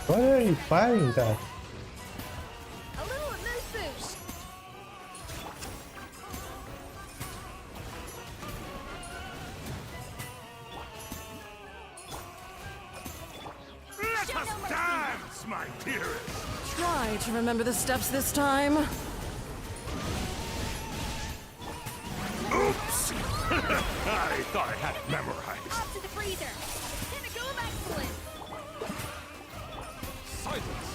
What are you fighting that? A little moose boost. Let us dance, my dearest! Try to remember the steps this time. Oops! I thought I had it memorized. Off to the freezer. Pinnacle of excellence. Silence!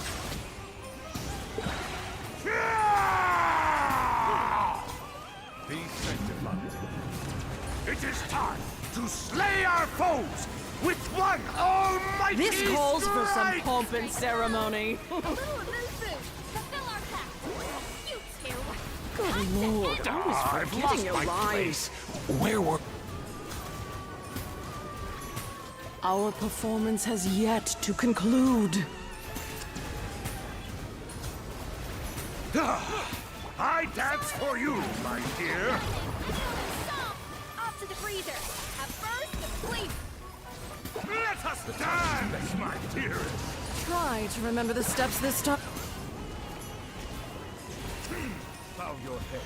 Be sanctified. It is time to slay our foes with one almighty This calls for some strike! pomp and ceremony. A little moose boost. Fulfill our pact. You two. Good lord, I was I've forgetting lost your my lines. place. Where were... Our performance has yet to conclude. I dance for you, my dear. Stop. Off to the freezer. At first, sleep. Let us dance, my dearest. Try to remember the steps this time. Bow your head.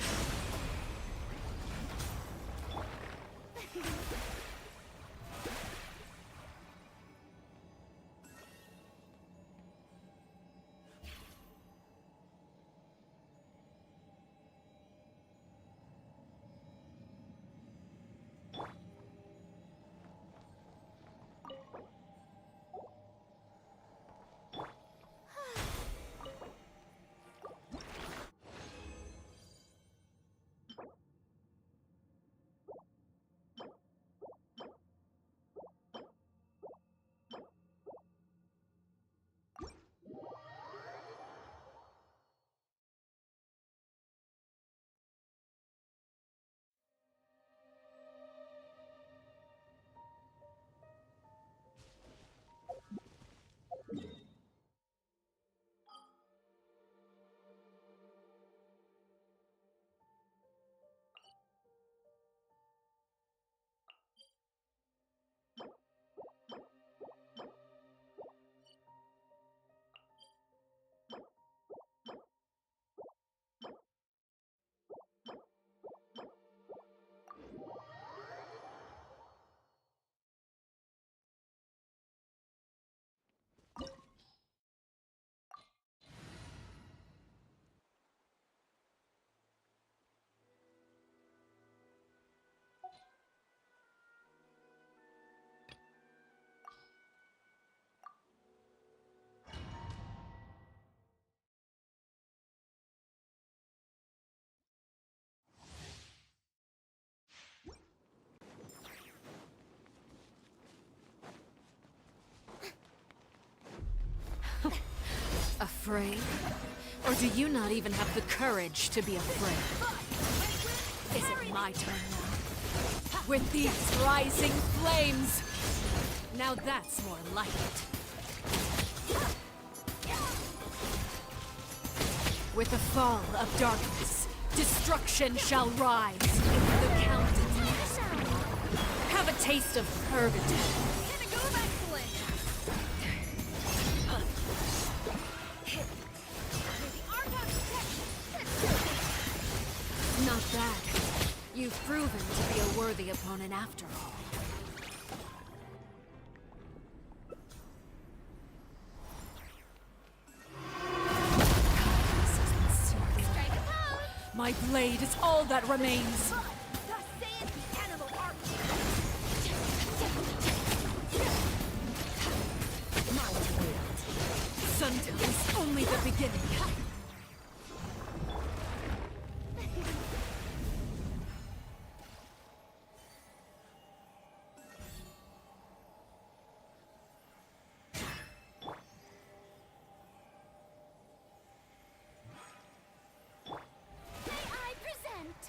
afraid? Or do you not even have the courage to be afraid? Is it my turn now? With these rising flames! Now that's more like it. With the fall of darkness, destruction shall rise. If the count is next, have a taste of purgatory. Gonna go excellent. Maybe Archon Quest. Not bad. You've proven to be a worthy opponent after all. Strike a pose. My blade is all that remains. Thus saith the animal archer. Sundown is only the beginning. May I present?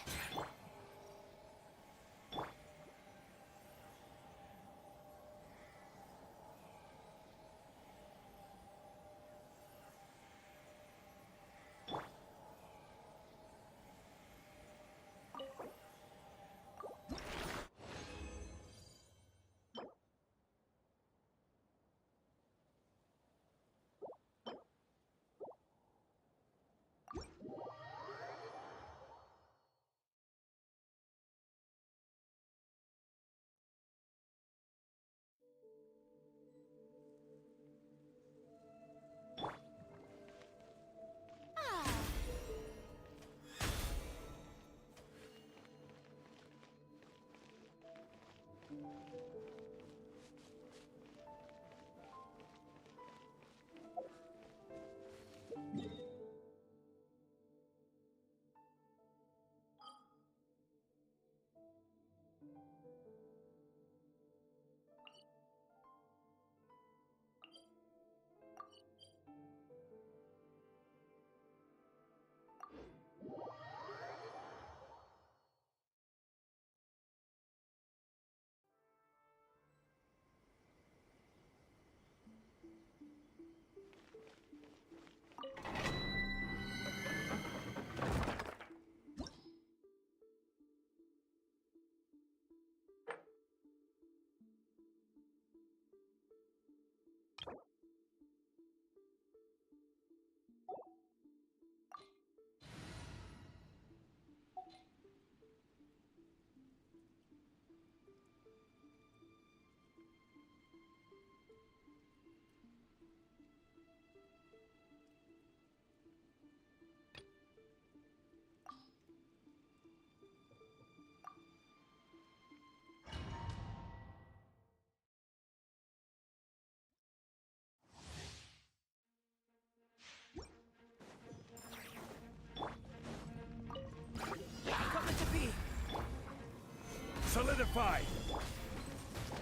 Solidified!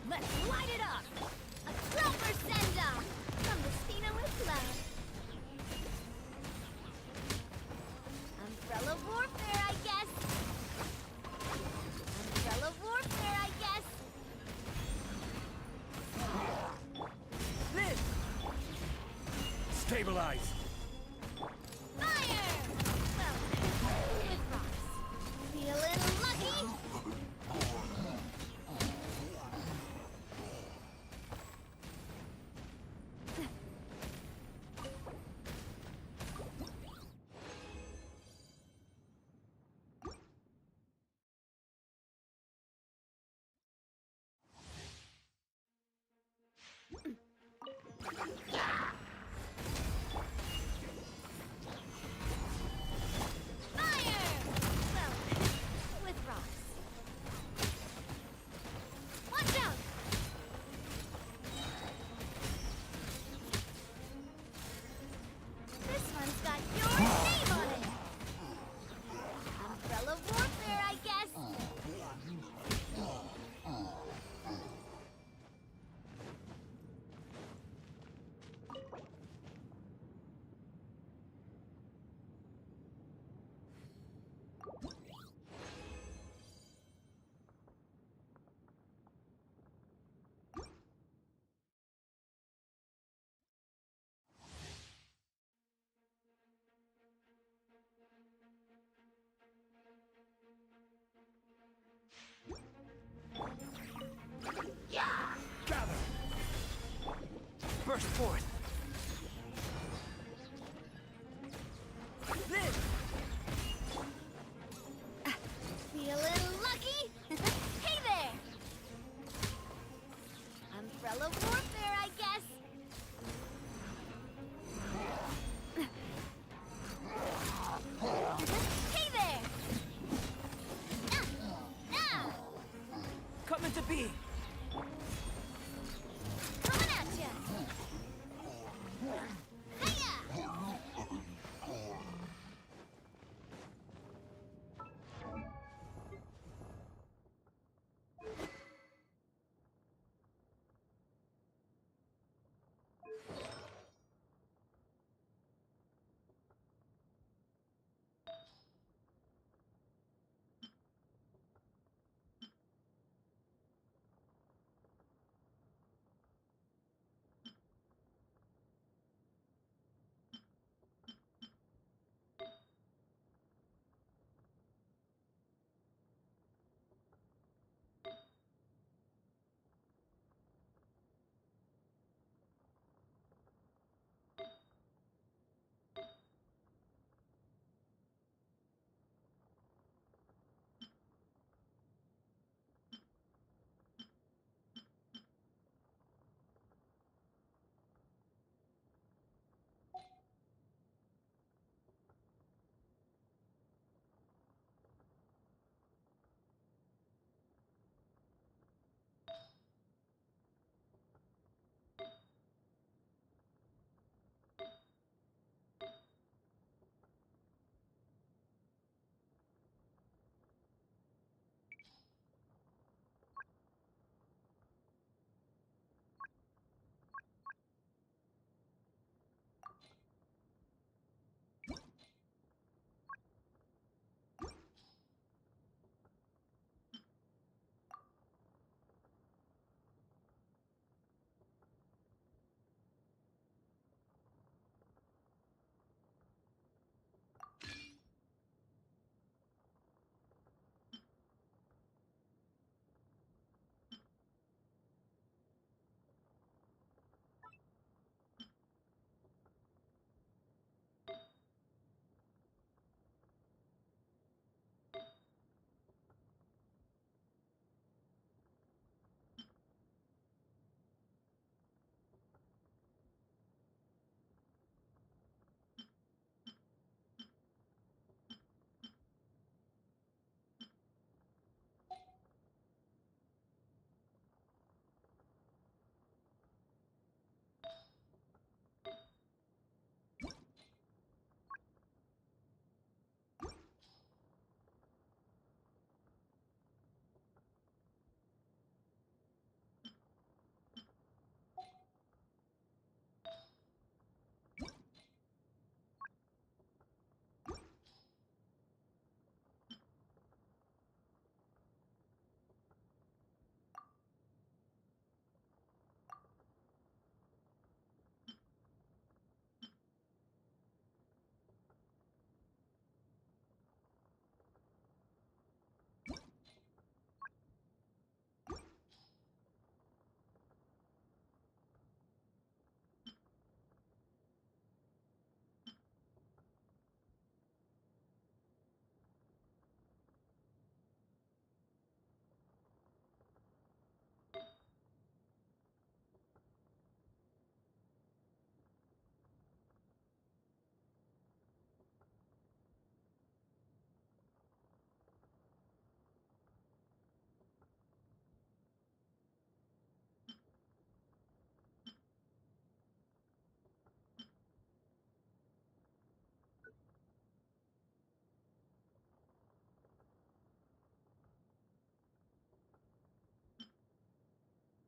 Let's light it up! A proper send-off from the Stina with love. Umbrella warfare, I guess. Umbrella warfare, I guess. Stabilize! Fire! Well, with rocks. Feeling lucky? burst forth. This. Feeling lucky? Hey there! Umbrella warfare, I guess. Hey there! Ah! Coming to be. Coming at ya! Hiya!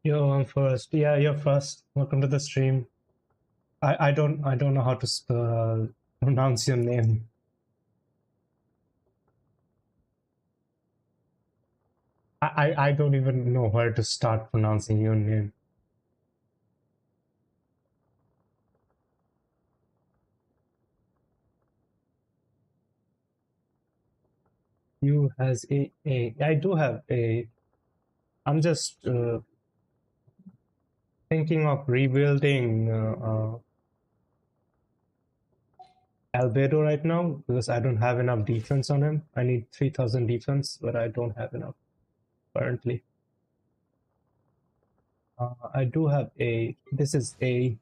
Yo, I'm first. Yeah, you're first. Welcome to the stream. I don't know how to pronounce your name. I don't even know where to start pronouncing your name. You has a. I do have a. I'm just thinking of rebuilding Albedo right now because I don't have enough defense on him. I need 3000 defense, but I don't have enough currently. I do have a. This is a.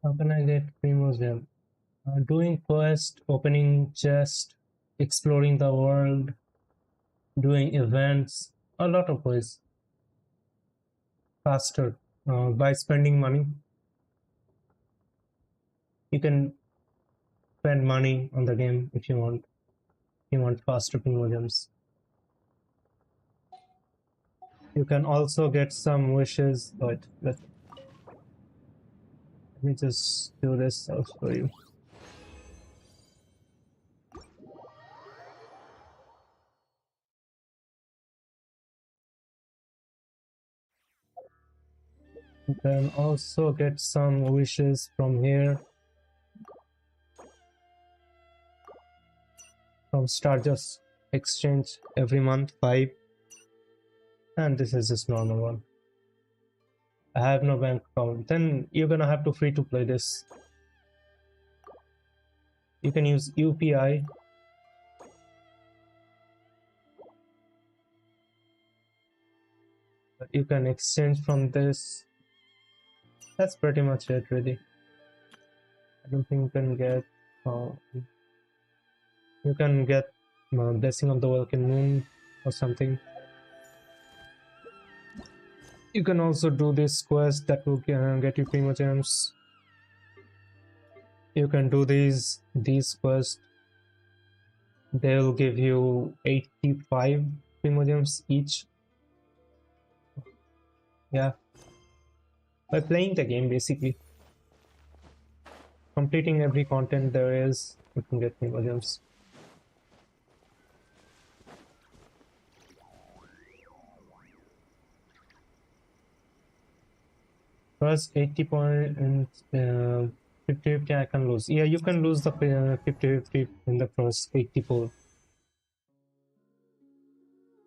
How can I get Primo's gem? Doing quest, opening chest, exploring the world, doing events, a lot of ways. Faster by spending money. You can spend money on the game if you want. You want faster Primo gems. You can also get some wishes, but let me just do this. I'll show you. You can also get some wishes from here. From Stardust Exchange every month, 5. And this is just normal one. I have no bank account. Then you're gonna have to free to play this. You can use UPI. But you can exchange from this. That's pretty much it, really. I don't think you can get. You can get Blessing of the Vulcan Moon or something. You can also do this quest that will get you Primo gems. You can do these quests. They'll give you 85 Primo gems each. Yeah. By playing the game, basically. Completing every content there is, you can get Primo gems. First 80 points, 50-50 I can lose. Yeah, you can lose the 50-50 in the first 80 pull.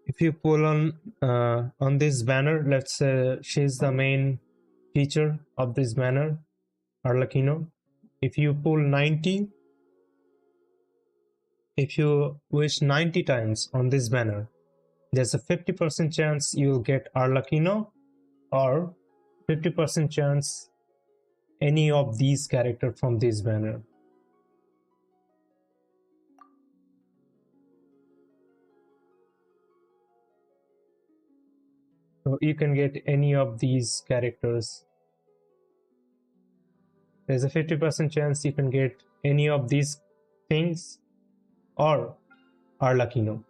If you pull on this banner, let's say she's the main feature of this banner, Arlecchino. If you pull 90, if you wish 90 times on this banner, there's a 50% chance you'll get Arlecchino, or 50% chance any of these characters from this banner. So you can get any of these characters. There's a 50% chance you can get any of these things or Arlecchino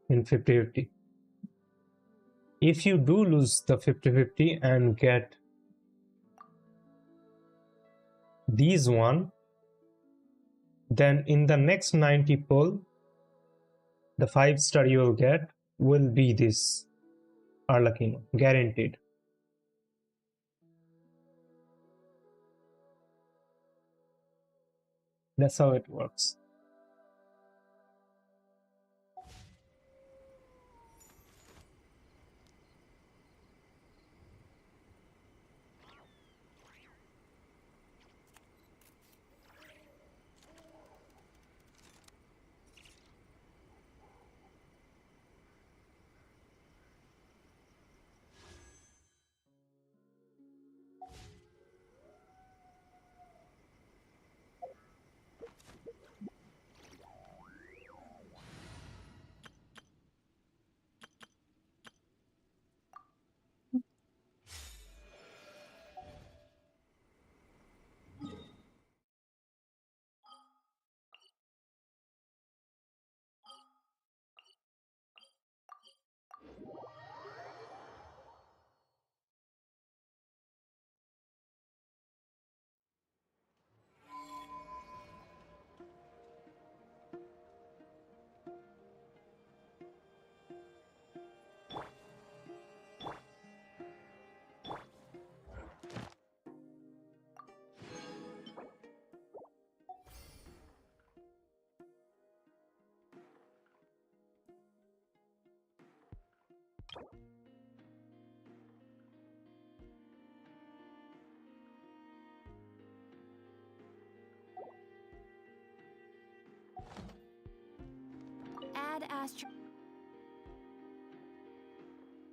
in 50-50. If you do lose the 50-50 and get these one, then in the next 90 pull, the 5-star you will get will be this Arlecchino, guaranteed. That's how it works. Astro.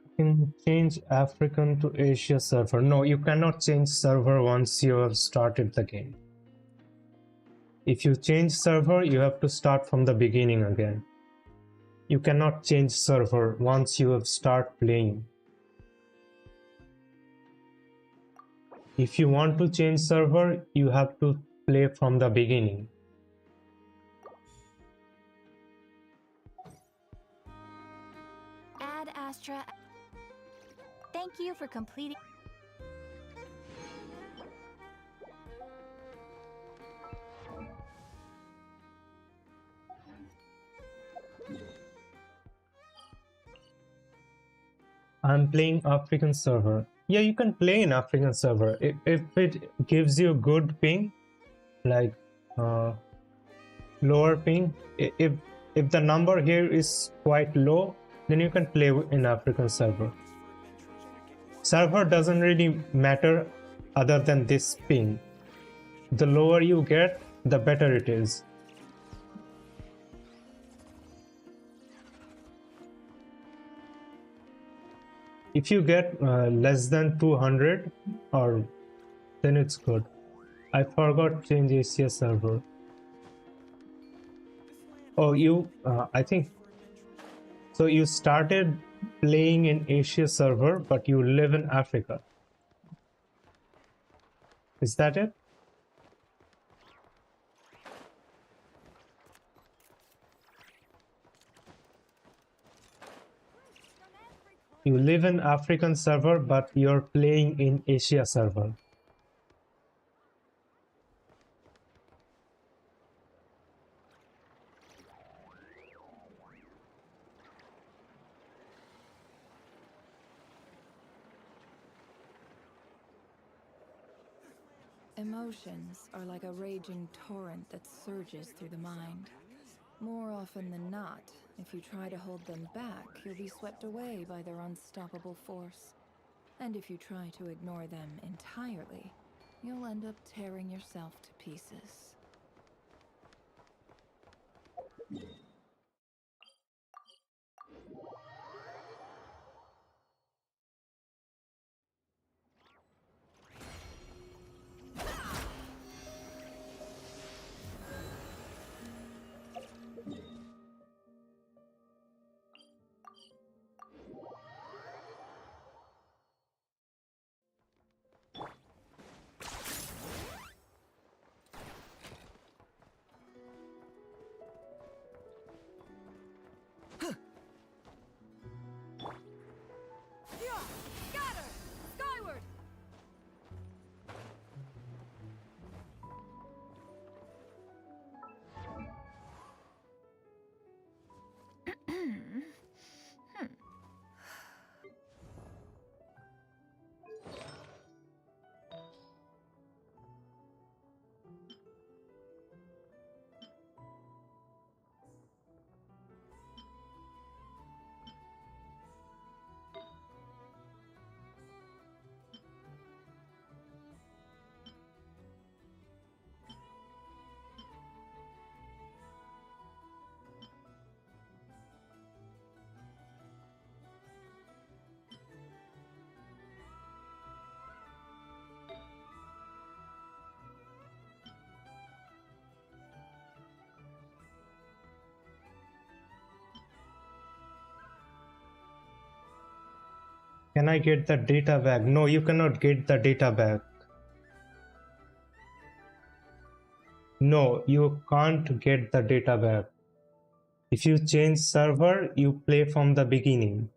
You can change African to Asia server. No, you cannot change server once you have started the game. If you change server, you have to start from the beginning again. You cannot change server once you have start playing. If you want to change server, you have to play from the beginning. Ad Astra. Thank you for completing. I'm playing African server. Yeah, you can play in African server if it gives you good ping, like lower ping. If the number here is quite low, then you can play in African server. Server doesn't really matter other than this ping. The lower you get, the better it is. If you get less than 200, or then it's good. I forgot change Asia server. Oh, you I think so. You started playing in Asia server, but you live in Africa. Is that it? You live in African server, but you're playing in Asia server. Emotions are like a raging torrent that surges through the mind. More often than not, if you try to hold them back, you'll be swept away by their unstoppable force. And if you try to ignore them entirely, you'll end up tearing yourself to pieces. Scatter! Skyward! Can I get the data back? No, you cannot get the data back. No, you can't get the data back. If you change server, you play from the beginning.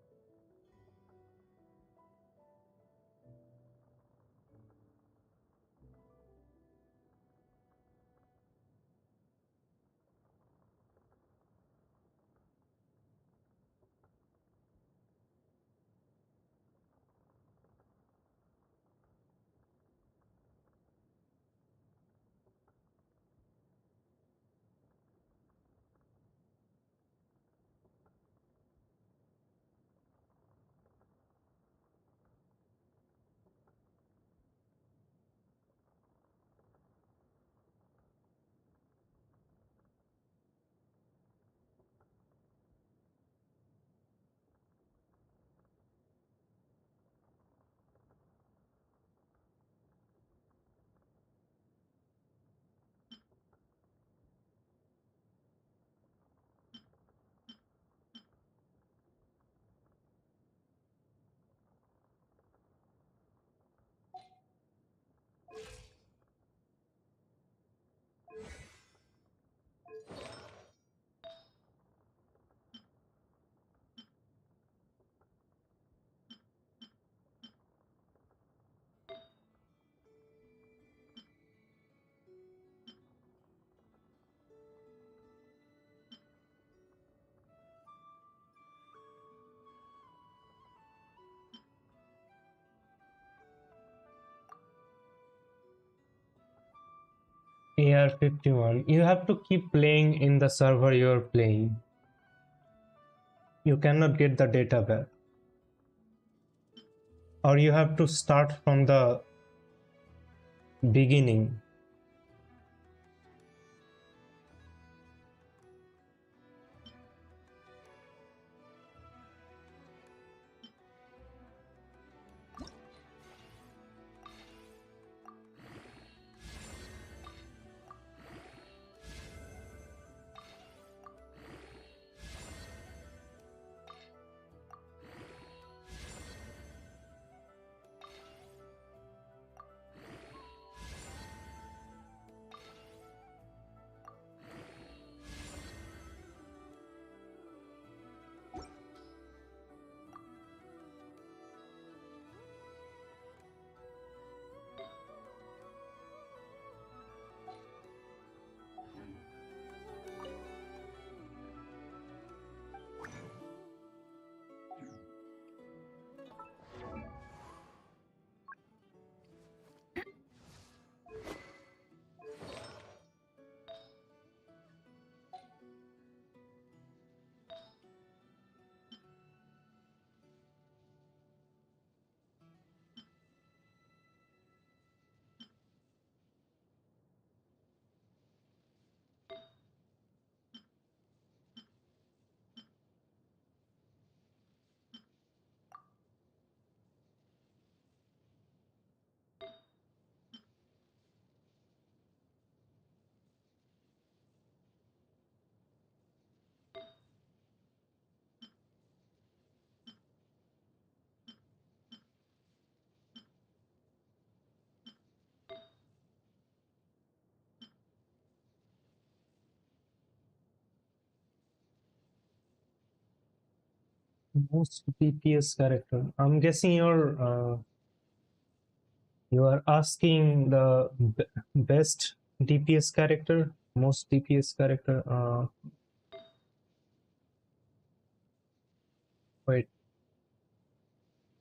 AR-51. You have to keep playing in the server you're playing. You cannot get the data back. Or you have to start from the beginning. Most DPS character. I'm guessing you are asking the best DPS character, most DPS character. Wait.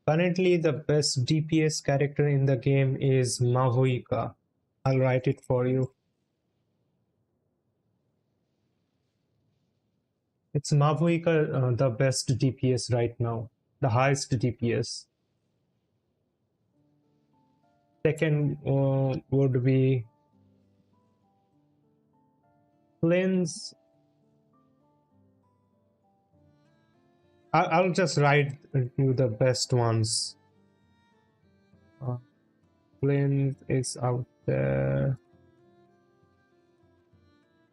Currently, the best DPS character in the game is Mavuika. I'll write it for you. It's Mavuika, the best DPS right now, the highest DPS. Second would be Flynn's. I'll just write you the best ones. Flynn is out there.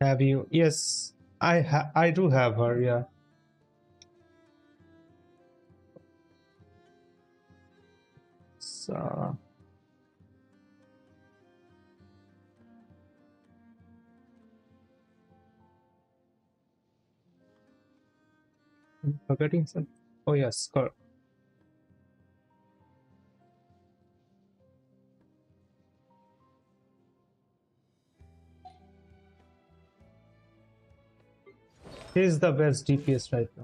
Have you? Yes, I do have her. Yeah. So, I'm forgetting some. Oh yes, correct. He's the best DPS right now.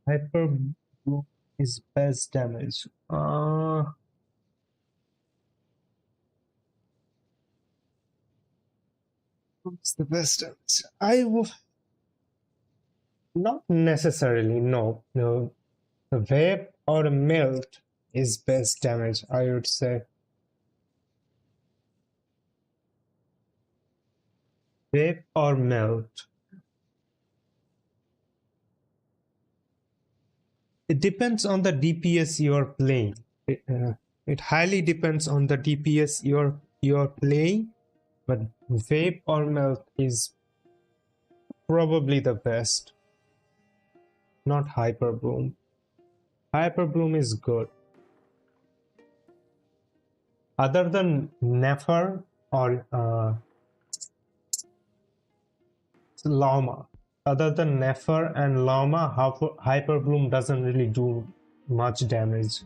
Hyper Bloom is best damage. What's the best damage? Not necessarily, no. No. The vape or melt is best damage, I would say. Vape or melt. It depends on the DPS you're playing. It highly depends on the DPS you're playing, but vape or melt is probably the best. Not hyper bloom. Hyper bloom is good. Other than Nefer or Llama. Other than Nefer and Llama, hyper bloom doesn't really do much damage.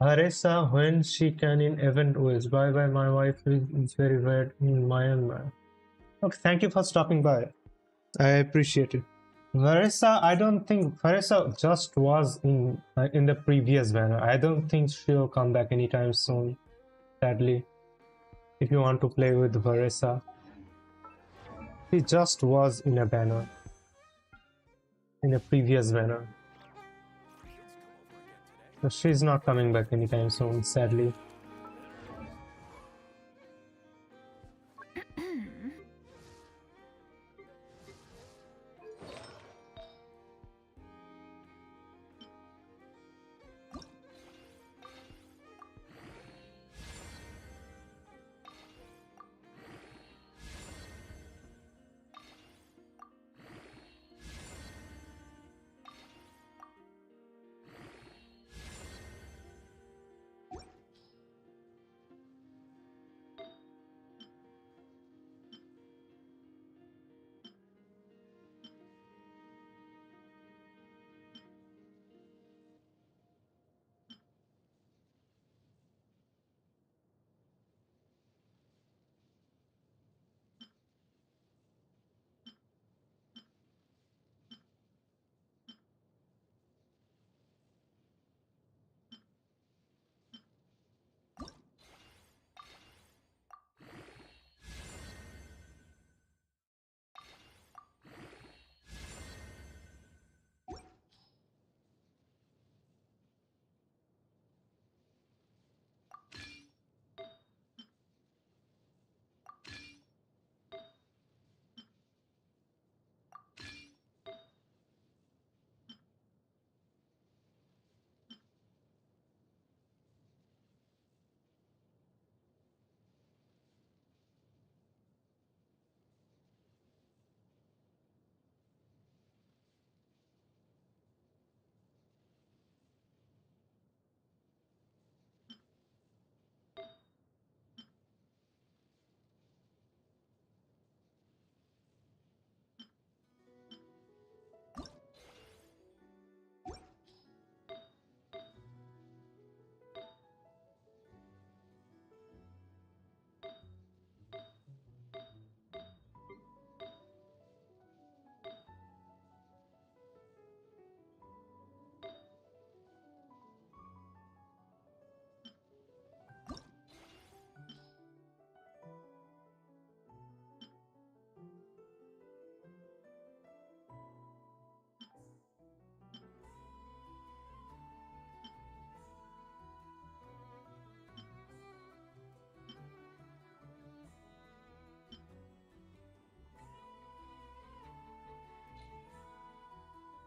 Harissa, when she can in event ways. Bye bye, my wife is very red in Myanmar. Okay, thank you for stopping by. I appreciate it. Marissa, I don't think Marissa just was in the previous banner. I don't think she'll come back anytime soon. Sadly, if you want to play with Marissa, she just was in a banner, in a previous banner. So she's not coming back anytime soon. Sadly.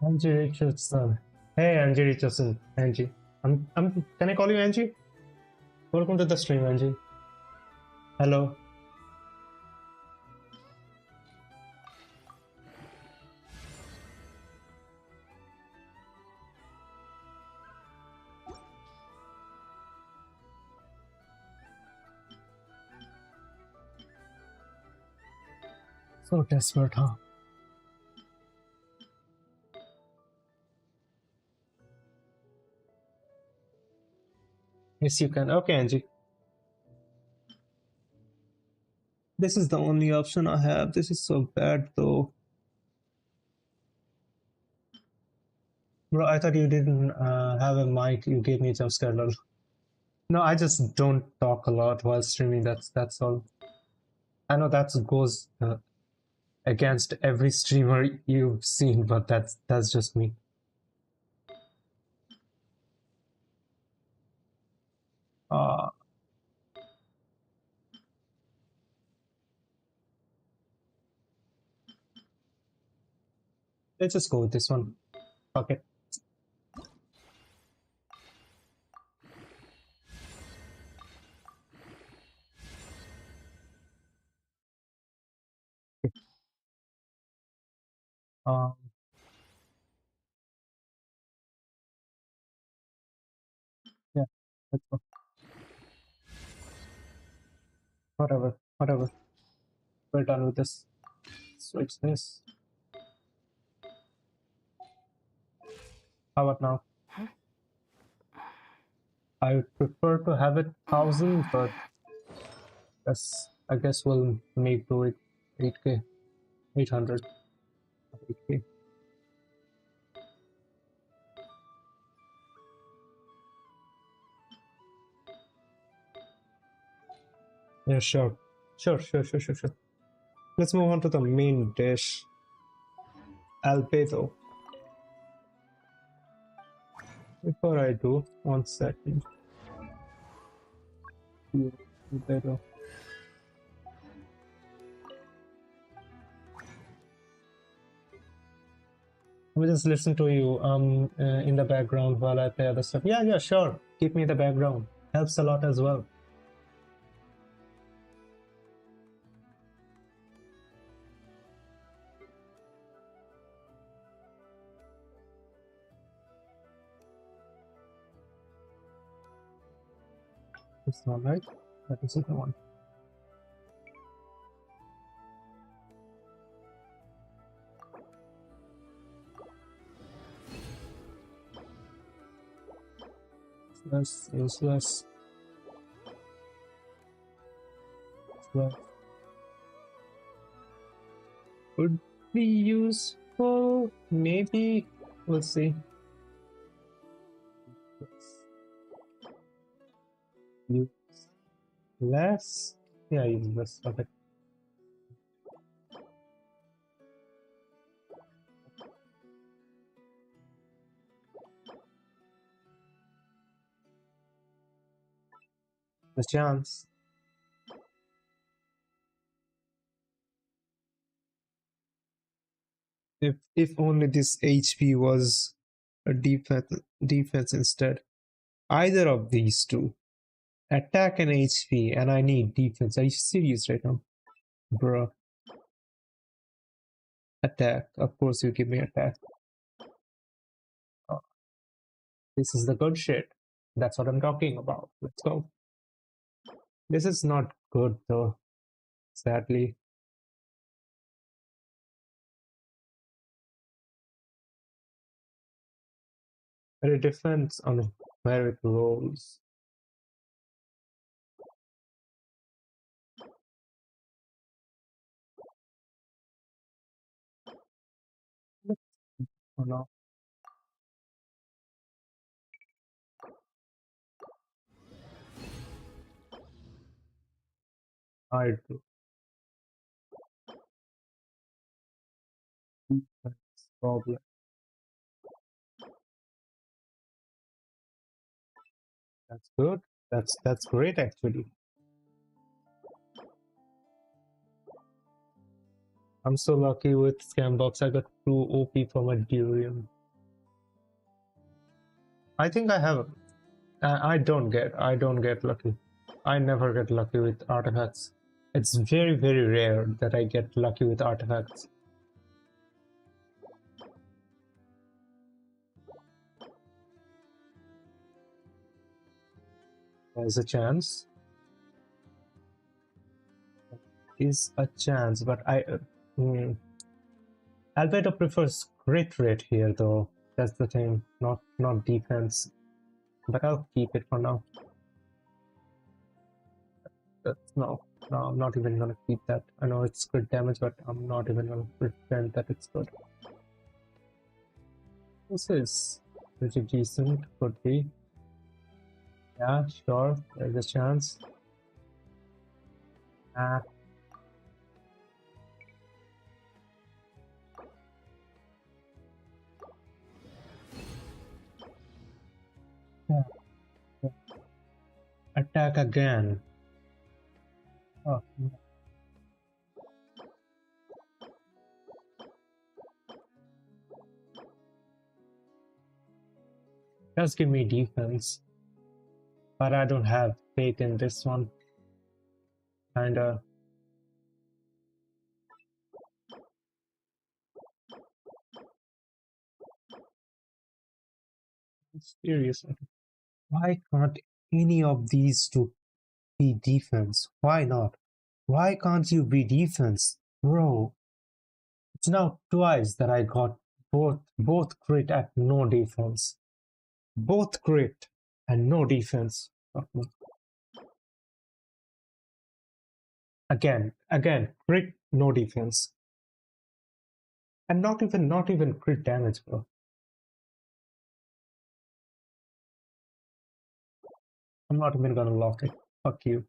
Angie Richardson. Hey, Angie Richardson. Angie. Can I call you Angie? Welcome to the stream, Angie. Hello. So desperate, huh? Yes, you can. Okay, Angie. This is the only option I have. This is so bad, though. Bro, I thought you didn't have a mic. You gave me a jump scare. Lol. No, I just don't talk a lot while streaming. That's all. I know that goes against every streamer you've seen, but that's just me. Uh, let's just go with this one. Okay. Um, yeah, let's go. Whatever, whatever. We're done with this. Switch this. How about now? I would prefer to have it 1000, but that's, I guess we'll make do it 8k, 800, 8k. Yeah, sure. Sure. Let's move on to the main dish. Albedo. Before I do, 1 second. Albedo. Let me just listen to you in the background while I play other stuff. Yeah, sure. Keep me in the background. Helps a lot as well. It's not right. That is the one. Less, useless. Could be useful, maybe. We'll see. Use less. Yeah, use less. Okay. The chance. If only this HP was a defense instead. Either of these two. Attack and HP, and I need defense. Are you serious right now? Bruh. Attack. Of course you give me attack. Oh, this is the good shit. That's what I'm talking about. Let's go. This is not good though, sadly. But it depends on where it rolls. Oh no. I do. That's problem. That's good. That's great actually. I'm so lucky with Scambox. I got 2 OP from a Durian. I think I have. I don't get lucky. I never get lucky with artifacts. It's very rare that I get lucky with artifacts. There's a chance. Is a chance, but Albedo prefers crit rate here though. That's the thing, not defense. But I'll keep it for now. That's no, I'm not even gonna keep that. I know it's good damage, but I'm not even gonna pretend that it's good. This is pretty decent, could be. Yeah, sure, there's a chance. Ah. Yeah. Attack again. Oh, no. Just give me defense. But I don't have faith in this one. Kinda. Serious. Why can't any of these two be defense? Why not? Why can't you be defense? Bro, it's now twice that I got both crit at no defense. Both crit and no defense. Fuck me. Again, crit, no defense. And not even crit damage, bro. I'm not even gonna lock it. Fuck you.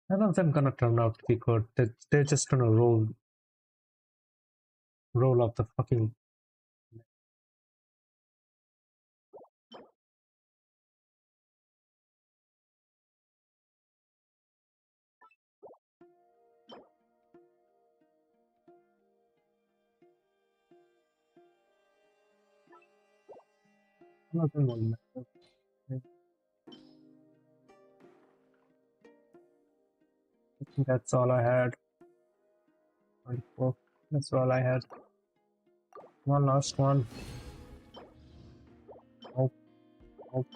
None of them gonna turn out to be good. They're just gonna roll up the fucking. None of them will matter. I think that's all I had. 24. That's all I had. One last one. Nope. Nope.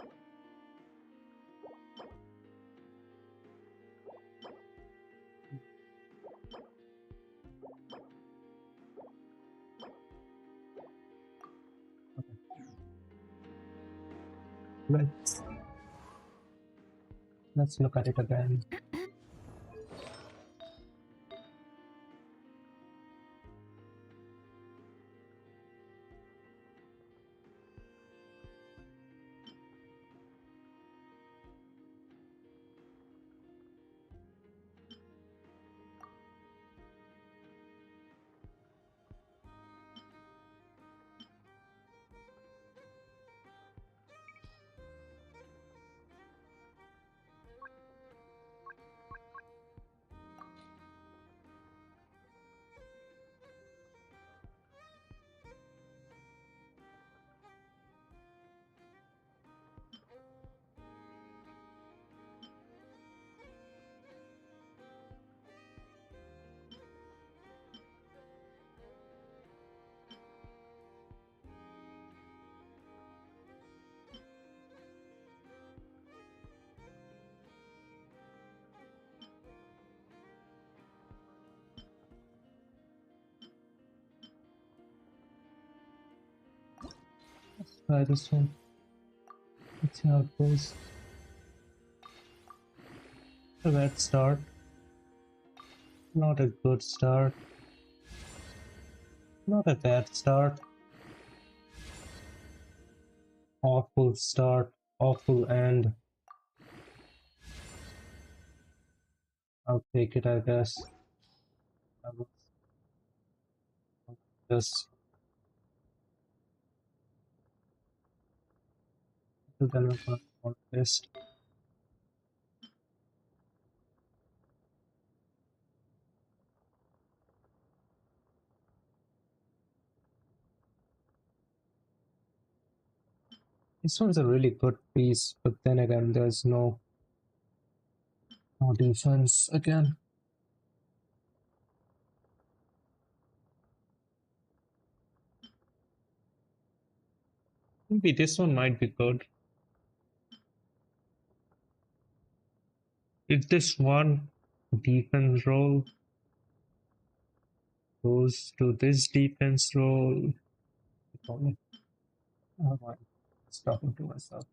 Let's let's look at it again. Let's try this one. Let's see how it goes. A bad start. Not a good start. Not a bad start. Awful start. Awful end. I'll take it, I guess. I will just then I'm gonna call this. This one's a really good piece, but then again, there's no defense again. Maybe this one might be good. If this one defense roll goes to this defense role. Oh, I'm just talking to myself.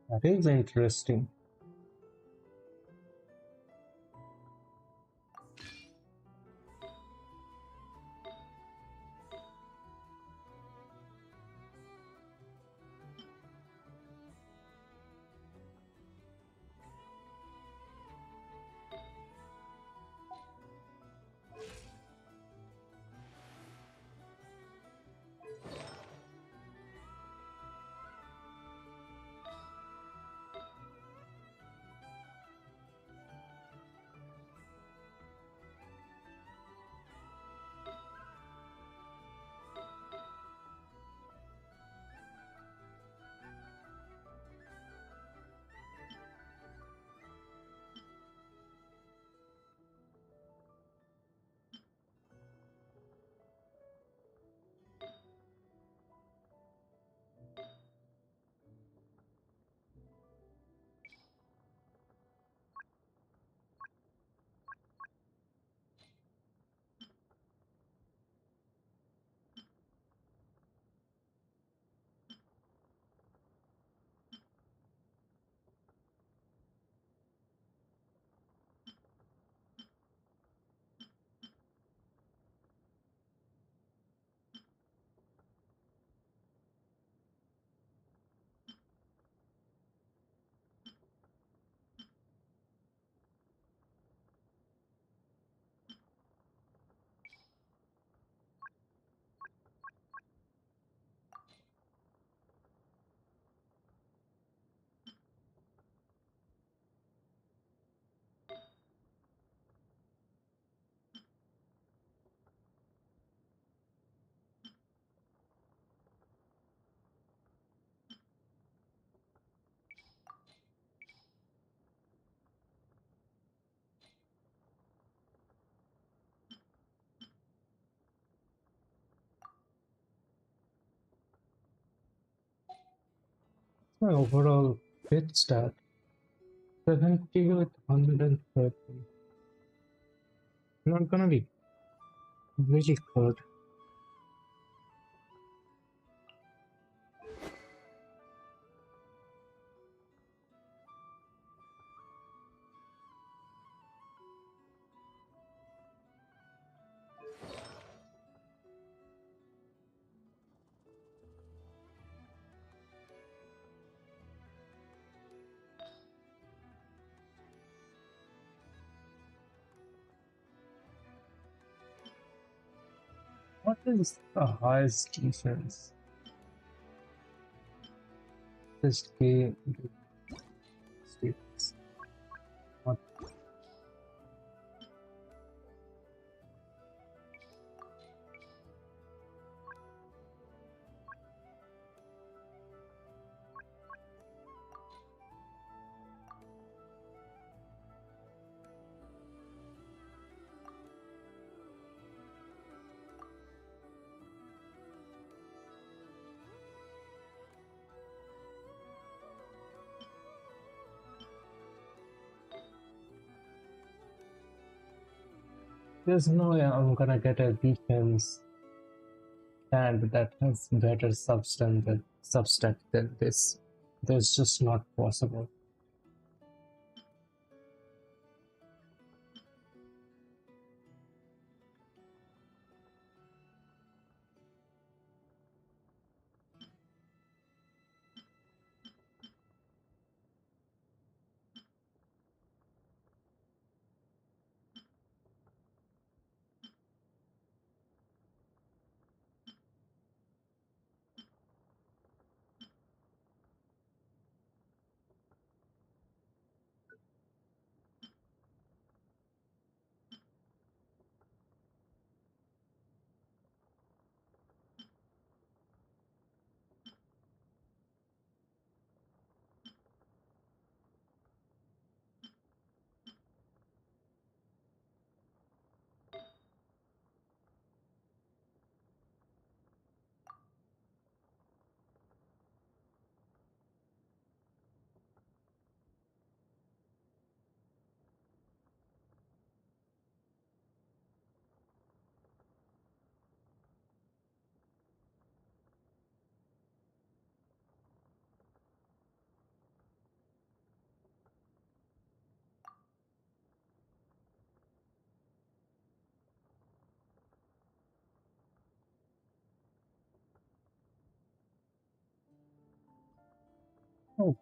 That is interesting. My overall bit stat 70 with 130. Not gonna be really good. What is the highest defense? This game. Defense. What? There's no way I'm gonna get a defense stand that has better substat than this. That's just not possible. Oh.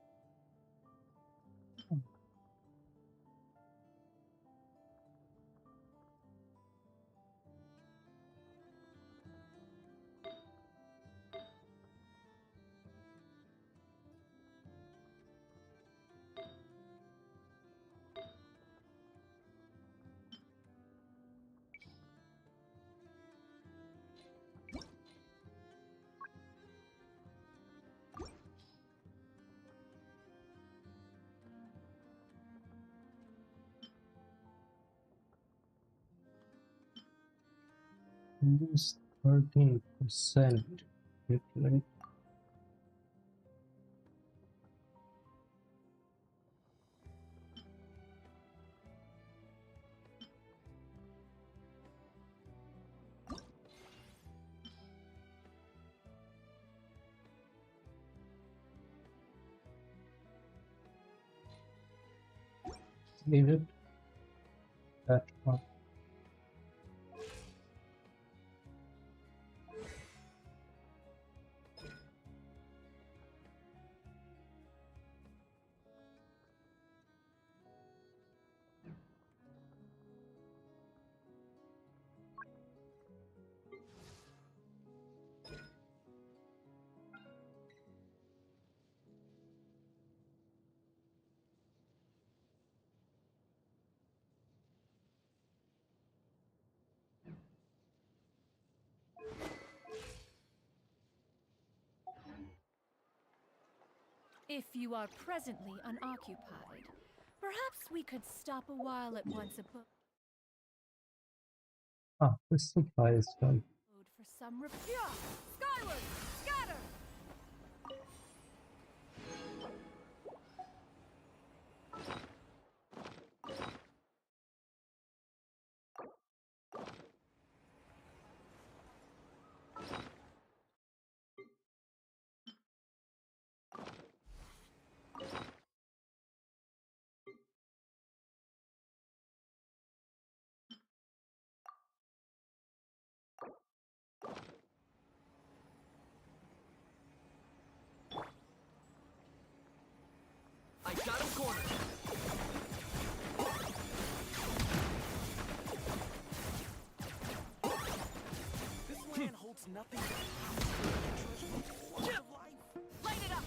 Lose 13%. Right? Leave it. That one. If you are presently unoccupied, perhaps we could stop a while at once abode Ah, this supply is done. for some refuge. Skyward! Scatter! I got him cornered. This land holds nothing but power of life. Light it up!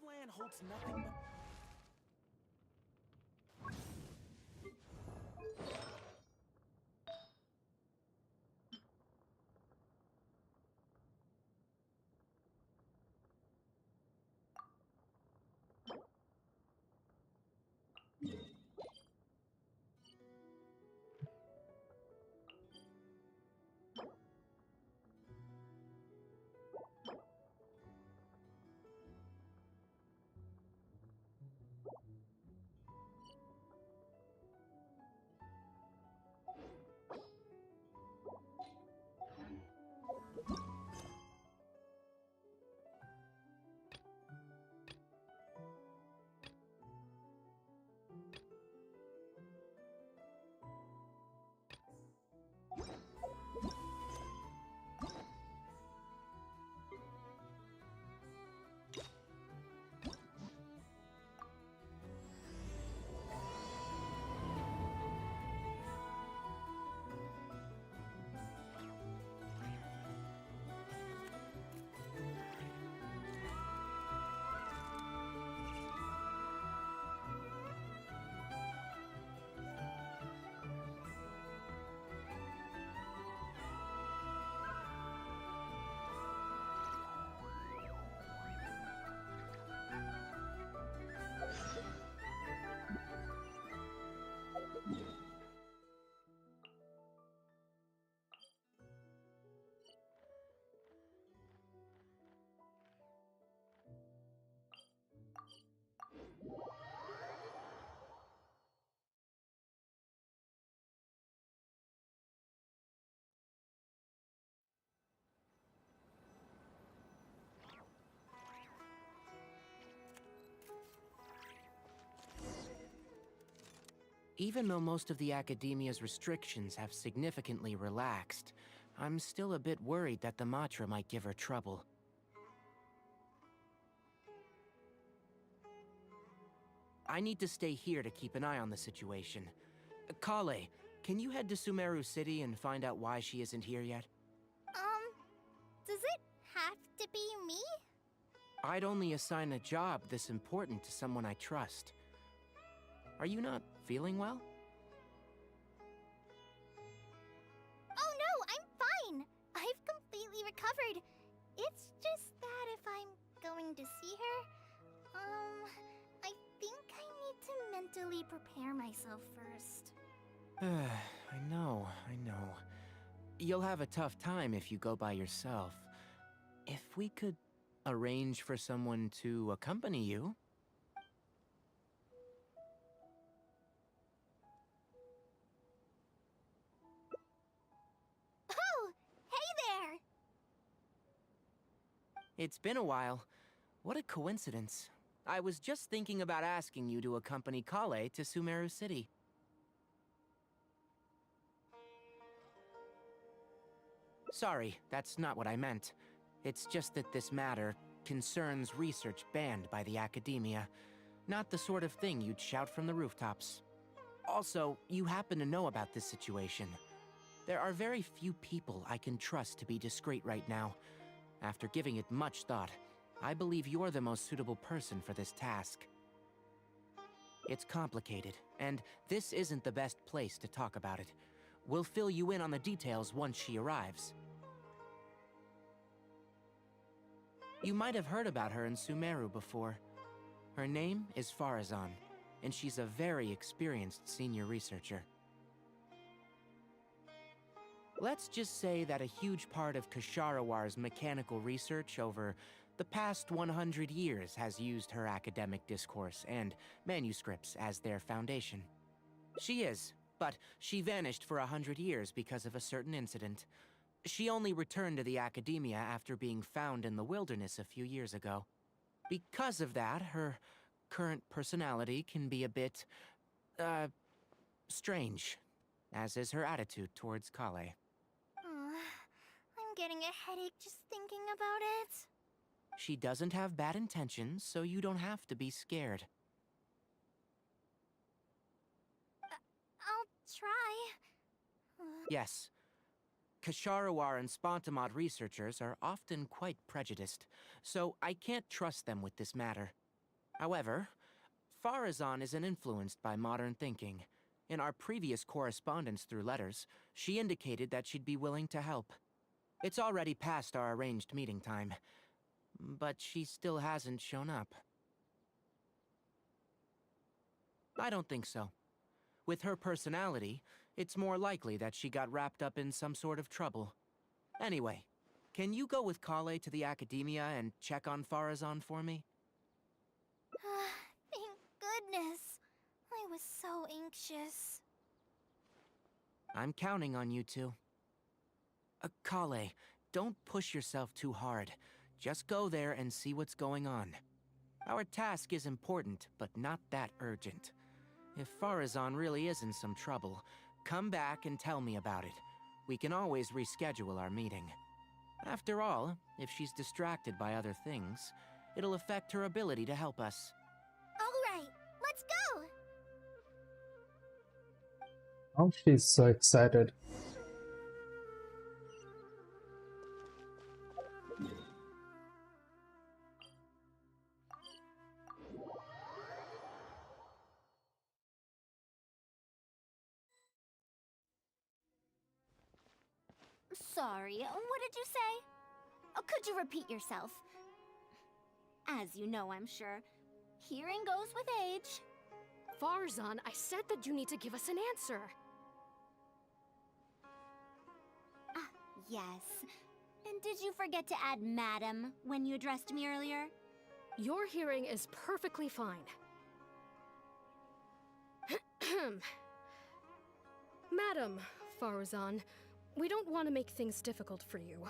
This land holds nothing but... Even though most of the Academia's restrictions have significantly relaxed, I'm still a bit worried that the Matra might give her trouble. I need to stay here to keep an eye on the situation. Kale, can you head to Sumeru City and find out why she isn't here yet? Does it have to be me? I'd only assign a job this important to someone I trust. Are you not feeling well? Oh no, I'm fine. I've completely recovered. It's just that if I'm going to see her, I think I need to mentally prepare myself first. I know. You'll have a tough time if you go by yourself. If we could arrange for someone to accompany you... Oh, hey there! It's been a while. What a coincidence. I was just thinking about asking you to accompany Kale to Sumeru City. Sorry, that's not what I meant. It's just that this matter concerns research banned by the Academia. Not the sort of thing you'd shout from the rooftops. Also, you happen to know about this situation. There are very few people I can trust to be discreet right now. After giving it much thought, I believe you're the most suitable person for this task. It's complicated, and this isn't the best place to talk about it. We'll fill you in on the details once she arrives. You might have heard about her in Sumeru before. Her name is Farazan, and she's a very experienced senior researcher. Let's just say that a huge part of Kasharawar's mechanical research over the past 100 years has used her academic discourse and manuscripts as their foundation. She is, but she vanished for 100 years because of a certain incident. She only returned to the Academia after being found in the wilderness a few years ago. Because of that, her current personality can be a bit, strange, as is her attitude towards Kale. I'm getting a headache just thinking about it. She doesn't have bad intentions, so you don't have to be scared. I'll try. Yes. Kasharawar and Spontamod researchers are often quite prejudiced, so I can't trust them with this matter. However, Farazan isn't influenced by modern thinking. In our previous correspondence through letters, she indicated that she'd be willing to help. It's already past our arranged meeting time, but she still hasn't shown up. I don't think so. With her personality, it's more likely that she got wrapped up in some sort of trouble. Anyway, can you go with Kale to the Academia and check on Farazan for me? Thank goodness. I was so anxious. I'm counting on you two. Kale, don't push yourself too hard. Just go there and see what's going on. Our task is important, but not that urgent. If Farazan really is in some trouble, come back and tell me about it. We can always reschedule our meeting. After all, if she's distracted by other things, it'll affect her ability to help us. All right, let's go! Oh, she's so excited. Sorry, what did you say? Oh, could you repeat yourself? As you know, I'm sure, hearing goes with age. Farazan, I said that you need to give us an answer. Yes. And did you forget to add madam when you addressed me earlier? Your hearing is perfectly fine. Madam Farazan, we don't want to make things difficult for you.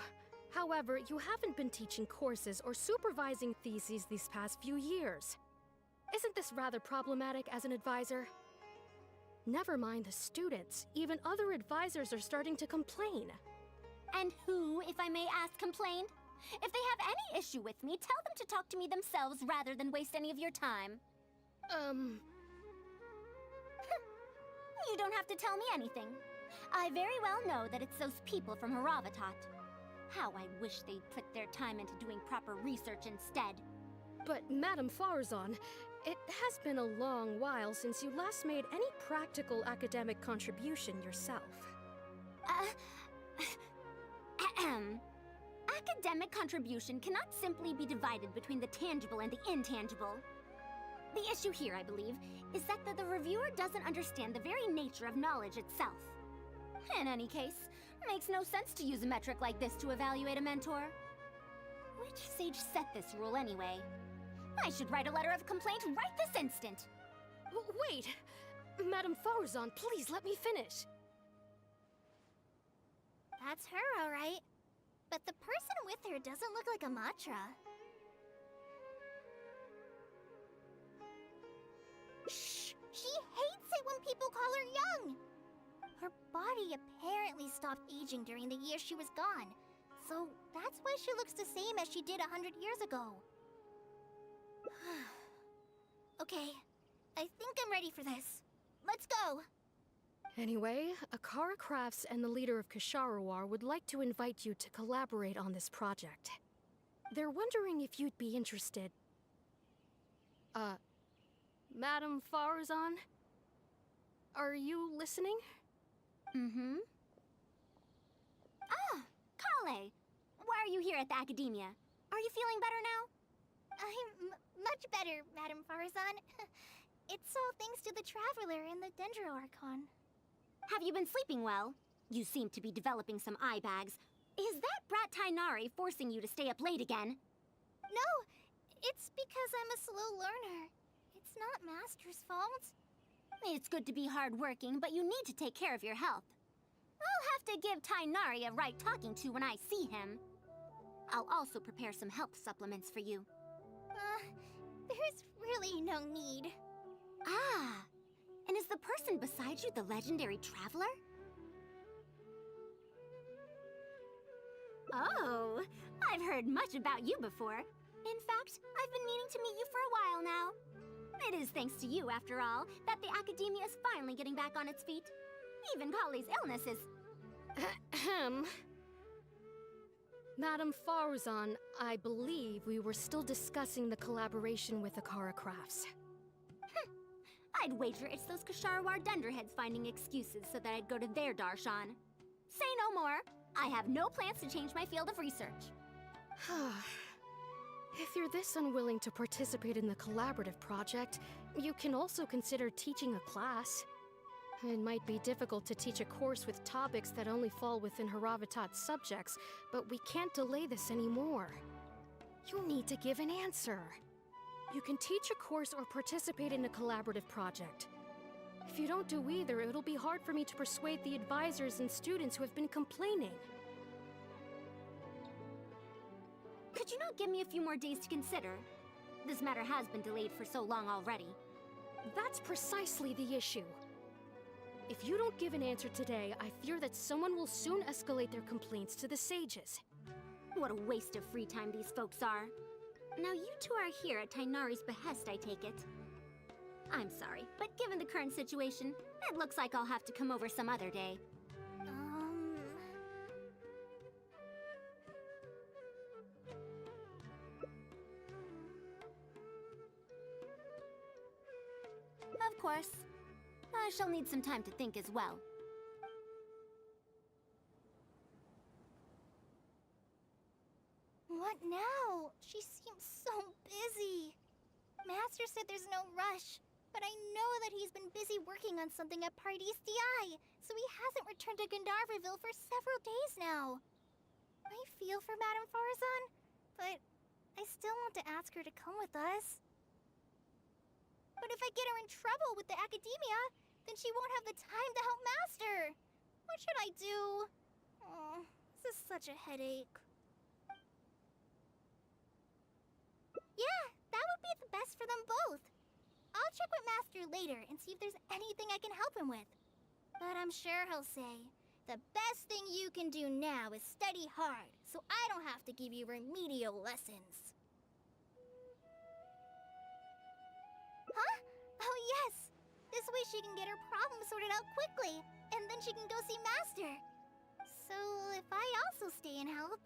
However, you haven't been teaching courses or supervising theses these past few years. Isn't this rather problematic as an advisor? Never mind the students, even other advisors are starting to complain. And who, if I may ask, complained? If they have any issue with me, tell them to talk to me themselves rather than waste any of your time. You don't have to tell me anything. I very well know that it's those people from Haravatat. How I wish they'd put their time into doing proper research instead. But Madam Farazan, it has been a long while since you last made any practical academic contribution yourself. Academic contribution cannot simply be divided between the tangible and the intangible. The issue here, I believe, is that the reviewer doesn't understand the very nature of knowledge itself. In any case, it makes no sense to use a metric like this to evaluate a mentor. Which sage set this rule anyway? I should write a letter of complaint right this instant. Wait! Madam Farazan, please let me finish. That's her, all right. But the person with her doesn't look like a Matra. Shh! She hates it when people call her young! Her body apparently stopped aging during the year she was gone. So that's why she looks the same as she did 100 years ago. Okay, I think I'm ready for this. Let's go! Anyway, Akara Crafts and the leader of Ksharawar would like to invite you to collaborate on this project. They're wondering if you'd be interested. Madam Farazan? Are you listening? Mm-hmm. Ah, Kale! Why are you here at the Academia? Are you feeling better now? I'm much better, Madam Farazan. It's all thanks to the Traveler and the Dendro Archon. Have you been sleeping well? You seem to be developing some eye bags. Is that brat Tainari forcing you to stay up late again? No, it's because I'm a slow learner. It's not Master's fault. It's good to be hardworking, but you need to take care of your health. I'll have to give Tainari a right talking to when I see him. I'll also prepare some health supplements for you. There's really no need. Ah, and is the person beside you the legendary Traveler? Oh, I've heard much about you before. In fact, I've been meaning to meet you for a while now. It is thanks to you, after all, that the Academia is finally getting back on its feet. Even Kale's illness is... Madame Farzan, I believe we were still discussing the collaboration with Akara Crafts. I'd wager it's those Kasharawar dunderheads finding excuses so that I'd go to their darshan. Say no more. I have no plans to change my field of research. If you're this unwilling to participate in the collaborative project, you can also consider teaching a class. It might be difficult to teach a course with topics that only fall within Haravatat's subjects, but we can't delay this anymore. You need to give an answer. You can teach a course or participate in a collaborative project. If you don't do either, it'll be hard for me to persuade the advisors and students who have been complaining. Could you not give me a few more days to consider? This matter has been delayed for so long already. That's precisely the issue. If you don't give an answer today, I fear that someone will soon escalate their complaints to the sages. What a waste of free time these folks are. Now you two are here at Tainari's behest, I take it. I'm sorry, but given the current situation, it looks like I'll have to come over some other day. Of course. I shall need some time to think as well. What now? She seems so busy. Master said there's no rush, but I know that he's been busy working on something at Paradis DI, so he hasn't returned to Gandharvaville for several days now. I feel for Madame Farzan, but I still want to ask her to come with us. But if I get her in trouble with the Academia, then she won't have the time to help Master. What should I do? Oh, this is such a headache. Yeah, that would be the best for them both. I'll check with Master later and see if there's anything I can help him with. But I'm sure he'll say, the best thing you can do now is study hard, so I don't have to give you remedial lessons. Huh? Oh yes! This way she can get her problem sorted out quickly, and then she can go see Master. So if I also stay and help...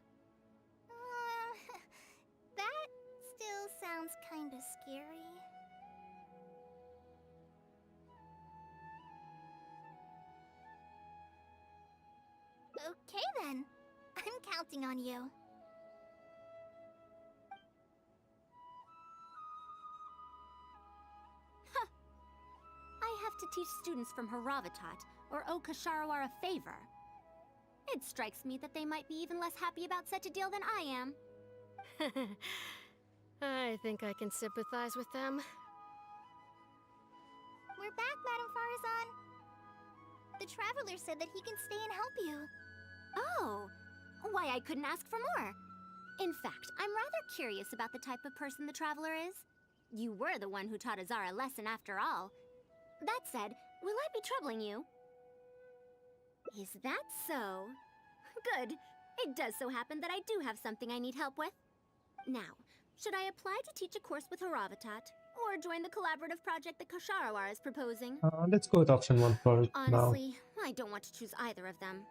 that still sounds kinda scary. Okay then. I'm counting on you. I have to teach students from Haravatat, or owe Kasharawar a favor. It strikes me that they might be even less happy about such a deal than I am. I think I can sympathize with them. We're back, Madame Farzan. The Traveler said that he can stay and help you. Oh, why I couldn't ask for more. In fact, I'm rather curious about the type of person the Traveler is. You were the one who taught Azara a lesson after all. That said, will I be troubling you? Is that so? Good. It does so happen that I do have something I need help with. Now, should I apply to teach a course with Haravatat, or join the collaborative project that Kasharawar is proposing? Let's go with option 1 for now. Honestly, I don't want to choose either of them.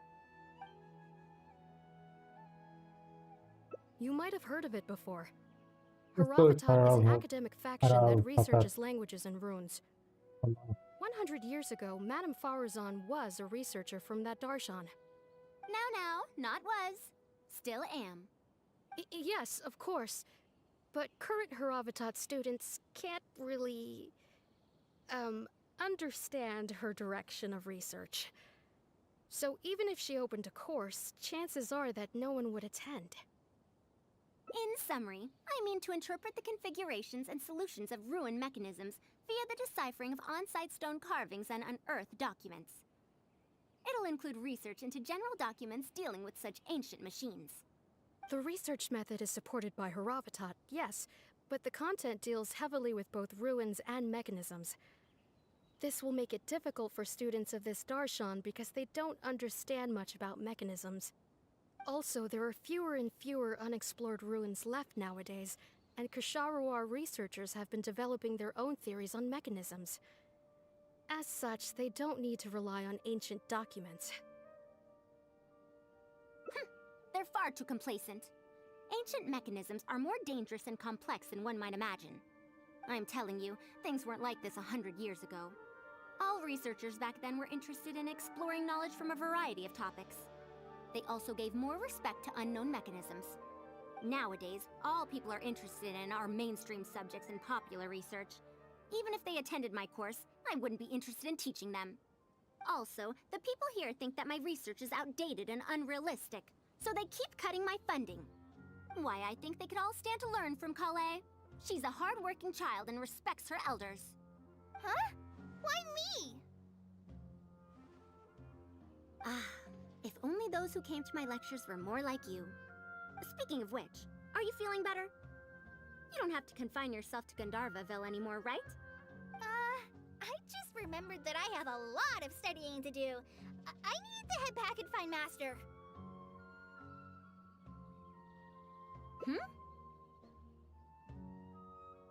You might have heard of it before. Let's go with Haravatat is an Haravatat. academic faction that researches languages and runes. 100 years ago, Madame Farzan was a researcher from that darshan. Now, not was. Still am. Yes, of course. But current Haravatat students can't really... understand her direction of research. So even if she opened a course, chances are that no one would attend. In summary, I mean to interpret the configurations and solutions of ruin mechanisms via the deciphering of on-site stone carvings and unearthed documents. It'll include research into general documents dealing with such ancient machines. The research method is supported by Haravatat, yes, but the content deals heavily with both ruins and mechanisms. This will make it difficult for students of this darshan because they don't understand much about mechanisms. Also, there are fewer and fewer unexplored ruins left nowadays, and Kasharawar researchers have been developing their own theories on mechanisms. As such, they don't need to rely on ancient documents. They're far too complacent. Ancient mechanisms are more dangerous and complex than one might imagine. I'm telling you, things weren't like this 100 years ago. All researchers back then were interested in exploring knowledge from a variety of topics. They also gave more respect to unknown mechanisms. Nowadays, all people are interested in are mainstream subjects in popular research. Even if they attended my course, I wouldn't be interested in teaching them. Also, the people here think that my research is outdated and unrealistic, so they keep cutting my funding. Why, I think they could all stand to learn from Kale. She's a hard-working child and respects her elders. Huh? Why me? Ah, if only those who came to my lectures were more like you. Speaking of which, are you feeling better? You don't have to confine yourself to Gandharvaville anymore, right? I just remembered that I have a lot of studying to do. I need to head back and find Master.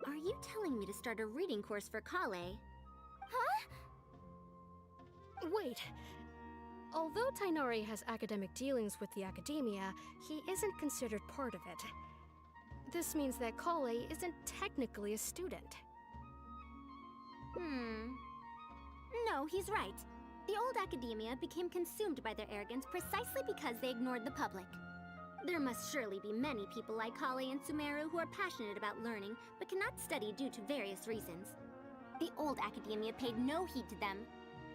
Are you telling me to start a reading course for Kale? Huh? Wait. Although Tainari has academic dealings with the academia, he isn't considered part of it. This means that Kale isn't technically a student. No, he's right. The old academia became consumed by their arrogance precisely because they ignored the public. There must surely be many people like Kale and Sumeru who are passionate about learning, but cannot study due to various reasons. The old academia paid no heed to them.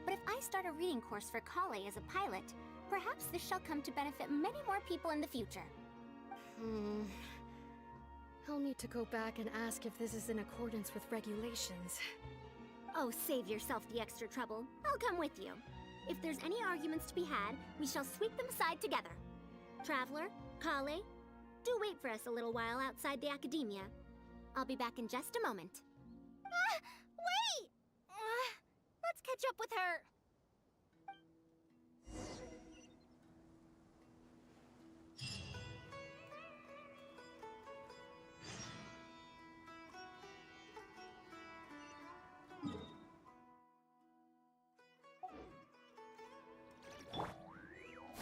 But if I start a reading course for Kale as a pilot, perhaps this shall come to benefit many more people in the future. I'll need to go back and ask if this is in accordance with regulations. Oh, save yourself the extra trouble. I'll come with you. If there's any arguments to be had, we shall sweep them aside together. Traveler, Kale, do wait for us a little while outside the academia. I'll be back in just a moment. Wait! Let's catch up with her.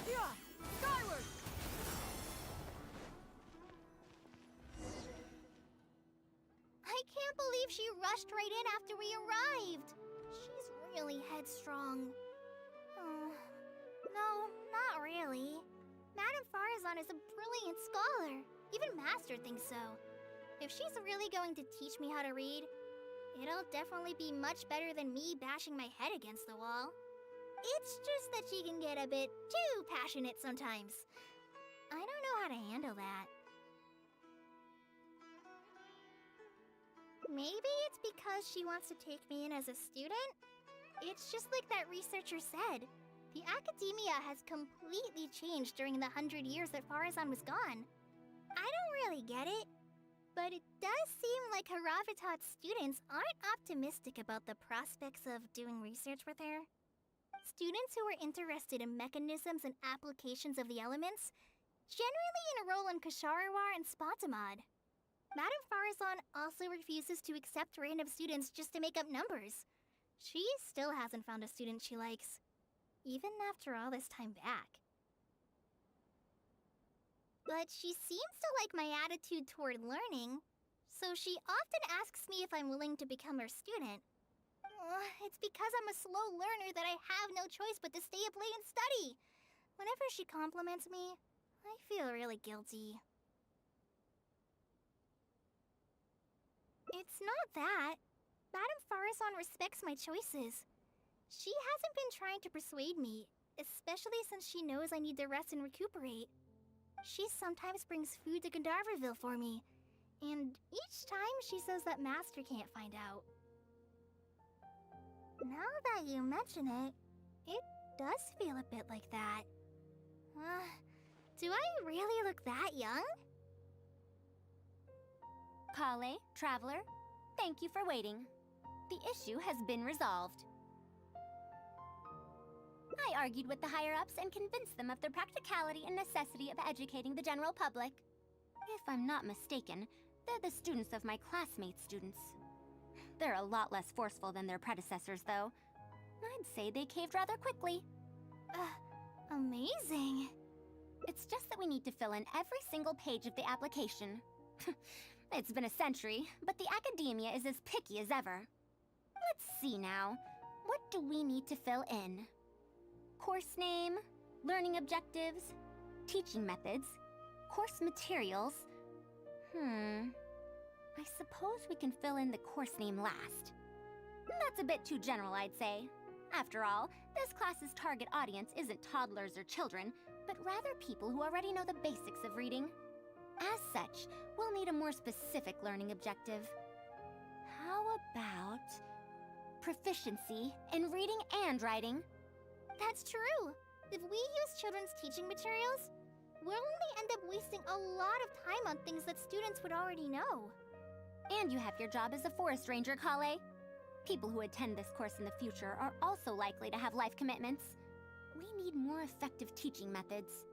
Yeah! Skyward! I can't believe she rushed right in after we arrived. She's really headstrong. No, not really. Madame Farazan is a brilliant scholar. Even Master thinks so. If she's really going to teach me how to read, it'll definitely be much better than me bashing my head against the wall. It's just that she can get a bit too passionate sometimes. I don't know how to handle that. Maybe it's because she wants to take me in as a student? It's just like that researcher said. The academia has completely changed during the 100 years that Farazan was gone. I don't really get it, but it does seem like Haravatat's students aren't optimistic about the prospects of doing research with her. Students who are interested in mechanisms and applications of the elements generally enroll in Kasharawar and Spotamod. Madame Farazan also refuses to accept random students just to make up numbers. She still hasn't found a student she likes, even after all this time back. But she seems to like my attitude toward learning, so she often asks me if I'm willing to become her student. It's because I'm a slow learner that I have no choice but to stay up late and study. Whenever she compliments me, I feel really guilty. It's not that. Madame Farazan respects my choices. She hasn't been trying to persuade me, especially since she knows I need to rest and recuperate. She sometimes brings food to Gandharvaville for me, and each time she says that Master can't find out. Now that you mention it, it does feel a bit like that. Do I really look that young? Kale, Traveler, thank you for waiting. The issue has been resolved. I argued with the higher-ups and convinced them of the practicality and necessity of educating the general public. If I'm not mistaken, they're the students of my classmates' students. They're a lot less forceful than their predecessors, though. I'd say they caved rather quickly. Amazing. It's just that we need to fill in every single page of the application. It's been a century, but the academia is as picky as ever. Let's see now. What do we need to fill in? Course name, learning objectives, teaching methods, course materials. I suppose we can fill in the course name last. That's a bit too general, I'd say. After all, this class's target audience isn't toddlers or children, but rather people who already know the basics of reading. As such, we'll need a more specific learning objective. How about proficiency in reading and writing? That's true. If we use children's teaching materials, we'll only end up wasting a lot of time on things that students would already know. And you have your job as a forest ranger, Kale. People who attend this course in the future are also likely to have life commitments. We need more effective teaching methods.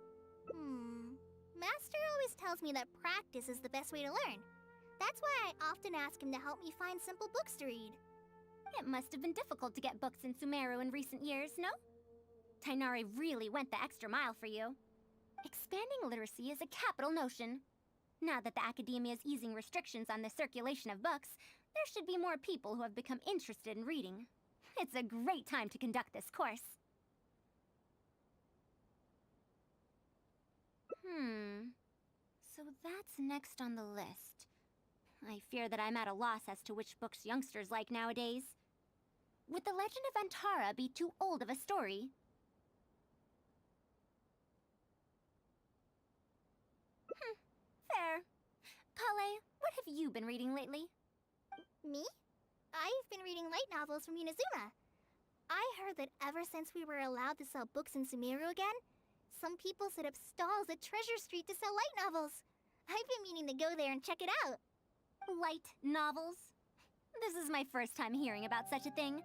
Master always tells me that practice is the best way to learn. That's why I often ask him to help me find simple books to read. It must have been difficult to get books in Sumeru in recent years, no? Tainari really went the extra mile for you. Expanding literacy is a capital notion. Now that the academia is easing restrictions on the circulation of books, there should be more people who have become interested in reading. It's a great time to conduct this course. So that's next on the list. I fear that I'm at a loss as to which books youngsters like nowadays. Would The Legend of Antara be too old of a story? Fair. Kale, what have you been reading lately? Me? I've been reading light novels from Inazuma. I heard that ever since we were allowed to sell books in Sumeru again, some people set up stalls at Treasure Street to sell light novels. I've been meaning to go there and check it out. Light novels? This is my first time hearing about such a thing,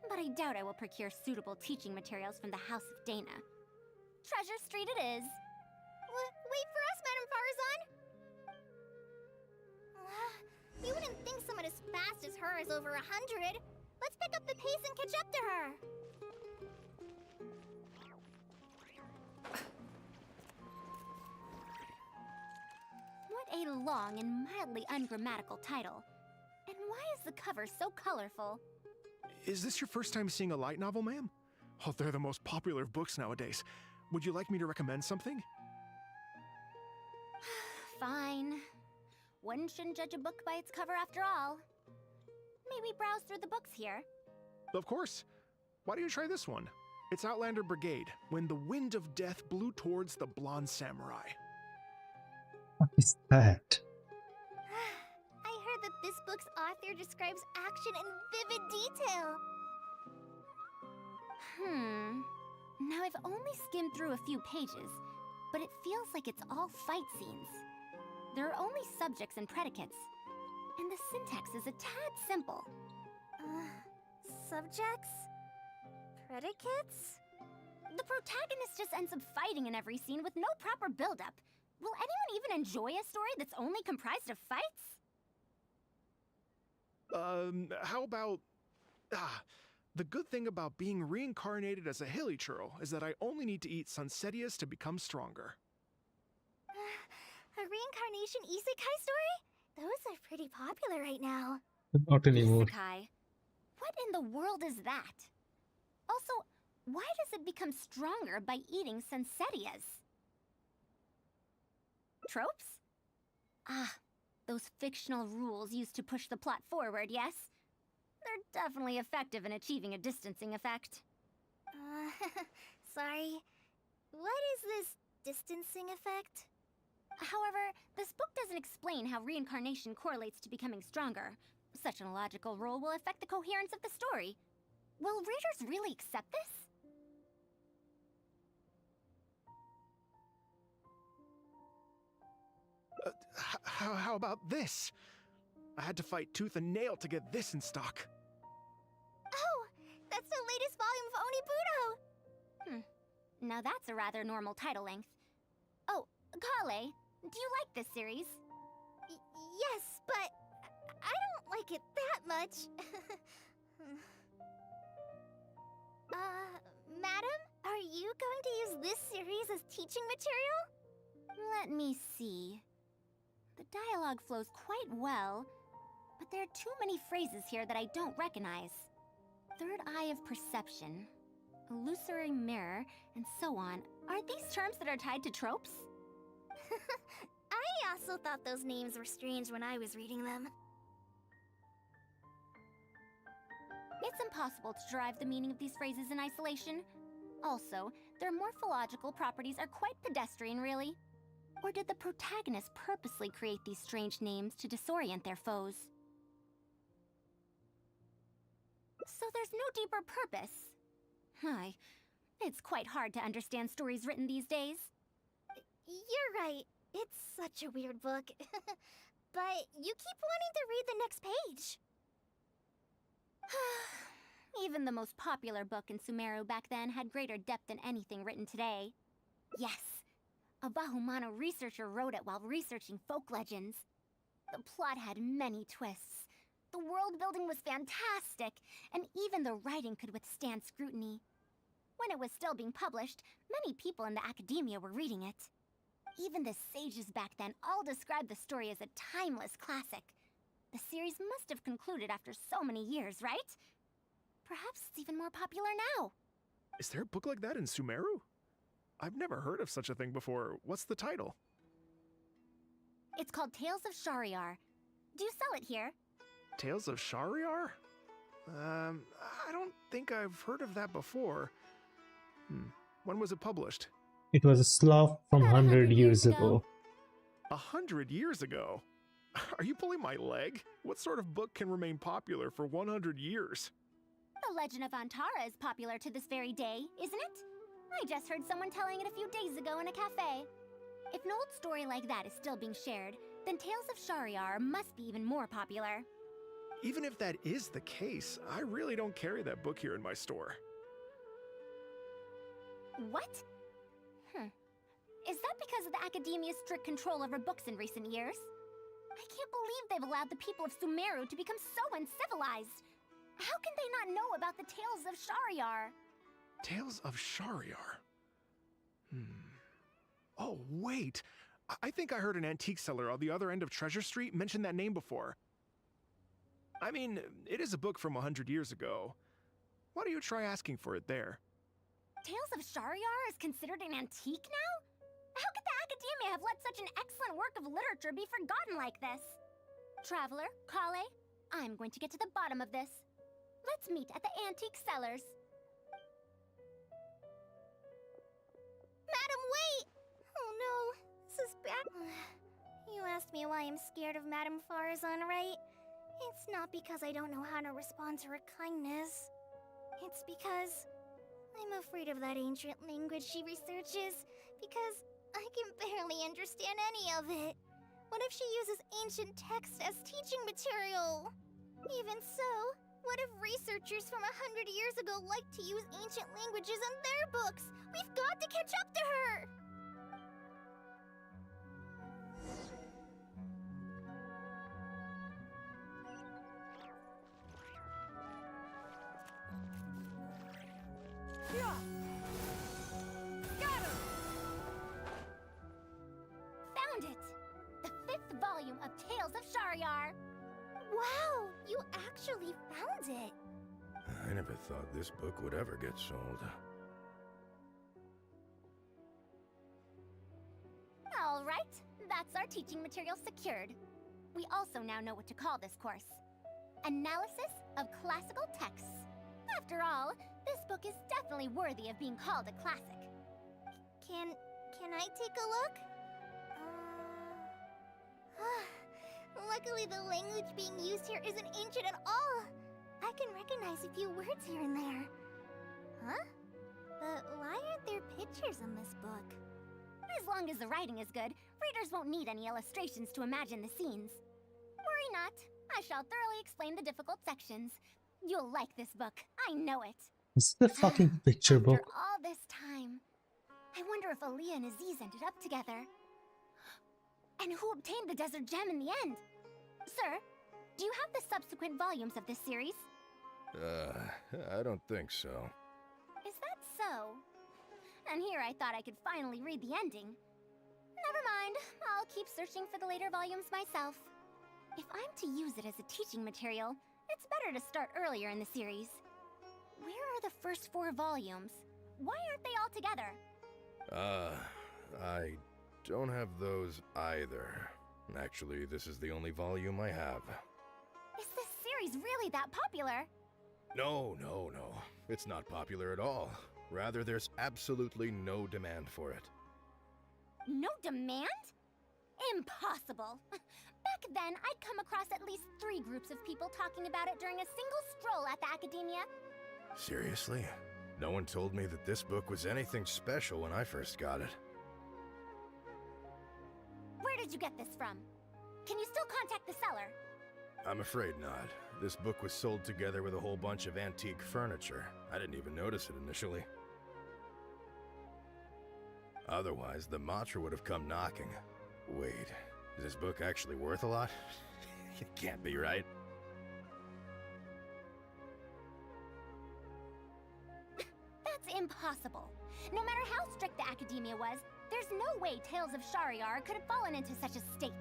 but I doubt I will procure suitable teaching materials from the House of Dana. Treasure Street it is. Wait for us, Madame Farazan! You wouldn't think someone as fast as her is over 100. Let's pick up the pace and catch up to her. What a long and mildly ungrammatical title. And why is the cover so colorful? Is this your first time seeing a light novel, ma'am? Oh, they're the most popular of books nowadays. Would you like me to recommend something? Fine. One shouldn't judge a book by its cover after all. May we browse through the books here? Of course. Why don't you try this one? It's Outlander Brigade, When the Wind of Death Blew Towards the Blonde Samurai. What is that? I heard that this book's author describes action in vivid detail. Now I've only skimmed through a few pages, but it feels like it's all fight scenes. There are only subjects and predicates, and the syntax is a tad simple. Subjects? Predicates? The protagonist just ends up fighting in every scene with no proper build-up. Will anyone even enjoy a story that's only comprised of fights? How about... the good thing about being reincarnated as a hilly churl is that I only need to eat Sunsetias to become stronger. A reincarnation isekai story? Those are pretty popular right now. Not anymore. Isekai? What in the world is that? Also, why does it become stronger by eating Sunsetias? Tropes? Those fictional rules used to push the plot forward, yes? They're definitely effective in achieving a distancing effect. Sorry. What is this distancing effect? However, this book doesn't explain how reincarnation correlates to becoming stronger. Such an illogical rule will affect the coherence of the story. Will readers really accept this? How about this? I had to fight tooth and nail to get this in stock. Oh, that's the latest volume of Onibudo! Now that's a rather normal title length. Oh, Kale, do you like this series? Yes, but I don't like it that much. Madam, are you going to use this series as teaching material? Let me see. The dialogue flows quite well, but there are too many phrases here that I don't recognize. Third eye of perception, illusory mirror, and so on. Aren't these terms that are tied to tropes? I also thought those names were strange when I was reading them. It's impossible to derive the meaning of these phrases in isolation. Also, their morphological properties are quite pedestrian, really. Or did the protagonists purposely create these strange names to disorient their foes? So there's no deeper purpose. It's quite hard to understand stories written these days. You're right. It's such a weird book. But you keep wanting to read the next page. Even the most popular book in Sumeru back then had greater depth than anything written today. Yes, a Bahumano researcher wrote it while researching folk legends. The plot had many twists. The world building was fantastic, and even the writing could withstand scrutiny. When it was still being published, many people in the academia were reading it. Even the sages back then all described the story as a timeless classic. The series must have concluded after so many years, right? Perhaps it's even more popular now. Is there a book like that in Sumeru? I've never heard of such a thing before. What's the title? It's called Tales of Shariar. Do you sell it here? Tales of Shariar? I don't think I've heard of that before. When was it published? It was a slough from About 100 years ago. 100 years ago? Are you pulling my leg? What sort of book can remain popular for 100 years? The Legend of Antara is popular to this very day, isn't it? I just heard someone telling it a few days ago in a cafe. If an old story like that is still being shared, then Tales of Shariar must be even more popular. Even if that is the case, I really don't carry that book here in my store. What? Is that because of the academia's strict control over books in recent years? I can't believe they've allowed the people of Sumeru to become so uncivilized. How can they not know about the Tales of Shariar? Tales of Shariar? Oh, wait! I think I heard an antique seller on the other end of Treasure Street mention that name before. I mean, it is a book from 100 years ago. Why don't you try asking for it there? Tales of Shariar is considered an antique now? How could the academia have let such an excellent work of literature be forgotten like this? Traveler, Kale, I'm going to get to the bottom of this. Let's meet at the antique sellers. Madam, wait! Oh no, You asked me why I'm scared of Madame Farazan, right? It's not because I don't know how to respond to her kindness. It's because I'm afraid of that ancient language she researches, because I can barely understand any of it. What if she uses ancient text as teaching material? Even so, what if researchers from 100 years ago like to use ancient languages in their books? We've got to catch up to her! Found it! The 5th volume of Tales of Shariar! Wow, you actually found it! I never thought this book would ever get sold. All right, that's our teaching material secured. We also now know what to call this course. Analysis of Classical Texts. After all, this book is definitely worthy of being called a classic. Can I take a look? Luckily, the language being used here isn't ancient at all. I can recognize a few words here and there. Huh? But why aren't there pictures in this book? As long as the writing is good, readers won't need any illustrations to imagine the scenes. Worry not, I shall thoroughly explain the difficult sections. You'll like this book, I know it. Is it a fucking picture book? After all this time, I wonder if Aaliyah and Aziz ended up together. And who obtained the desert gem in the end? Sir, do you have the subsequent volumes of this series? I don't think so. Is that so? And here I thought I could finally read the ending. Never mind. I'll keep searching for the later volumes myself. If I'm to use it as a teaching material, it's better to start earlier in the series. Where are the first 4 volumes? Why aren't they all together? I don't have those either. Actually, this is the only volume I have. Is this series really that popular? No. It's not popular at all. Rather, there's absolutely no demand for it. No demand? Impossible. Back then, I'd come across at least 3 groups of people talking about it during a single stroll at the Academia. Seriously? No one told me that this book was anything special when I first got it. Where did you get this from? Can you still contact the seller? I'm afraid not. This book was sold together with a whole bunch of antique furniture. I didn't even notice it initially. Otherwise, the Matra would have come knocking. Wait, is this book actually worth a lot? It can't be, right? That's impossible. No matter how strict the Academia was, there's no way Tales of Shariar could have fallen into such a state.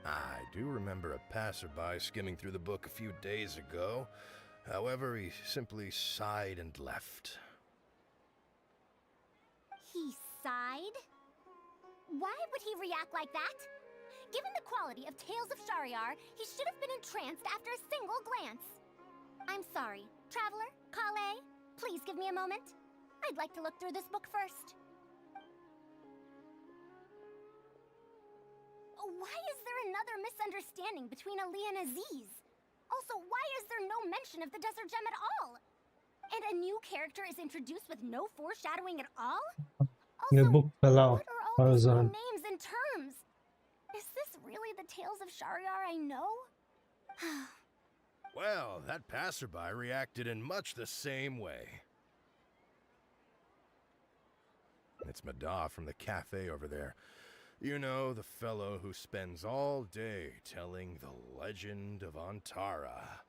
I do remember a passerby skimming through the book a few days ago. However, he simply sighed and left. He sighed? Why would he react like that? Given the quality of Tales of Shariar, he should have been entranced after a single glance. I'm sorry. Traveler, Kale, please give me a moment. I'd like to look through this book first. Why is there another misunderstanding between Ali and Aziz? Also, why is there no mention of the Desert Gem at all? And a new character is introduced with no foreshadowing at all? Your Also, book fell out. what are all these new Farzan. names and terms? Is this really the Tales of Shariar I know? Well, that passerby reacted in much the same way. It's Mada from the cafe over there. You know, the fellow who spends all day telling the legend of Antara.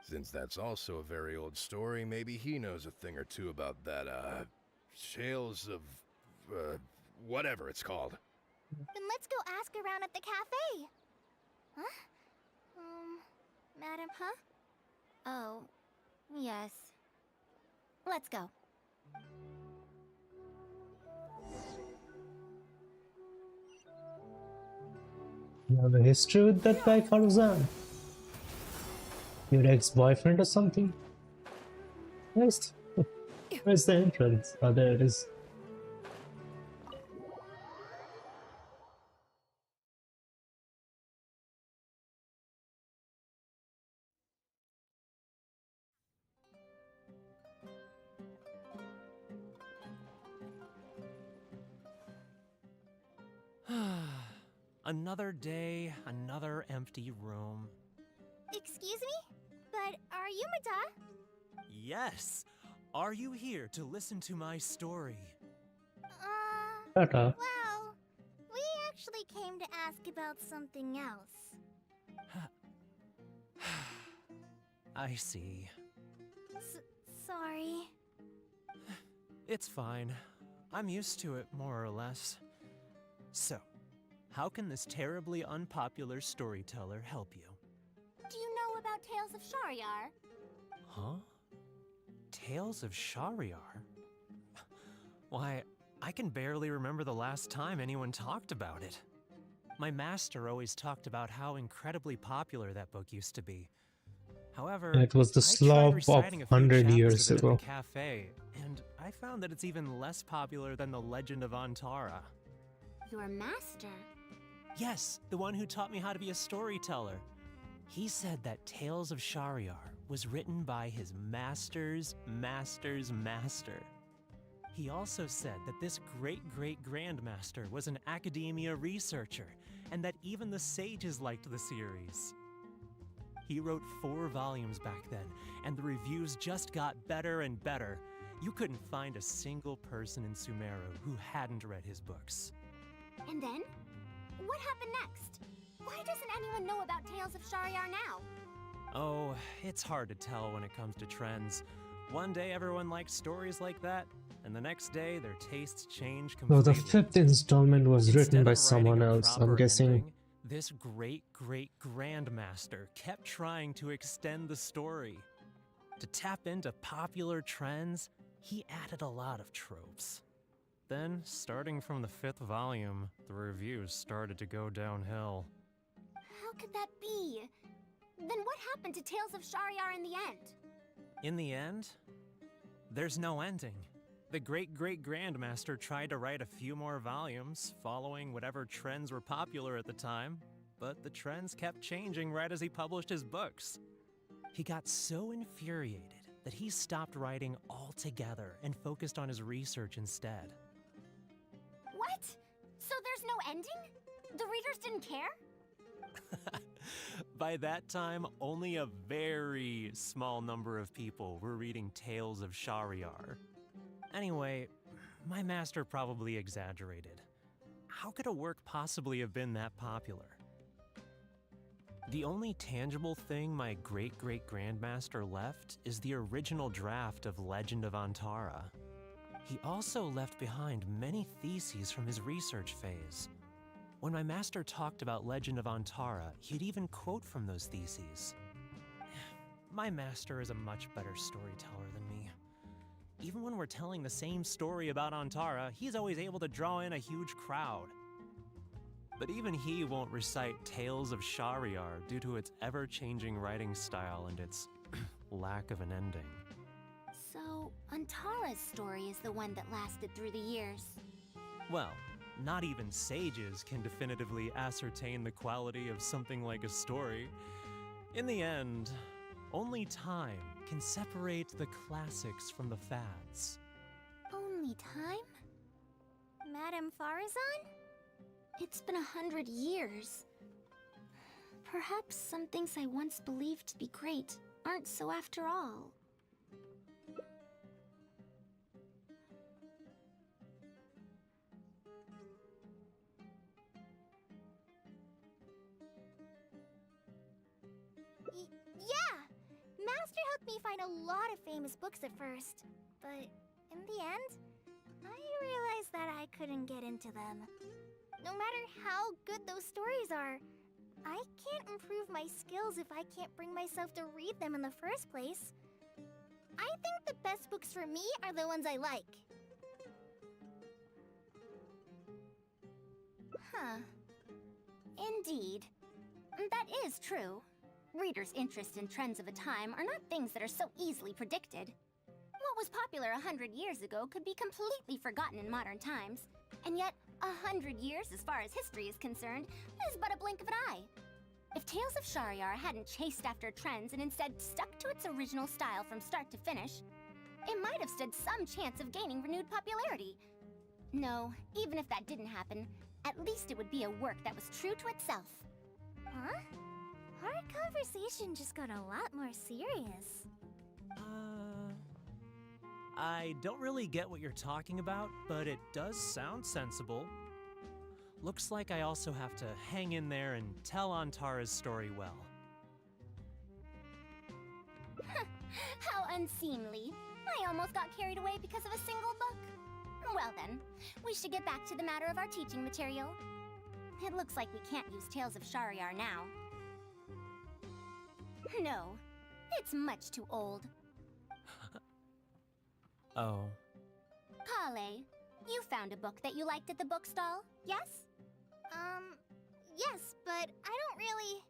Since that's also a very old story, maybe he knows a thing or two about that, Tales of, whatever it's called. Then let's go ask around at the cafe. Huh? Madam, huh? Oh, yes. Let's go. You have a history with that guy, Farzan? Your ex-boyfriend or something? Where's the entrance? Oh, there it is. Another day, another empty room. Excuse me? But are you Mada? Yes! Are you here to listen to my story? Tata. Well, we actually came to ask about something else. I see. Sorry. It's fine. I'm used to it, more or less. So, how can this terribly unpopular storyteller help you? Do you know about Tales of Shariar? Huh? Tales of Shariar? Why, I can barely remember the last time anyone talked about it. My master always talked about how incredibly popular that book used to be. However, It was the I tried slop of reciting a few 100 chapters years of it ago. at the cafe, and I found that it's even less popular than the Legend of Antara. Your master? Yes, the one who taught me how to be a storyteller. He said that Tales of Shariar was written by his master's master's master. He also said that this great-great-grandmaster was an academia researcher, and that even the sages liked the series. He wrote 4 volumes back then, and the reviews just got better and better. You couldn't find a single person in Sumeru who hadn't read his books. And then? What happened next? Why doesn't anyone know about Tales of Shariar now? Oh, it's hard to tell when it comes to trends. One day everyone liked stories like that, and the next day their tastes change No, completely. the fifth installment was Instead written by of writing someone a else. I'm proper guessing. ending, this great-great-grandmaster kept trying to extend the story. To tap into popular trends, he added a lot of tropes. Then, starting from the 5th volume, the reviews started to go downhill. How could that be? Then what happened to Tales of Shariar in the end? In the end, there's no ending. The great-great-grandmaster tried to write a few more volumes, following whatever trends were popular at the time, but the trends kept changing right as he published his books. He got so infuriated that he stopped writing altogether and focused on his research instead. What? So there's no ending? The readers didn't care? By that time, only a very small number of people were reading Tales of Shariar. Anyway, my master probably exaggerated. How could a work possibly have been that popular? The only tangible thing my great-great-grandmaster left is the original draft of Legend of Antara. He also left behind many theses from his research phase. When my master talked about Legend of Antara, he'd even quote from those theses. My master is a much better storyteller than me. Even when we're telling the same story about Antara, he's always able to draw in a huge crowd. But even he won't recite Tales of Shariar due to its ever-changing writing style and its lack of an ending. So, Antara's story is the one that lasted through the years. Well, not even sages can definitively ascertain the quality of something like a story. In the end, only time can separate the classics from the fads. Only time? Madame Farazan? It's been 100 years. Perhaps some things I once believed to be great aren't so after all. Yeah! Master helped me find a lot of famous books at first, but in the end, I realized that I couldn't get into them. No matter how good those stories are, I can't improve my skills if I can't bring myself to read them in the first place. I think the best books for me are the ones I like. Huh. Indeed. That is true. Readers' interest in trends of a time are not things that are so easily predicted. What was popular 100 years ago could be completely forgotten in modern times, and yet 100 years, as far as history is concerned, is but a blink of an eye. If Tales of Shariar hadn't chased after trends and instead stuck to its original style from start to finish, it might have stood some chance of gaining renewed popularity. No, even if that didn't happen, at least it would be a work that was true to itself. Huh? Our conversation just got a lot more serious. I don't really get what you're talking about, but it does sound sensible. Looks like I also have to hang in there and tell Antara's story well. How unseemly. I almost got carried away because of a single book. Well then, we should get back to the matter of our teaching material. It looks like we can't use Tales of Shariar now. No, it's much too old. Oh. Kale, you found a book that you liked at the bookstall, yes? Yes, but I don't really...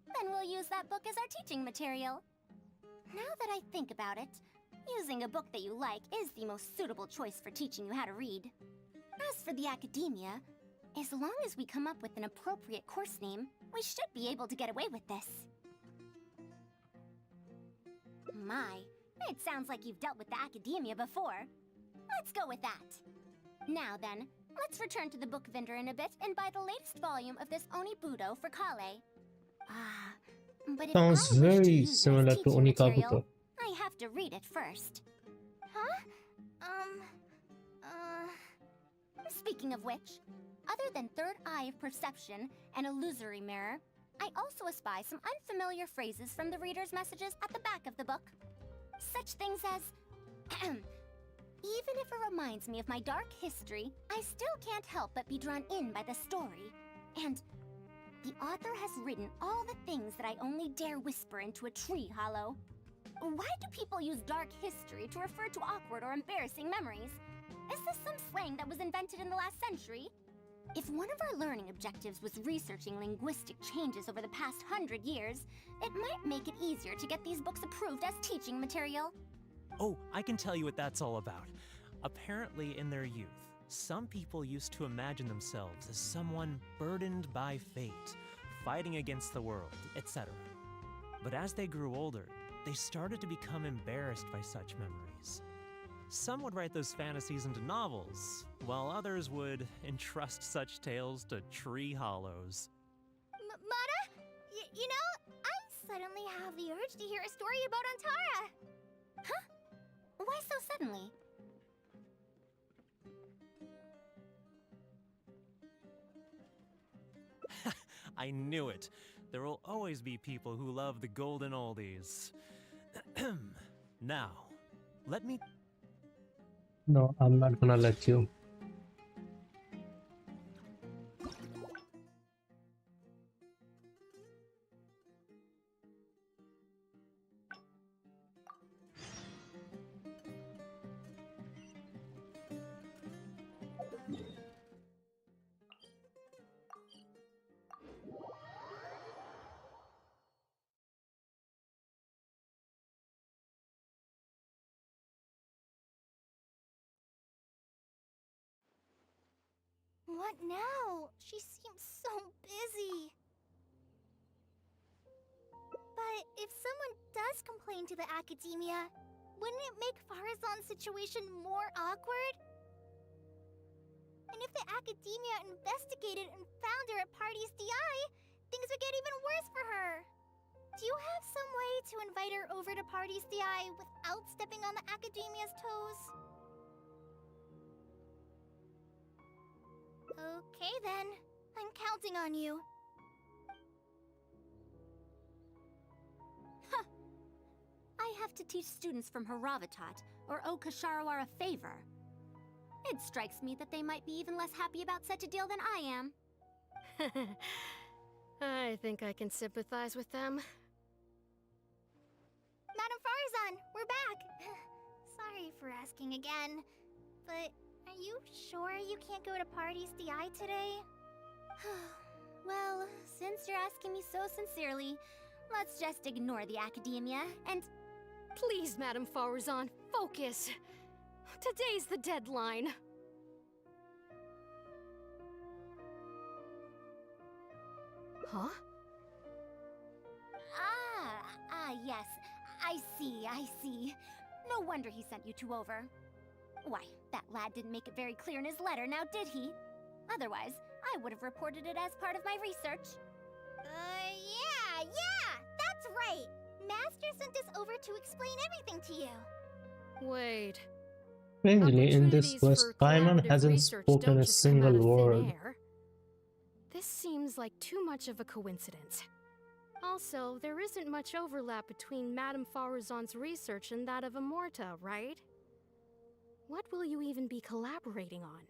Then we'll use that book as our teaching material. Now that I think about it, using a book that you like is the most suitable choice for teaching you how to read. As for the academia, as long as we come up with an appropriate course name, we should be able to get away with this. My, it sounds like you've dealt with the academia before. Let's go with that. Now then, let's return to the book vendor in a bit and buy the latest volume of this Onibudo for Kale. But if Sounds I wish to very use this similar to teaching material, Onikabuto. I have to read it first. Huh? Speaking of which, other than third eye of perception and illusory mirror, I also espy some unfamiliar phrases from the reader's messages at the back of the book. Such things as... Even if it reminds me of my dark history, I still can't help but be drawn in by the story. And the author has written all the things that I only dare whisper into a tree hollow. Why do people use dark history to refer to awkward or embarrassing memories? Is this some slang that was invented in the last century? If one of our learning objectives was researching linguistic changes over the past 100 years, it might make it easier to get these books approved as teaching material. Oh, I can tell you what that's all about. Apparently, in their youth, some people used to imagine themselves as someone burdened by fate, fighting against the world, etc. But as they grew older, they started to become embarrassed by such memories. Some would write those fantasies into novels, while others would entrust such tales to tree hollows. Mata? You know, I suddenly have the urge to hear a story about Antara. Huh? Why so suddenly? I knew it. There will always be people who love the golden oldies. Now, let me... No, I'm not gonna let you. What now? She seems so busy. But if someone does complain to the academia, wouldn't it make Farazan's situation more awkward? And if the academia investigated and found her at Party's DI, things would get even worse for her. Do you have some way to invite her over to Party's DI without stepping on the academia's toes? Okay then, I'm counting on you. Huh. I have to teach students from Haravatat, or owe Kasharawar a favor. It strikes me that they might be even less happy about such a deal than I am. I think I can sympathize with them. Madam Farazan, we're back! Sorry for asking again, but are you sure you can't go to Party's DI today? Well, since you're asking me so sincerely, let's just ignore the academia and... Please, Madam Farazan, focus! Today's the deadline. Huh? Yes. I see. No wonder he sent you two over. Why, that lad didn't make it very clear in his letter, now did he? Otherwise, I would have reported it as part of my research. Yeah, that's right! Master sent us over to explain everything to you. Wait. Strangely, in this quest, Paimon hasn't spoken a single word. This seems like too much of a coincidence. Also, there isn't much overlap between Madame Farazan's research and that of Amorta, right? What will you even be collaborating on?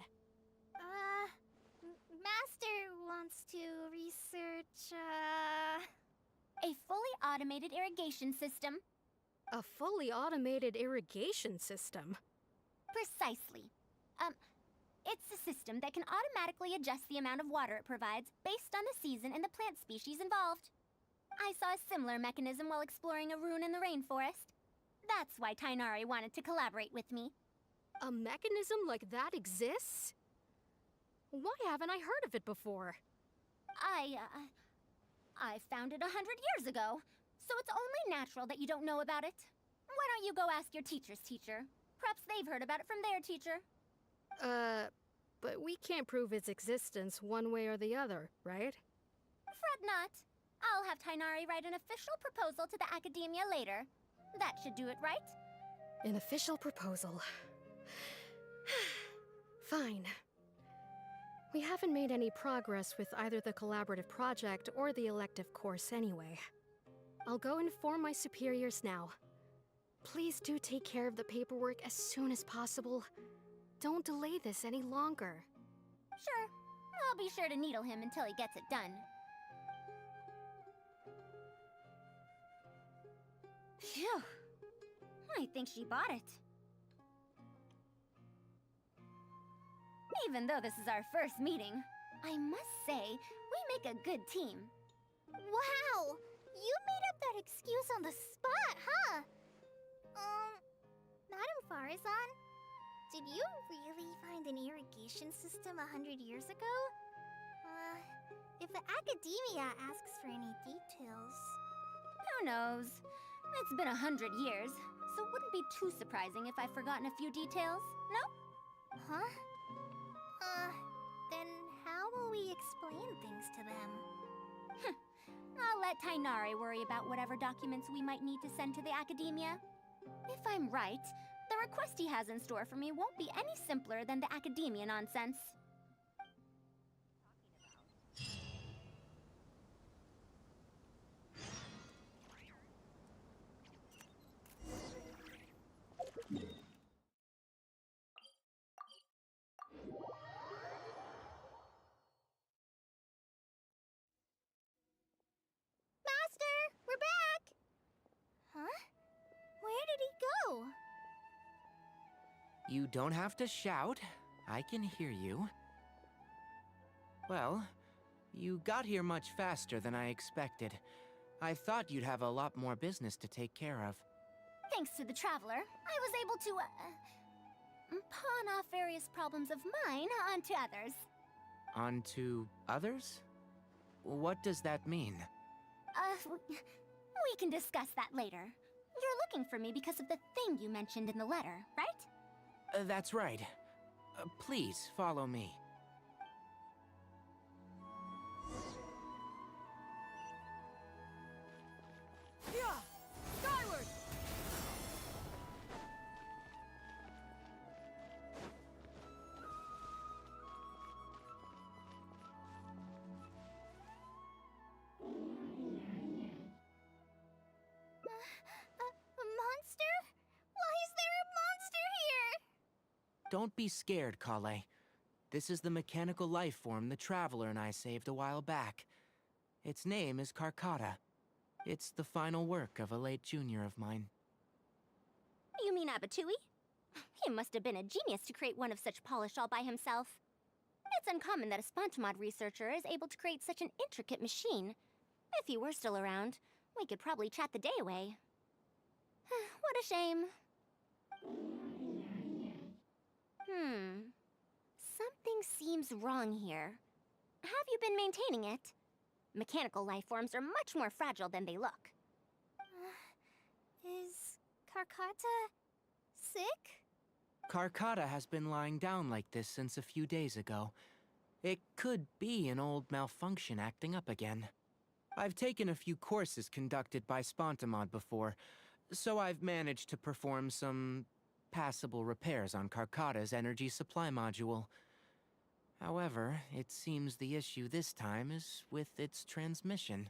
Master wants to research, a fully automated irrigation system. A fully automated irrigation system? Precisely. It's a system that can automatically adjust the amount of water it provides based on the season and the plant species involved. I saw a similar mechanism while exploring a rune in the rainforest. That's why Tainari wanted to collaborate with me. A mechanism like that exists? Why haven't I heard of it before? I found it 100 years ago, so it's only natural that you don't know about it. Why don't you go ask your teacher's teacher? Perhaps they've heard about it from their teacher. But we can't prove its existence one way or the other, right? Fret not. I'll have Tainari write an official proposal to the academia later. That should do it, right? An official proposal. Fine. We haven't made any progress with either the collaborative project or the elective course anyway. I'll go inform my superiors now. Please do take care of the paperwork as soon as possible. Don't delay this any longer. Sure. I'll be sure to needle him until he gets it done. Phew. I think she bought it. Even though this is our first meeting, I must say, we make a good team. Wow! You made up that excuse on the spot, huh? Madam Farazan, did you really find an irrigation system 100 years ago? If the Academia asks for any details... Who knows? It's been 100 years, so it wouldn't be too surprising if I've forgotten a few details, no? Huh? Then how will we explain things to them? I'll let Tainari worry about whatever documents we might need to send to the Academia. If I'm right, the request he has in store for me won't be any simpler than the Academia nonsense. Master, we're back! Huh? Where did he go? You don't have to shout. I can hear you. Well, you got here much faster than I expected. I thought you'd have a lot more business to take care of. Thanks to the Traveler, I was able to, pawn off various problems of mine onto others. Onto others? What does that mean? We can discuss that later. You're looking for me because of the thing you mentioned in the letter, right? That's right. Please, follow me. Yeah! Skyward! A monster? Why is there a monster here? Don't be scared, Kale. This is the mechanical life form the Traveler and I saved a while back. Its name is Karkata. It's the final work of a late junior of mine. You mean Abatui? He must have been a genius to create one of such polish all by himself. It's uncommon that a Spontamod researcher is able to create such an intricate machine. If he were still around, we could probably chat the day away. What a shame. Something seems wrong here. Have you been maintaining it? Mechanical life forms are much more fragile than they look. Is Karkata sick? Karkata has been lying down like this since a few days ago. It could be an old malfunction acting up again. I've taken a few courses conducted by Spontamod before, so I've managed to perform some passable repairs on Karkata's energy supply module. However, it seems the issue this time is with its transmission.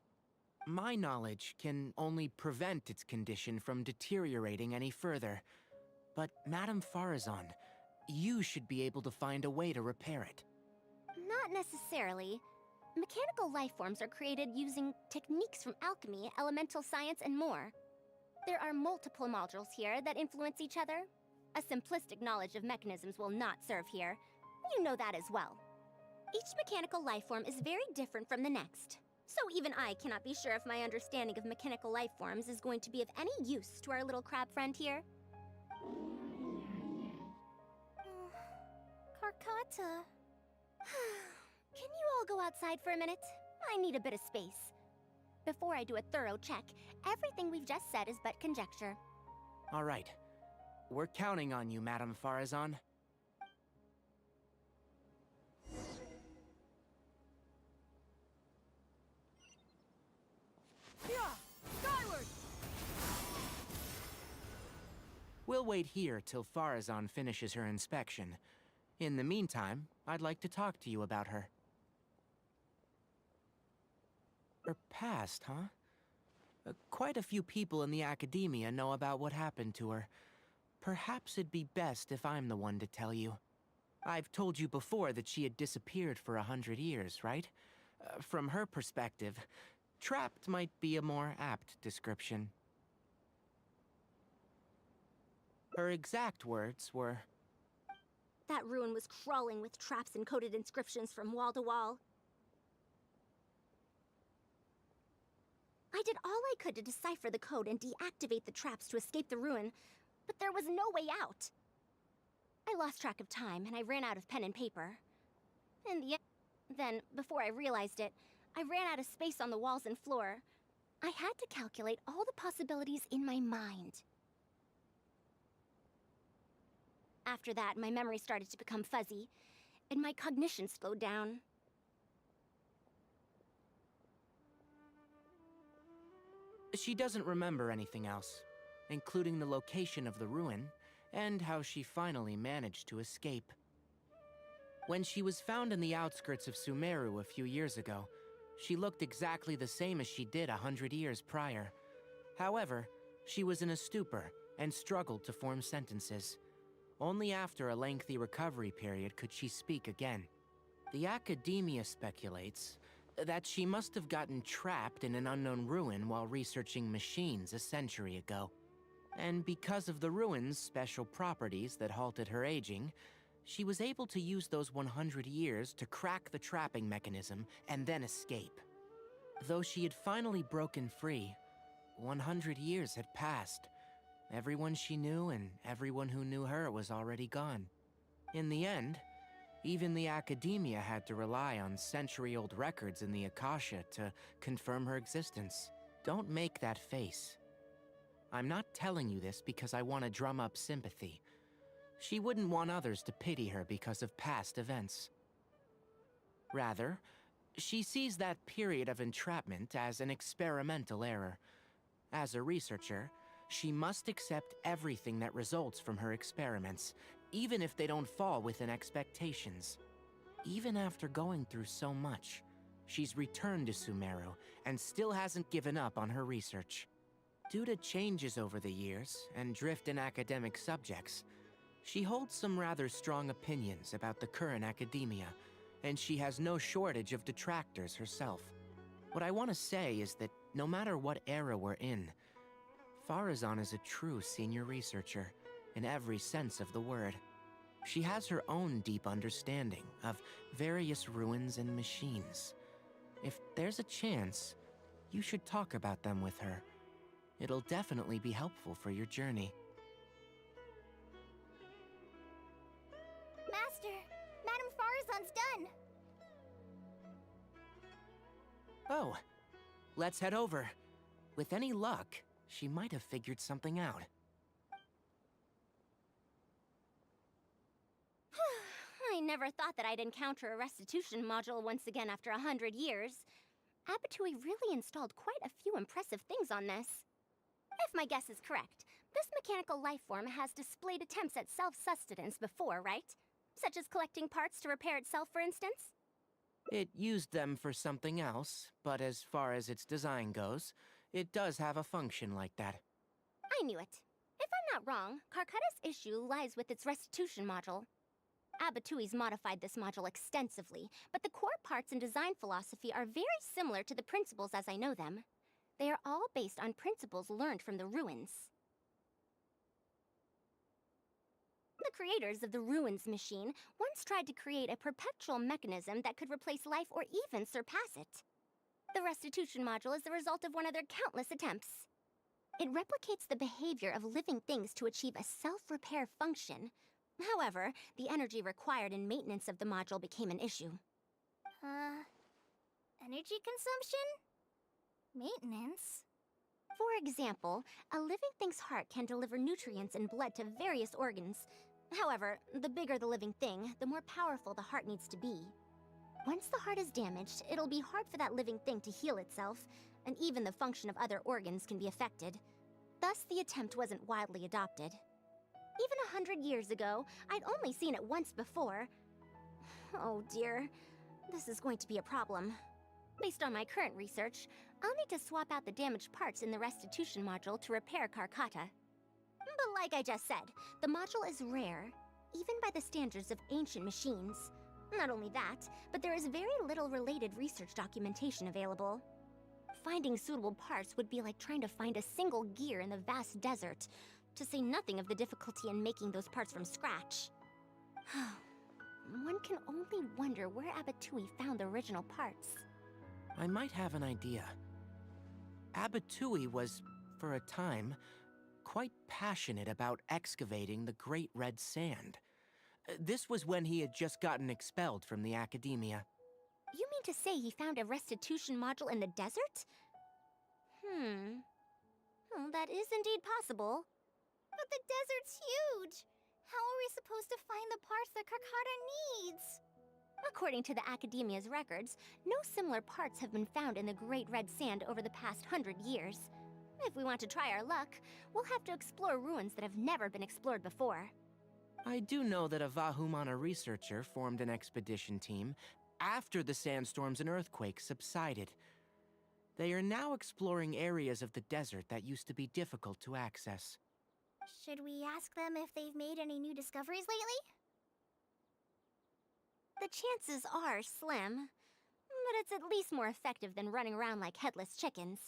My knowledge can only prevent its condition from deteriorating any further. But Madame Farazan, you should be able to find a way to repair it. Not necessarily. Mechanical life forms are created using techniques from alchemy, elemental science, and more. There are multiple modules here that influence each other. A simplistic knowledge of mechanisms will not serve here. You know that as well. Each mechanical life form is very different from the next. So even I cannot be sure if my understanding of mechanical life forms is going to be of any use to our little crab friend here. Karkata. Can you all go outside for a minute? I need a bit of space. Before I do a thorough check, everything we've just said is but conjecture. All right. We're counting on you, Madame Farazan. Yeah! Skyward! We'll wait here till Farazan finishes her inspection. In the meantime, I'd like to talk to you about her. Her past, huh? Quite a few people in the academia know about what happened to her. Perhaps it'd be best if I'm the one to tell you. I've told you before that she had disappeared for 100 years, right? From her perspective, trapped might be a more apt description. Her exact words were, That ruin was crawling with traps and coded inscriptions from wall to wall. I did all I could to decipher the code and deactivate the traps to escape the ruin, but there was no way out. I lost track of time, and I ran out of pen and paper. Then, before I realized it, I ran out of space on the walls and floor. I had to calculate all the possibilities in my mind. After that, my memory started to become fuzzy, and my cognition slowed down. She doesn't remember anything else, including the location of the ruin, and how she finally managed to escape. When she was found in the outskirts of Sumeru a few years ago, she looked exactly the same as she did 100 years prior. However, she was in a stupor and struggled to form sentences. Only after a lengthy recovery period could she speak again. The academia speculates that she must have gotten trapped in an unknown ruin while researching machines a century ago. And because of the ruin's special properties that halted her aging, she was able to use those 100 years to crack the trapping mechanism and then escape. Though she had finally broken free, 100 years had passed. Everyone she knew and everyone who knew her was already gone. In the end, even the academia had to rely on century-old records in the Akasha to confirm her existence. Don't make that face. I'm not telling you this because I want to drum up sympathy. She wouldn't want others to pity her because of past events. Rather, she sees that period of entrapment as an experimental error. As a researcher, she must accept everything that results from her experiments, even if they don't fall within expectations. Even after going through so much, she's returned to Sumeru and still hasn't given up on her research. Due to changes over the years and drift in academic subjects, she holds some rather strong opinions about the current academia, and she has no shortage of detractors herself. What I want to say is that no matter what era we're in, Farazan is a true senior researcher, in every sense of the word. She has her own deep understanding of various ruins and machines. If there's a chance, you should talk about them with her. It'll definitely be helpful for your journey. Master, Madame Farazan's done. Oh, let's head over. With any luck, she might have figured something out. I never thought that I'd encounter a restitution module once again after 100 years. Abatui really installed quite a few impressive things on this. If my guess is correct, this mechanical life form has displayed attempts at self-sustenance before, right? Such as collecting parts to repair itself, for instance? It used them for something else, but as far as its design goes, it does have a function like that. I knew it. If I'm not wrong, Carcutta's issue lies with its restitution module. Abatui's modified this module extensively, but the core parts and design philosophy are very similar to the principles as I know them. They are all based on principles learned from the ruins. The creators of the Ruins machine once tried to create a perpetual mechanism that could replace life or even surpass it. The restitution module is the result of one of their countless attempts. It replicates the behavior of living things to achieve a self-repair function. However, the energy required in maintenance of the module became an issue. Energy consumption? Maintenance? For example, a living thing's heart can deliver nutrients and blood to various organs. However, the bigger the living thing, the more powerful the heart needs to be. Once the heart is damaged, it'll be hard for that living thing to heal itself, and even the function of other organs can be affected. Thus, the attempt wasn't widely adopted. Even 100 years ago, I'd only seen it once before. Oh dear, this is going to be a problem. Based on my current research, I'll need to swap out the damaged parts in the restitution module to repair Karkata. But like I just said, the module is rare, even by the standards of ancient machines. Not only that, but there is very little related research documentation available. Finding suitable parts would be like trying to find a single gear in the vast desert, to say nothing of the difficulty in making those parts from scratch. One can only wonder where Abatui found the original parts. I might have an idea. Abatui was, for a time, quite passionate about excavating the Great Red Sand. This was when he had just gotten expelled from the academia. You mean to say he found a restitution module in the desert? Well, that is indeed possible. But the desert's huge! How are we supposed to find the parts that Karkata needs? According to the Academia's records, no similar parts have been found in the Great Red Sand over the past 100 years. If we want to try our luck, we'll have to explore ruins that have never been explored before. I do know that a Vahumana researcher formed an expedition team after the sandstorms and earthquakes subsided. They are now exploring areas of the desert that used to be difficult to access. Should we ask them if they've made any new discoveries lately? The chances are slim, but it's at least more effective than running around like headless chickens.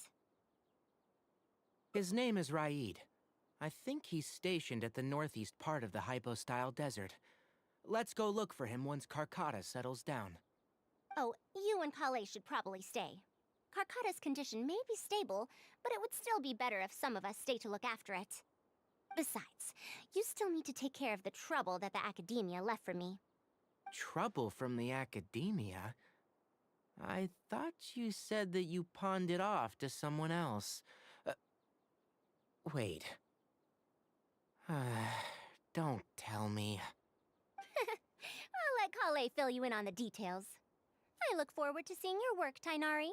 His name is Raid. I think he's stationed at the northeast part of the Hypostyle Desert. Let's go look for him once Karkata settles down. Oh, you and Kale should probably stay. Karkata's condition may be stable, but it would still be better if some of us stay to look after it. Besides, you still need to take care of the trouble that the Academia left for me. Trouble from the Academia? I thought you said that you pawned it off to someone else. Wait. Don't tell me. I'll let Kale fill you in on the details. I look forward to seeing your work, Tainari.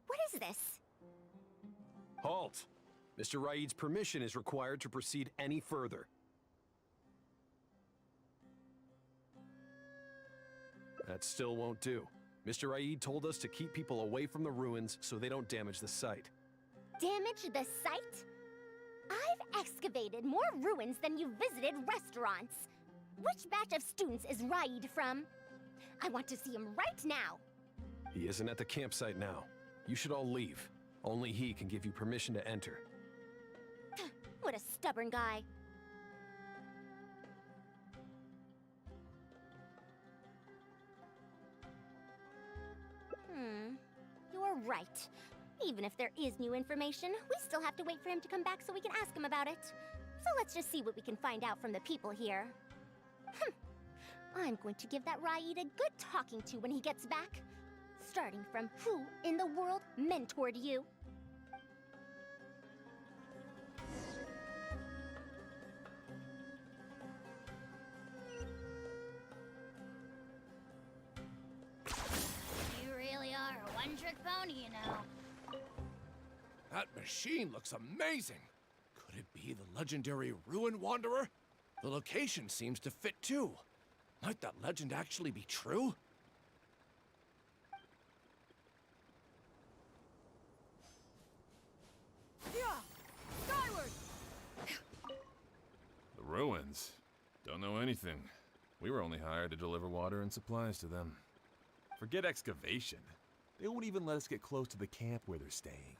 What is this? Halt! Mr. Raid's permission is required to proceed any further. That still won't do. Mr. Raid told us to keep people away from the ruins so they don't damage the site. Damage the site? I've excavated more ruins than you've visited restaurants. Which batch of students is Raid from? I want to see him right now. He isn't at the campsite now. You should all leave. Only he can give you permission to enter. What a stubborn guy. You're right. Even if there is new information, we still have to wait for him to come back so we can ask him about it. So let's just see what we can find out from the people here. I'm going to give that Raid a good talking to when he gets back. Starting from who in the world mentored you? You really are a one-trick pony, you know. That machine looks amazing. Could it be the legendary Ruin Wanderer? The location seems to fit too. Might that legend actually be true? The ruins? Don't know anything. We were only hired to deliver water and supplies to them. Forget excavation. They won't even let us get close to the camp where they're staying.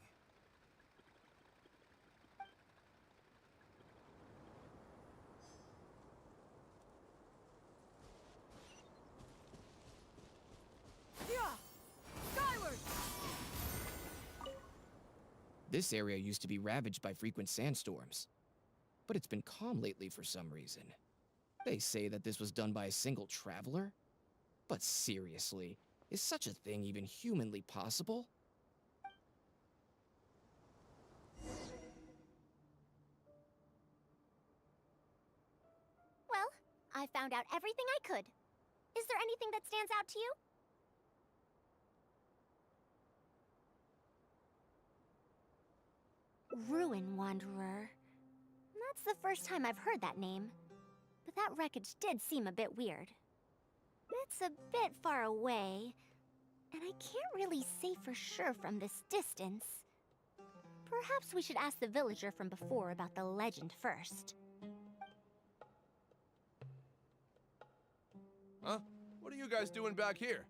Skyward! This area used to be ravaged by frequent sandstorms, but it's been calm lately for some reason. They say that this was done by a single traveler? But seriously, is such a thing even humanly possible? Well, I found out everything I could. Is there anything that stands out to you? Ruin Wanderer. That's the first time I've heard that name. But that wreckage did seem a bit weird. It's a bit far away, and I can't really say for sure from this distance. Perhaps we should ask the villager from before about the legend first. Huh? What are you guys doing back here?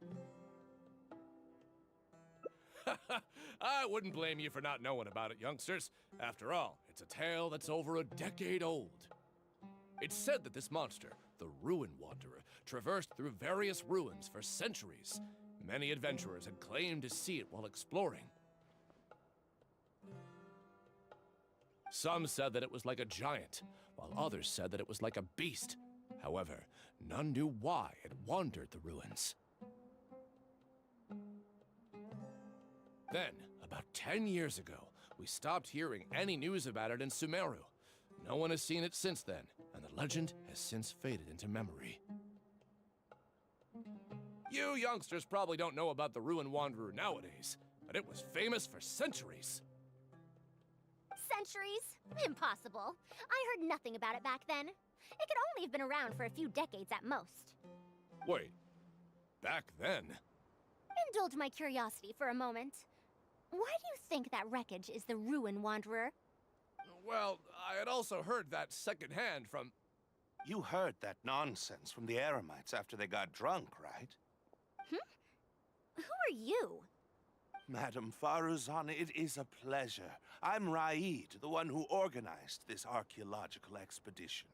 I wouldn't blame you for not knowing about it, youngsters. After all, it's a tale that's over a decade old. It's said that this monster, the Ruin Wanderer, traversed through various ruins for centuries. Many adventurers had claimed to see it while exploring. Some said that it was like a giant, while others said that it was like a beast. However, none knew why it wandered the ruins. Then, about 10 years ago, we stopped hearing any news about it in Sumeru. No one has seen it since then, and the legend has since faded into memory. You youngsters probably don't know about the Ruin Wanderer nowadays, but it was famous for centuries. Centuries? Impossible. I heard nothing about it back then. It could only have been around for a few decades at most. Wait, back then? Indulge my curiosity for a moment. Why do you think that wreckage is the Ruin Wanderer? Well, I had also heard that secondhand from... You heard that nonsense from the Eremites after they got drunk, right? Who are you? Madam Faruzan, it is a pleasure. I'm Raid, the one who organized this archaeological expedition.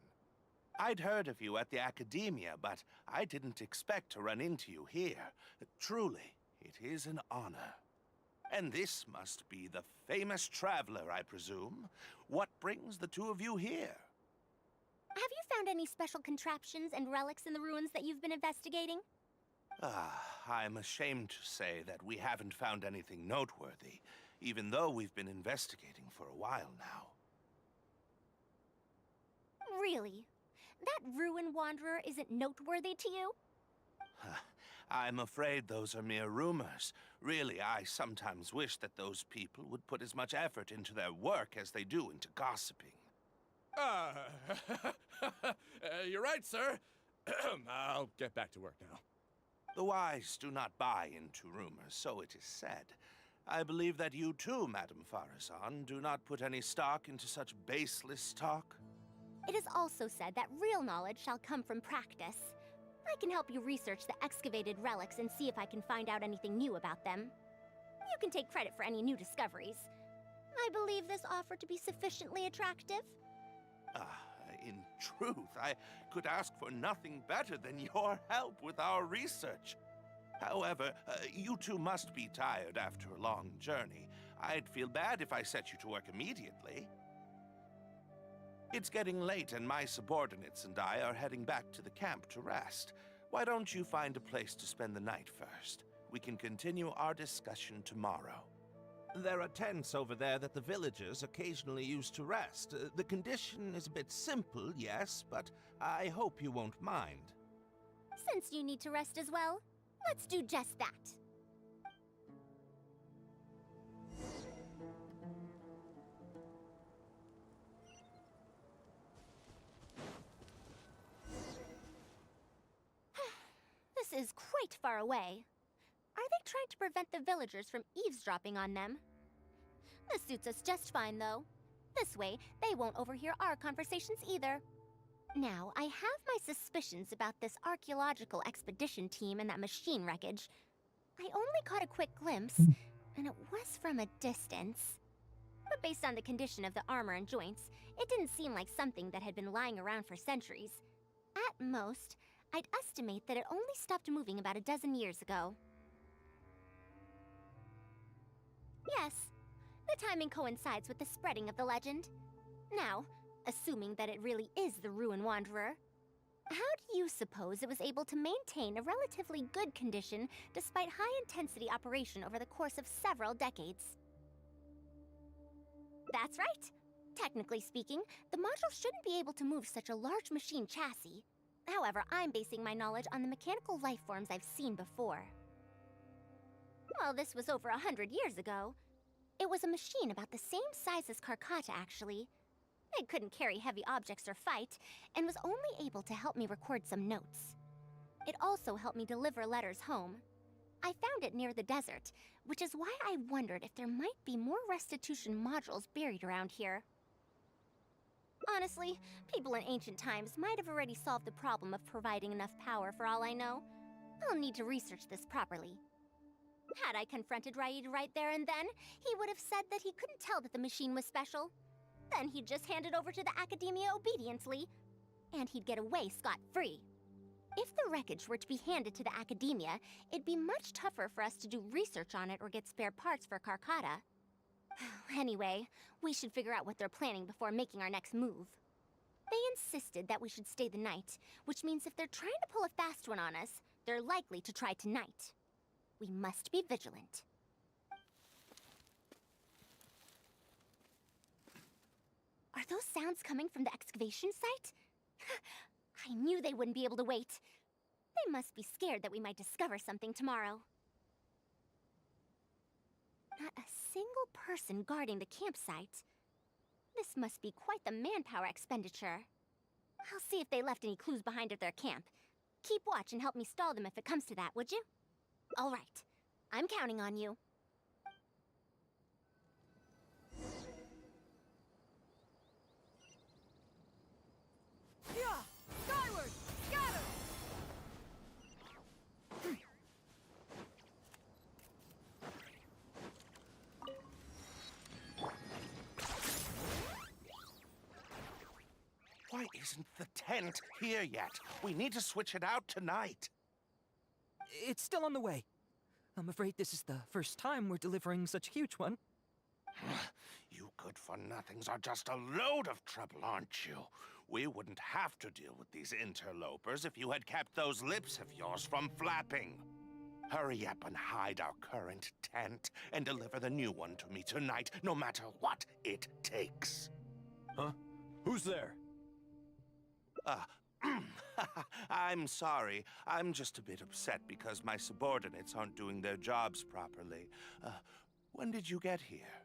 I'd heard of you at the Academia, but I didn't expect to run into you here. Truly, it is an honor. And this must be the famous traveler, I presume. What brings the two of you here? Have you found any special contraptions and relics in the ruins that you've been investigating? I'm ashamed to say that we haven't found anything noteworthy, even though we've been investigating for a while now. Really? That Ruin Wanderer isn't noteworthy to you? I'm afraid those are mere rumors. Really, I sometimes wish that those people would put as much effort into their work as they do into gossiping. You're right, sir. I'll get back to work now. The wise do not buy into rumors, so it is said. I believe that you too, Madam Faruzan, do not put any stock into such baseless talk. It is also said that real knowledge shall come from practice. I can help you research the excavated relics and see if I can find out anything new about them. You can take credit for any new discoveries. I believe this offer to be sufficiently attractive. In truth, I could ask for nothing better than your help with our research. However, you two must be tired after a long journey. I'd feel bad if I set you to work immediately. It's getting late and my subordinates and I are heading back to the camp to rest. Why don't you find a place to spend the night first? We can continue our discussion tomorrow. There are tents over there that the villagers occasionally use to rest. The condition is a bit simple, yes, but I hope you won't mind. Since you need to rest as well, let's do just that. This is quite far away. Are they trying to prevent the villagers from eavesdropping on them? This suits us just fine, though. This way, they won't overhear our conversations either. Now, I have my suspicions about this archaeological expedition team and that machine wreckage. I only caught a quick glimpse, and it was from a distance. But based on the condition of the armor and joints, it didn't seem like something that had been lying around for centuries. At most, I'd estimate that it only stopped moving about a dozen years ago. Yes, the timing coincides with the spreading of the legend. Now, assuming that it really is the Ruin Wanderer, how do you suppose it was able to maintain a relatively good condition despite high-intensity operation over the course of several decades? That's right. Technically speaking, the module shouldn't be able to move such a large machine chassis. However, I'm basing my knowledge on the mechanical life forms I've seen before. Well, this was over 100 years ago. It was a machine about the same size as Karkata, actually. It couldn't carry heavy objects or fight, and was only able to help me record some notes. It also helped me deliver letters home. I found it near the desert, which is why I wondered if there might be more restitution modules buried around here. Honestly, people in ancient times might have already solved the problem of providing enough power for all I know. I'll need to research this properly. Had I confronted Raid right there and then, he would have said that he couldn't tell that the machine was special. Then he'd just hand it over to the Academia obediently, and he'd get away scot-free. If the wreckage were to be handed to the Academia, it'd be much tougher for us to do research on it or get spare parts for Karkata. Anyway, we should figure out what they're planning before making our next move. They insisted that we should stay the night, which means if they're trying to pull a fast one on us, they're likely to try tonight. We must be vigilant. Are those sounds coming from the excavation site? I knew they wouldn't be able to wait. They must be scared that we might discover something tomorrow. Not a single person guarding the campsite. This must be quite the manpower expenditure. I'll see if they left any clues behind at their camp. Keep watch and help me stall them if it comes to that, would you? All right. I'm counting on you. Yeah! Skyward! Scatter! Why isn't the tent here yet? We need to switch it out tonight. It's still on the way. I'm afraid this is the first time we're delivering such a huge one. You good-for-nothings are just a load of trouble, aren't you? We wouldn't have to deal with these interlopers if you had kept those lips of yours from flapping. Hurry up and hide our current tent and deliver the new one to me tonight, no matter what it takes. Huh? Who's there? I'm sorry. I'm just a bit upset because my subordinates aren't doing their jobs properly. When did you get here?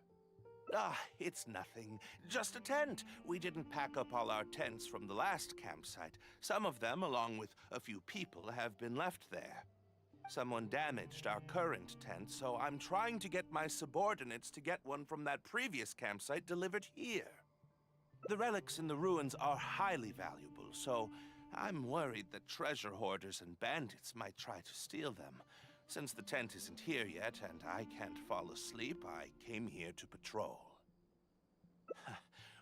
It's nothing. Just a tent. We didn't pack up all our tents from the last campsite. Some of them, along with a few people, have been left there. Someone damaged our current tent, so I'm trying to get my subordinates to get one from that previous campsite delivered here. The relics in the ruins are highly valuable, so I'm worried that treasure hoarders and bandits might try to steal them. Since the tent isn't here yet and I can't fall asleep, I came here to patrol.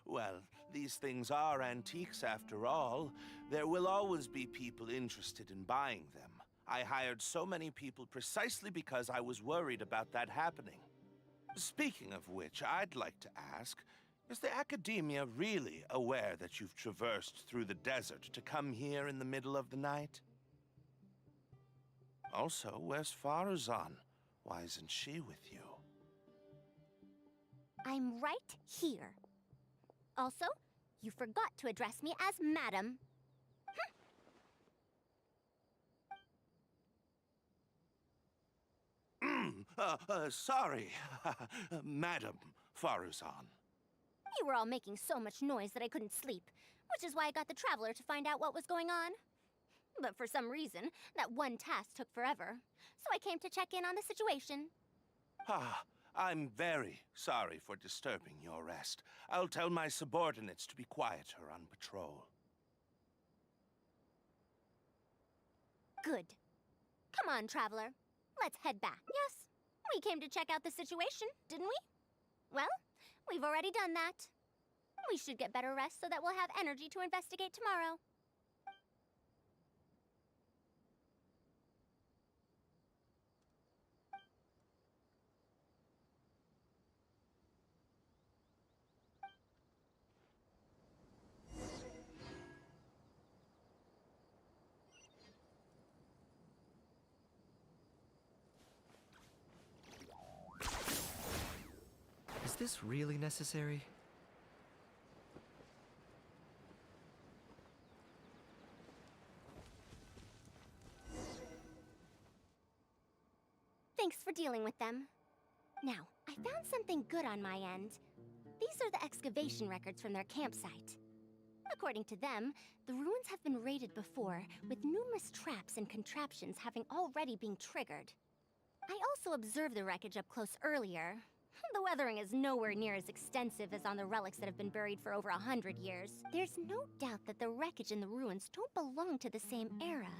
Well, these things are antiques after all. There will always be people interested in buying them. I hired so many people precisely because I was worried about that happening. Speaking of which, I'd like to ask, is the Academia really aware that you've traversed through the desert to come here in the middle of the night? Also, where's Farazan? Why isn't she with you? I'm right here. Also, you forgot to address me as Madam. Sorry, Madam Farazan. You were all making so much noise that I couldn't sleep, which is why I got the Traveler to find out what was going on. But for some reason, that one task took forever, so I came to check in on the situation. I'm very sorry for disturbing your rest. I'll tell my subordinates to be quieter on patrol. Good. Come on, Traveler. Let's head back. Yes, we came to check out the situation, didn't we? Well, we've already done that. We should get better rest so that we'll have energy to investigate tomorrow. Is this really necessary? Thanks for dealing with them. Now, I found something good on my end. These are the excavation records from their campsite. According to them, the ruins have been raided before, with numerous traps and contraptions having already been triggered. I also observed the wreckage up close earlier. The weathering is nowhere near as extensive as on the relics that have been buried for over 100 years. There's no doubt that the wreckage and the ruins don't belong to the same era.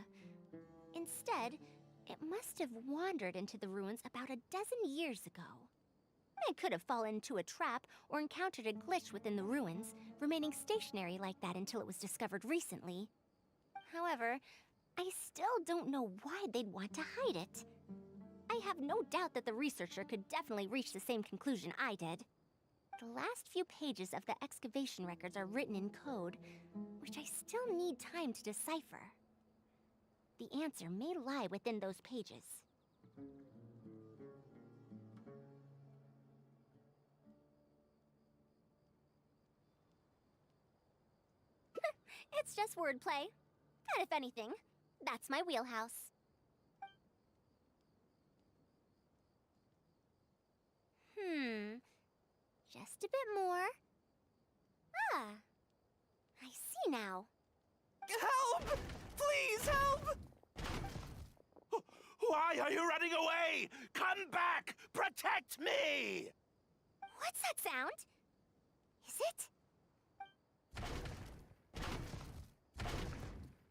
Instead, it must have wandered into the ruins about a dozen years ago. It could have fallen into a trap or encountered a glitch within the ruins, remaining stationary like that until it was discovered recently. However, I still don't know why they'd want to hide it. I have no doubt that the researcher could definitely reach the same conclusion I did. The last few pages of the excavation records are written in code, which I still need time to decipher. The answer may lie within those pages. It's just wordplay. And if anything, that's my wheelhouse. Just a bit more. Ah, I see now. Help! Please help! Why are you running away? Come back! Protect me! What's that sound? Is it?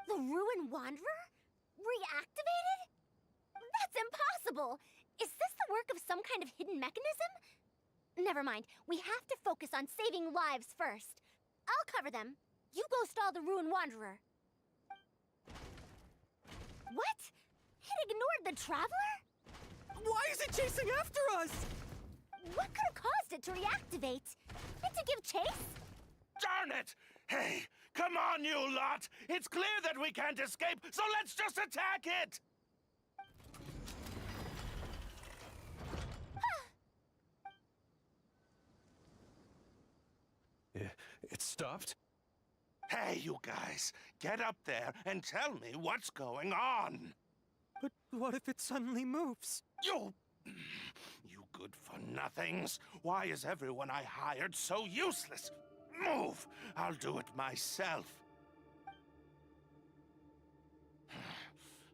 The Ruin Wanderer? Reactivated? That's impossible! Is this the work of some kind of hidden mechanism? Never mind. We have to focus on saving lives first. I'll cover them. You go stall the Ruin Wanderer. What? It ignored the Traveler? Why is it chasing after us? What could have caused it to reactivate? And to give chase? Darn it! Hey, come on, you lot! It's clear that we can't escape, so let's just attack it! It stopped? Hey, you guys, get up there and tell me what's going on. But what if it suddenly moves? You good-for-nothings. Why is everyone I hired so useless? Move! I'll do it myself.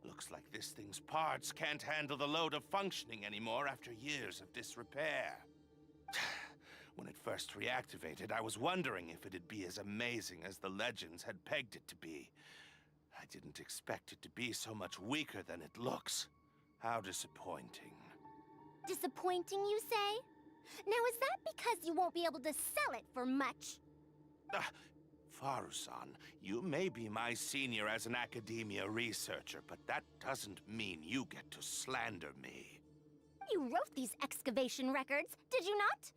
Looks like this thing's parts can't handle the load of functioning anymore after years of disrepair. When it first reactivated, I was wondering if it'd be as amazing as the legends had pegged it to be. I didn't expect it to be so much weaker than it looks. How disappointing. Disappointing, you say? Now, is that because you won't be able to sell it for much? Faru-san, you may be my senior as an academia researcher, but that doesn't mean you get to slander me. You wrote these excavation records, did you not?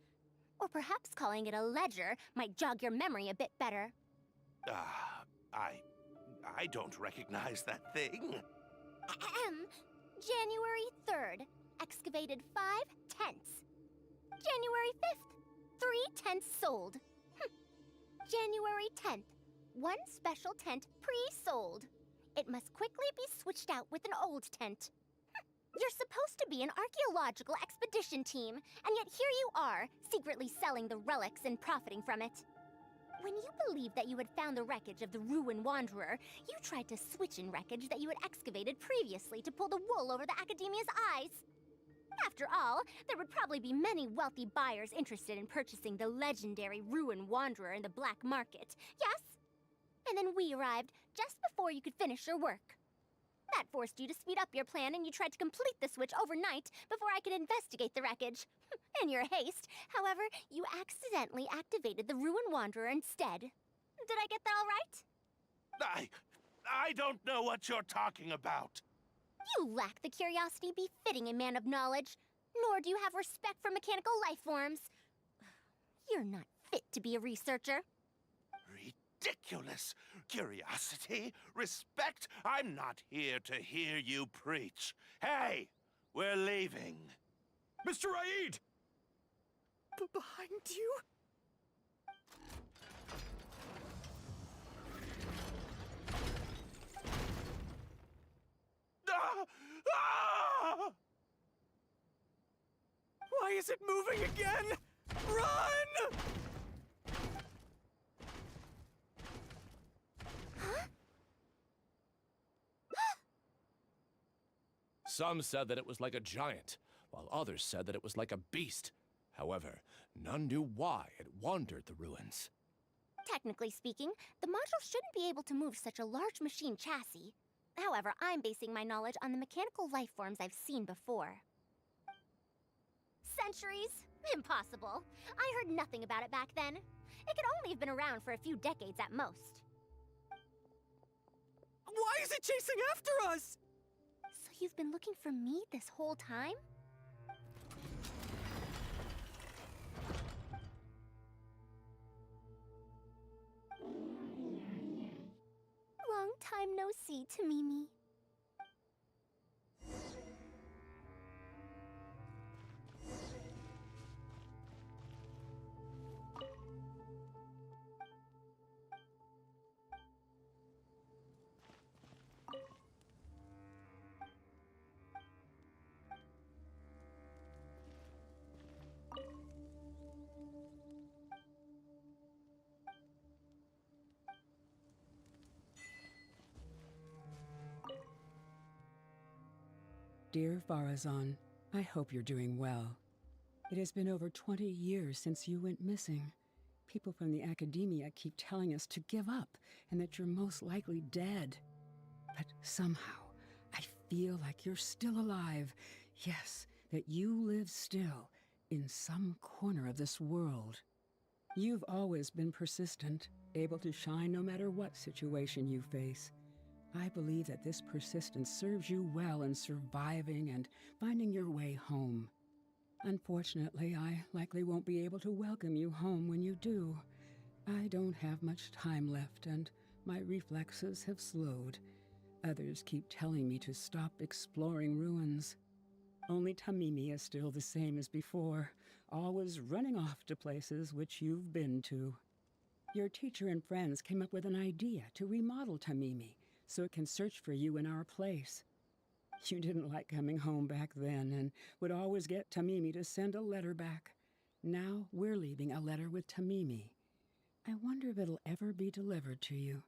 Or perhaps calling it a ledger might jog your memory a bit better. I don't recognize that thing. January 3rd, excavated 5 tents. January 5th, 3 tents sold. January 10th, 1 special tent pre-sold. It must quickly be switched out with an old tent. You're supposed to be an archaeological expedition team, and yet here you are, secretly selling the relics and profiting from it. When you believed that you had found the wreckage of the Ruin Wanderer, you tried to switch in wreckage that you had excavated previously to pull the wool over the Academia's eyes. After all, there would probably be many wealthy buyers interested in purchasing the legendary Ruin Wanderer in the black market, yes? And then we arrived just before you could finish your work. That forced you to speed up your plan and you tried to complete the switch overnight before I could investigate the wreckage. In your haste, however, you accidentally activated the Ruin Wanderer instead. Did I get that all right? I don't know what you're talking about. You lack the curiosity befitting a man of knowledge, nor do you have respect for mechanical life forms. You're not fit to be a researcher. Ridiculous. Curiosity? Respect? I'm not here to hear you preach. Hey, we're leaving. Mr. Aid! Behind you? Why is it moving again? Run! Some said that it was like a giant, while others said that it was like a beast. However, none knew why it wandered the ruins. Technically speaking, the module shouldn't be able to move such a large machine chassis. However, I'm basing my knowledge on the mechanical life forms I've seen before. Centuries? Impossible. I heard nothing about it back then. It could only have been around for a few decades at most. Why is it chasing after us? So you've been looking for me this whole time? Long time no see, Tamimi. Dear Farazan, I hope you're doing well. It has been over 20 years since you went missing. People from the academia keep telling us to give up and that you're most likely dead. But somehow, I feel like you're still alive. Yes, that you live still in some corner of this world. You've always been persistent, able to shine no matter what situation you face. I believe that this persistence serves you well in surviving and finding your way home. Unfortunately, I likely won't be able to welcome you home when you do. I don't have much time left, and my reflexes have slowed. Others keep telling me to stop exploring ruins. Only Tamimi is still the same as before, always running off to places which you've been to. Your teacher and friends came up with an idea to remodel Tamimi, so it can search for you in our place. You didn't like coming home back then and would always get Tamimi to send a letter back. Now we're leaving a letter with Tamimi. I wonder if it'll ever be delivered to you.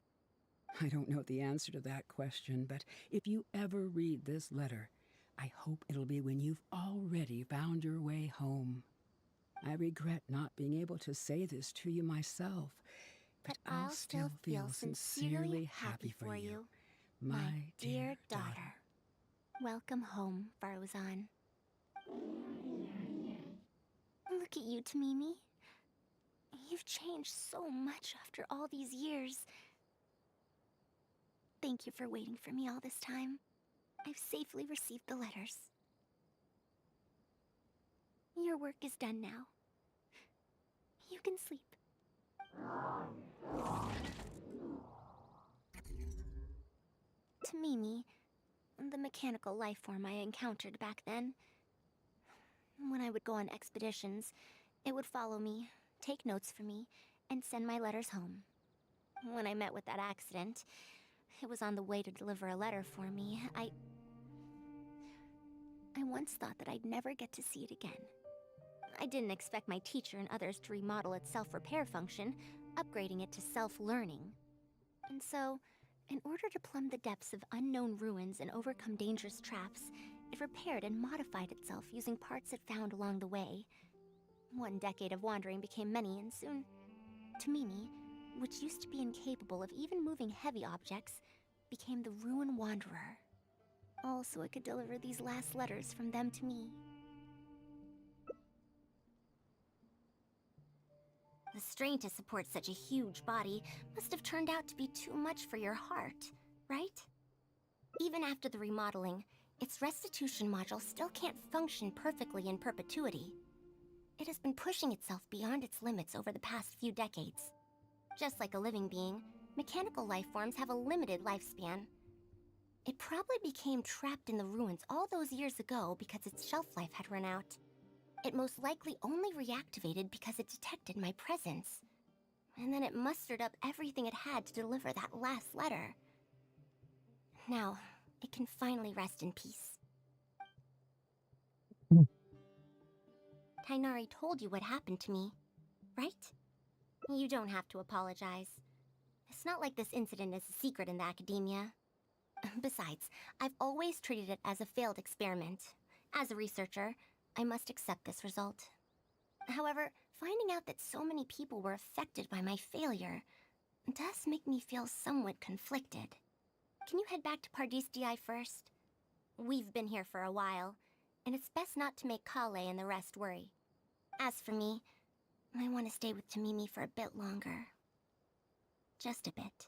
I don't know the answer to that question, but if you ever read this letter, I hope it'll be when you've already found your way home. I regret not being able to say this to you myself, but I'll still feel sincerely happy for you, my dear daughter. Welcome home, Farazan. Look at you, Tamimi. You've changed so much after all these years. Thank you for waiting for me all this time. I've safely received the letters. Your work is done now. You can sleep. Tamimi, the mechanical life form I encountered back then. When I would go on expeditions, it would follow me, take notes for me, and send my letters home. When I met with that accident, it was on the way to deliver a letter for me. I once thought that I'd never get to see it again. I didn't expect my teacher and others to remodel its self-repair function, upgrading it to self-learning. And so, in order to plumb the depths of unknown ruins and overcome dangerous traps, it repaired and modified itself using parts it found along the way. One decade of wandering became many, and soon, Tamimi, which used to be incapable of even moving heavy objects, became the Ruin Wanderer. All so I could deliver these last letters from them to me. The strain to support such a huge body must have turned out to be too much for your heart, right? Even after the remodeling, its restitution module still can't function perfectly in perpetuity. It has been pushing itself beyond its limits over the past few decades. Just like a living being, mechanical life forms have a limited lifespan. It probably became trapped in the ruins all those years ago because its shelf life had run out. It most likely only reactivated because it detected my presence. And then it mustered up everything it had to deliver that last letter. Now, it can finally rest in peace. Tainari told you what happened to me, right? You don't have to apologize. It's not like this incident is a secret in the academia. Besides, I've always treated it as a failed experiment. As a researcher, I must accept this result. However, finding out that so many people were affected by my failure does make me feel somewhat conflicted. Can you head back to Pardistii first? We've been here for a while, and it's best not to make Kale and the rest worry. As for me, I want to stay with Tamimi for a bit longer. Just a bit.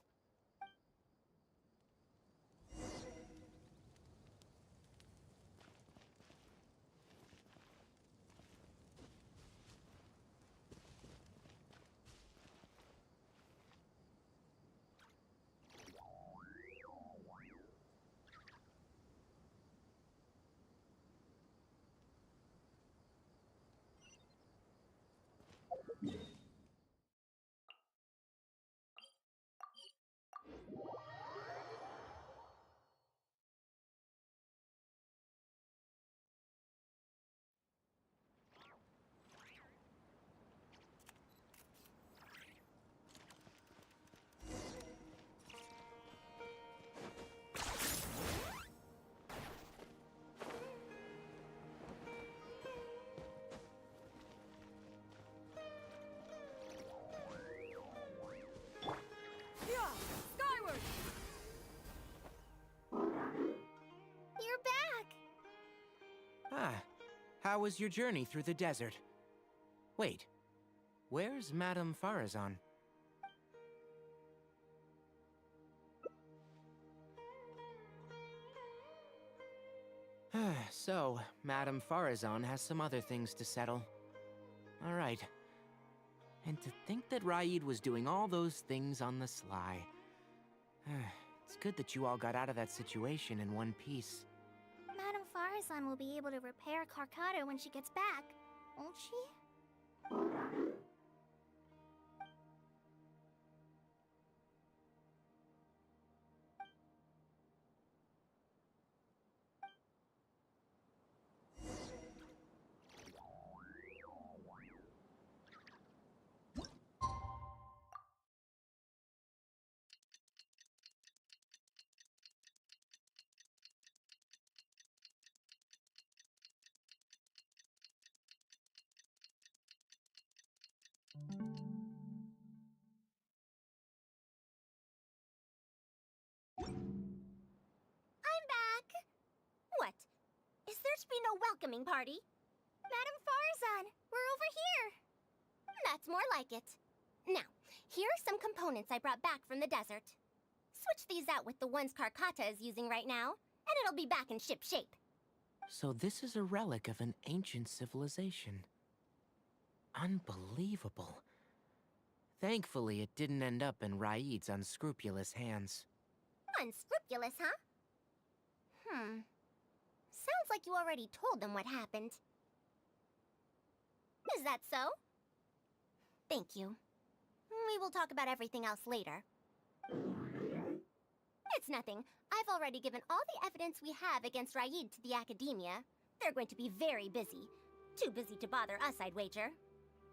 How was your journey through the desert? Wait, where's Madame Farazan? So, Madame Farazan has some other things to settle. All right. And to think that Raid was doing all those things on the sly. It's good that you all got out of that situation in one piece. Madame Farazan will be able to repair Karkata when she gets back, won't she? I'm back! What? Is there to be no welcoming party? Madame Farazan, we're over here! That's more like it. Now, here are some components I brought back from the desert. Switch these out with the ones Karkata is using right now, and it'll be back in ship shape. So this is a relic of an ancient civilization. Unbelievable. Thankfully, it didn't end up in Raid's unscrupulous hands. Unscrupulous, huh? Sounds like you already told them what happened. Is that so? Thank you. We will talk about everything else later. It's nothing. I've already given all the evidence we have against Raid to the Academia. They're going to be very busy. Too busy to bother us, I'd wager.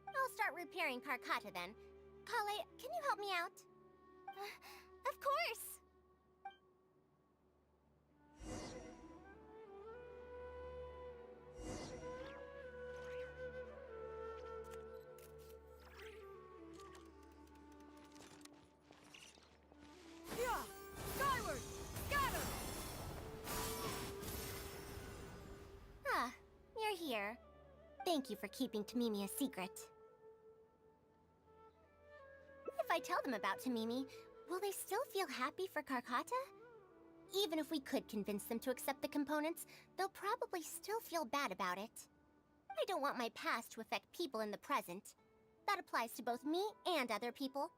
I'll start repairing Karkata then. Kale, can you help me out? Of course! Skyward! Scatter! here. Thank you for keeping Tamimi a secret. If I tell them about Tamimi, will they still feel happy for Karkata? Even if we could convince them to accept the components, they'll probably still feel bad about it. I don't want my past to affect people in the present. That applies to both me and other people.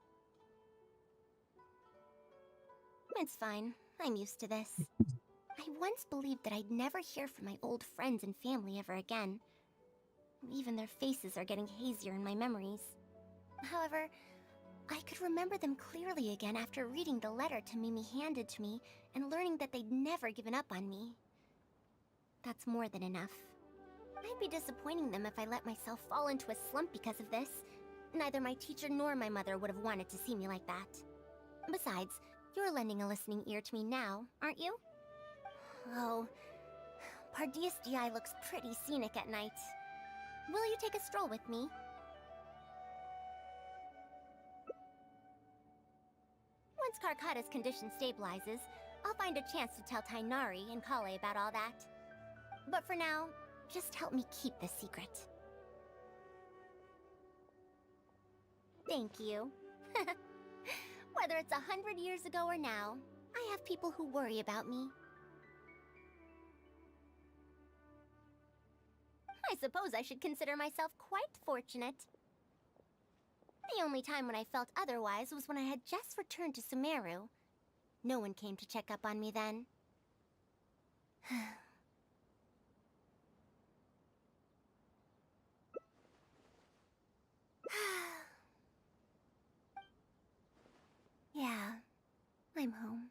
It's fine. I'm used to this. I once believed that I'd never hear from my old friends and family ever again. Even their faces are getting hazier in my memories. However, I could remember them clearly again after reading the letter Tamimi handed to me and learning that they'd never given up on me. That's more than enough. I'd be disappointing them if I let myself fall into a slump because of this. Neither my teacher nor my mother would have wanted to see me like that. Besides, you're lending a listening ear to me now, aren't you? Oh, Pardeus DI looks pretty scenic at night. Will you take a stroll with me? Once Karkata's condition stabilizes, I'll find a chance to tell Tainari and Kale about all that. But for now, just help me keep this secret. Thank you. Whether it's 100 years ago or now, I have people who worry about me. I suppose I should consider myself quite fortunate. The only time when I felt otherwise was when I had just returned to Sumeru. No one came to check up on me then. Yeah, I'm home.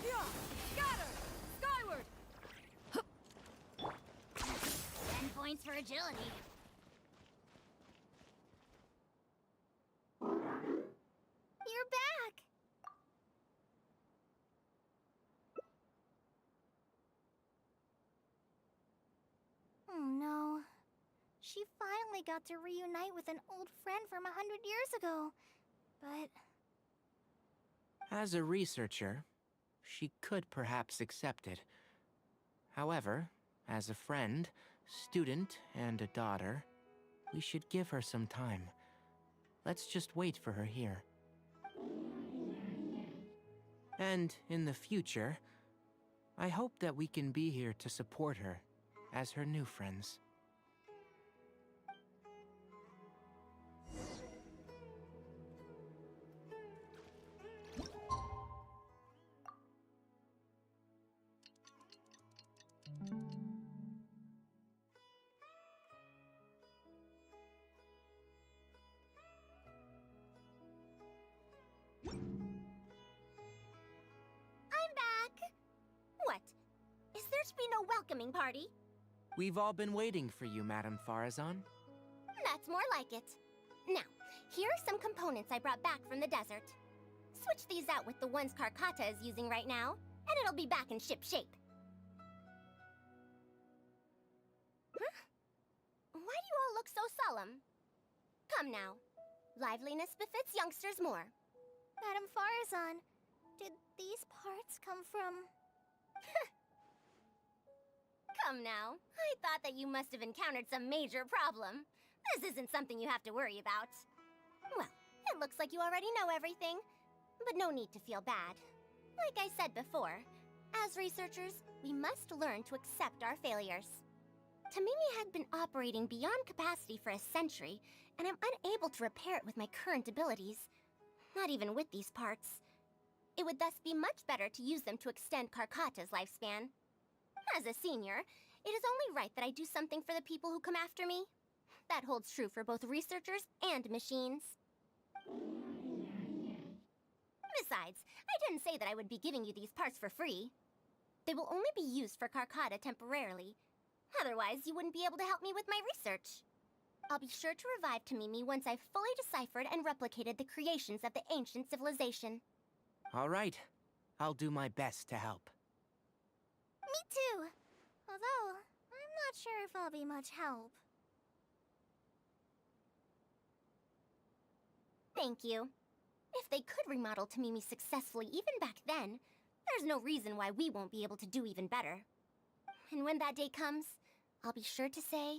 Yeah! Scatter! Skyward! 10 points for agility. You're back! Oh no. She finally got to reunite with an old friend from 100 years ago. But... As a researcher, she could perhaps accept it. However, as a friend, student, and a daughter, we should give her some time. Let's just wait for her here. And in the future, I hope that we can be here to support her as her new friends. I'm back! What? Is there to be no welcoming party? We've all been waiting for you, Madame Farazan. That's more like it. Now, here are some components I brought back from the desert. Switch these out with the ones Karkata is using right now, and it'll be back in ship shape. Huh? Why do you all look so solemn? Come now. Liveliness befits youngsters more. Madame Farazan, did these parts come from... Come now. I thought that you must have encountered some major problem. This isn't something you have to worry about. Well, it looks like you already know everything, but no need to feel bad. Like I said before, as researchers, we must learn to accept our failures. Tamimi had been operating beyond capacity for a century, and I'm unable to repair it with my current abilities. Not even with these parts. It would thus be much better to use them to extend Karkata's lifespan. As a senior, it is only right that I do something for the people who come after me. That holds true for both researchers and machines. Besides, I didn't say that I would be giving you these parts for free. They will only be used for Karkata temporarily. Otherwise, you wouldn't be able to help me with my research. I'll be sure to revive Tamimi once I've fully deciphered and replicated the creations of the ancient civilization. All right. I'll do my best to help. Me too. not sure if I'll be much help. Thank you. If they could remodel Tamimi successfully even back then, there's no reason why we won't be able to do even better. And when that day comes, I'll be sure to say,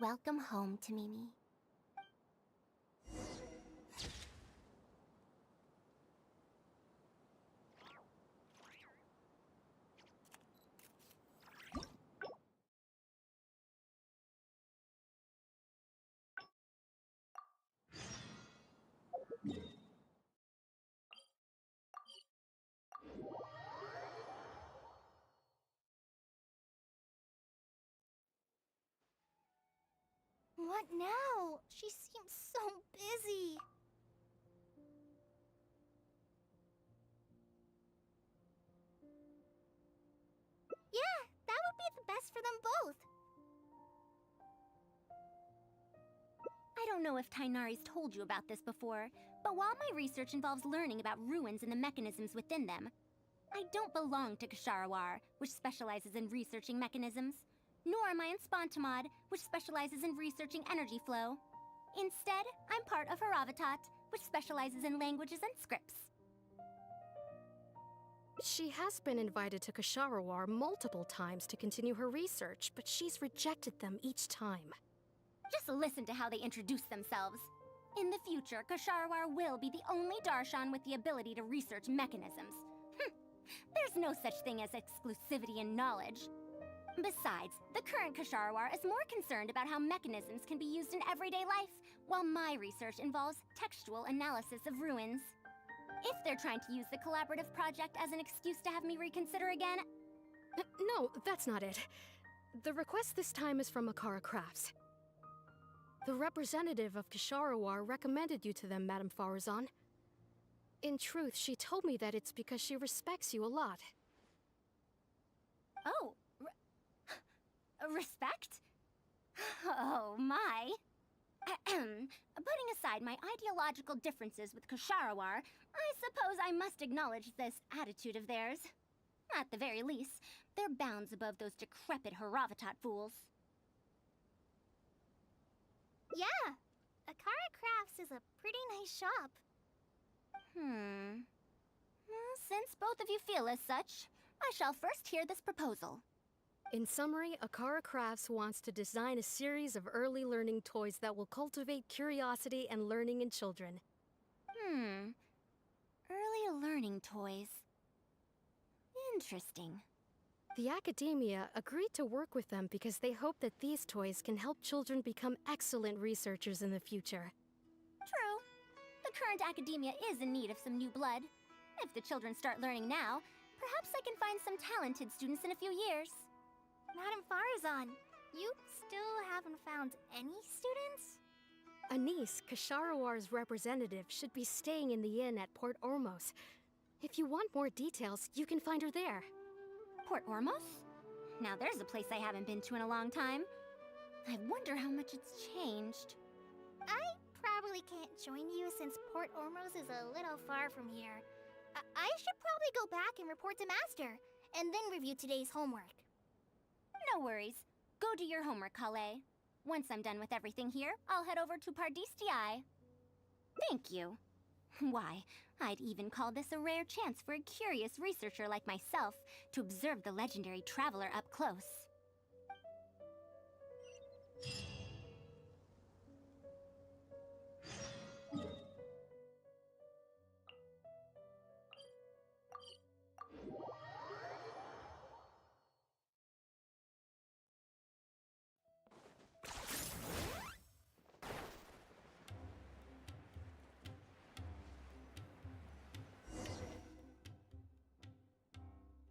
welcome home, Tamimi. What now? She seems so busy. Yeah, that would be the best for them both. I don't know if Tainari's told you about this before, but while my research involves learning about ruins and the mechanisms within them, I don't belong to Ksharawar, which specializes in researching mechanisms, nor am I in Spontamod, which specializes in researching energy flow. Instead, I'm part of Haravatat, which specializes in languages and scripts. She has been invited to Ksharawar multiple times to continue her research, but she's rejected them each time. Just listen to how they introduce themselves. In the future, Ksharawar will be the only Darshan with the ability to research mechanisms. There's no such thing as exclusivity in knowledge. Besides, the current Ksharawar is more concerned about how mechanisms can be used in everyday life, while my research involves textual analysis of ruins. If they're trying to use the collaborative project as an excuse to have me reconsider again... No, that's not it. The request this time is from Akara Crafts. The representative of Ksharawar recommended you to them, Madame Farazan. In truth, she told me that it's because she respects you a lot. Oh, respect? Oh, my. Putting aside my ideological differences with Ksharawar, I suppose I must acknowledge this attitude of theirs. At the very least, they're bounds above those decrepit Haravatat fools. Yeah, Akara Crafts is a pretty nice shop. Since both of you feel as such, I shall first hear this proposal. In summary, Akara Crafts wants to design a series of early learning toys that will cultivate curiosity and learning in children. Early learning toys. Interesting. The academia agreed to work with them because they hope that these toys can help children become excellent researchers in the future. True. The current academia is in need of some new blood. If the children start learning now, perhaps I can find some talented students in a few years. Madame Farazan, you still haven't found any students? Anise, Kasharawar's representative, should be staying in the inn at Port Ormos. If you want more details, you can find her there. Port Ormos? Now there's a place I haven't been to in a long time. I wonder how much it's changed. I probably can't join you since Port Ormos is a little far from here. I should probably go back and report to Master, and then review today's homework. No worries. Go do your homework, Kale. Once I'm done with everything here, I'll head over to Pardistii. Thank you. Why, I'd even call this a rare chance for a curious researcher like myself to observe the legendary traveler up close.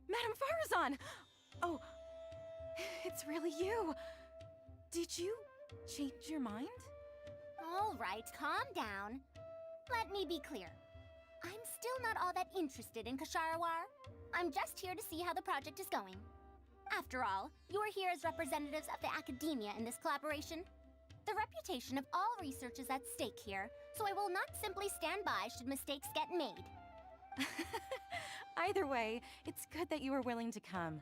Madame Farazan! Oh, it's really you. Did you change your mind? All right, calm down. Let me be clear. I'm still not all that interested in Ksharawar. I'm just here to see how the project is going. After all, you're here as representatives of the academia in this collaboration. The reputation of all research is at stake here, so I will not simply stand by should mistakes get made. Either way, it's good that you were willing to come.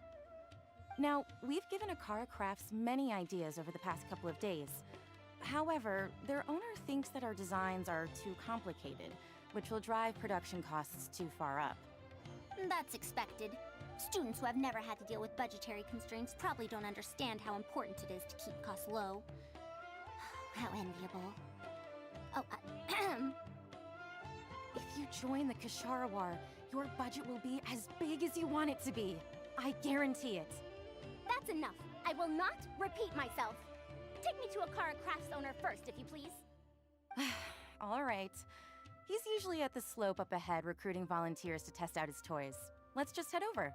Now, we've given Akara Crafts many ideas over the past couple of days. However, their owner thinks that our designs are too complicated, which will drive production costs too far up. That's expected. Students who have never had to deal with budgetary constraints probably don't understand how important it is to keep costs low. How enviable. Oh, If you join the Kashara War, your budget will be as big as you want it to be. I guarantee it. That's enough. I will not repeat myself. Take me to Akara Crafts owner first, if you please. All right. He's usually at the slope up ahead recruiting volunteers to test out his toys. Let's just head over.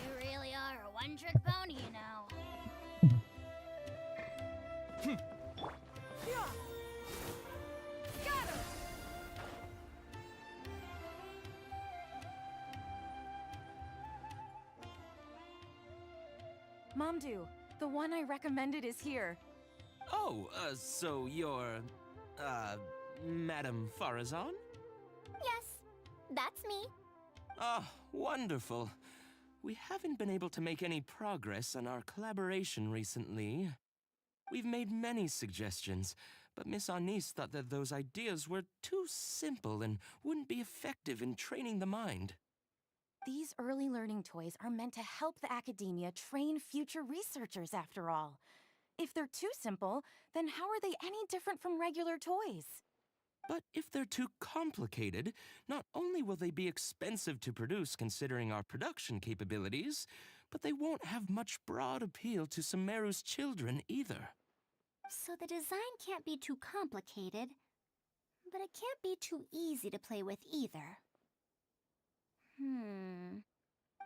You really are a one-trick pony, you know. Scatter! Mamdu, the one I recommended is here. Oh, so you're, Madame Farazan? Yes, that's me. Ah, wonderful. We haven't been able to make any progress on our collaboration recently. We've made many suggestions, but Miss Anis thought that those ideas were too simple and wouldn't be effective in training the mind. These early learning toys are meant to help the academia train future researchers, after all. If they're too simple, then how are they any different from regular toys? But if they're too complicated, not only will they be expensive to produce considering our production capabilities, but they won't have much broad appeal to Sumeru's children either. So the design can't be too complicated, but it can't be too easy to play with either.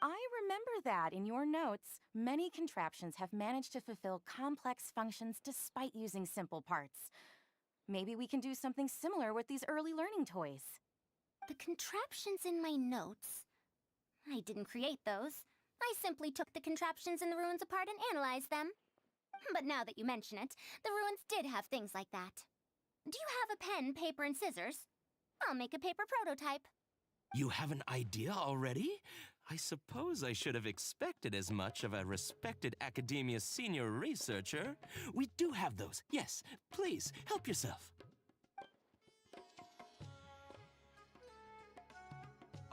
I remember that in your notes, many contraptions have managed to fulfill complex functions despite using simple parts. Maybe we can do something similar with these early learning toys. The contraptions in my notes? I didn't create those. I simply took the contraptions in the ruins apart and analyzed them. But now that you mention it, the ruins did have things like that. Do you have a pen, paper, and scissors? I'll make a paper prototype. You have an idea already? I suppose I should have expected as much of a respected academia senior researcher. We do have those. Yes, please, help yourself.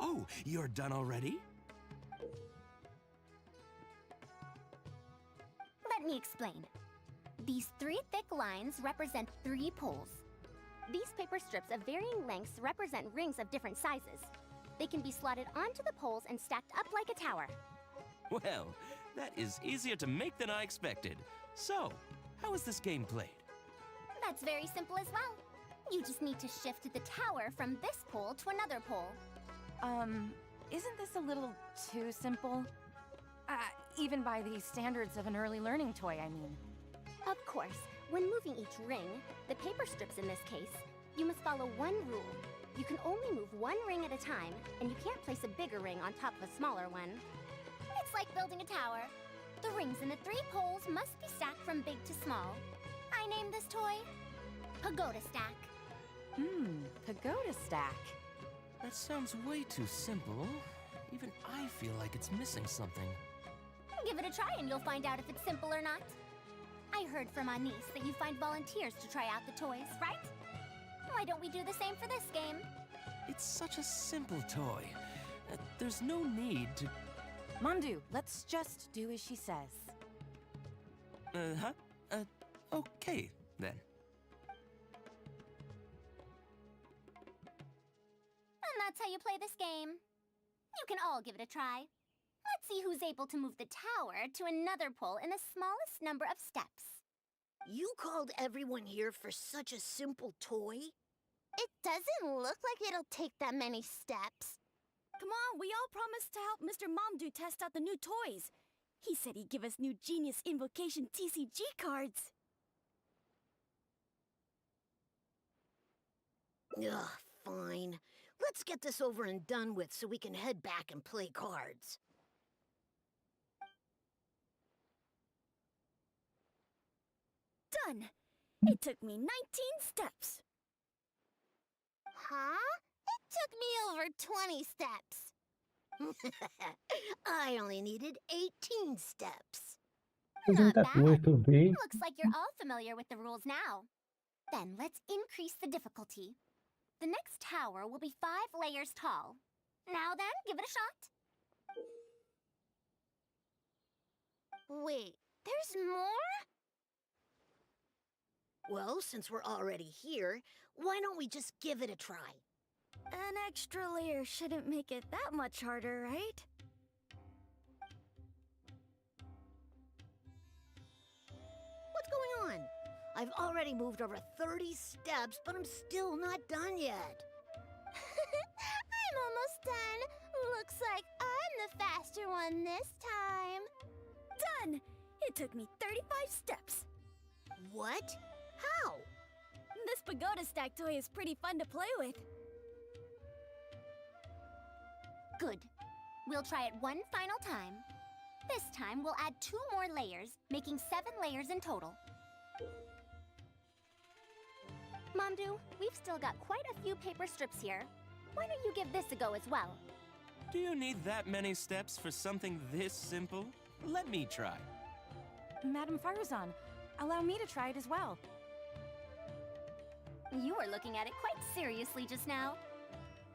Oh, you're done already? Let me explain. These 3 thick lines represent 3 poles. These paper strips of varying lengths represent rings of different sizes. They can be slotted onto the poles and stacked up like a tower. Well, that is easier to make than I expected. So, how is this game played? That's very simple as well. You just need to shift the tower from this pole to another pole. Isn't this a little too simple? Even by the standards of an early learning toy, I mean. Of course, when moving each ring, the paper strips in this case, you must follow one rule. You can only move one ring at a time, and you can't place a bigger ring on top of a smaller one. It's like building a tower. The rings in the 3 poles must be stacked from big to small. I named this toy Pagoda Stack. Pagoda Stack. That sounds way too simple. Even I feel like it's missing something. Give it a try and you'll find out if it's simple or not. I heard from Anis that you find volunteers to try out the toys, right? Why don't we do the same for this game? It's such a simple toy. There's no need to... Mandu, let's just do as she says. Okay, then. And that's how you play this game. You can all give it a try. Let's see who's able to move the tower to another pole in the smallest number of steps. You called everyone here for such a simple toy? It doesn't look like it'll take that many steps. Come on, we all promised to help Mr. Mamdu test out the new toys. He said he'd give us new Genius Invocation TCG cards. Ugh, fine. Let's get this over and done with so we can head back and play cards. Done! It took me 19 steps. Huh? It took me over 20 steps. I only needed 18 steps. Isn't that way too big? Looks like you're all familiar with the rules now. Then let's increase the difficulty. The next tower will be 5 layers tall. Now then, give it a shot. Wait, there's more? Well, since we're already here, why don't we just give it a try? An extra layer shouldn't make it that much harder, right? What's going on? I've already moved over 30 steps, but I'm still not done yet. I'm almost done. Looks like I'm the faster one this time. Done! It took me 35 steps. What? How? This pagoda stack toy is pretty fun to play with. Good. We'll try it one final time. This time, we'll add 2 more layers, making 7 layers in total. Mamdu, we've still got quite a few paper strips here. Why don't you give this a go as well? Do you need that many steps for something this simple? Let me try. Madame Faruzan, allow me to try it as well. You were looking at it quite seriously just now.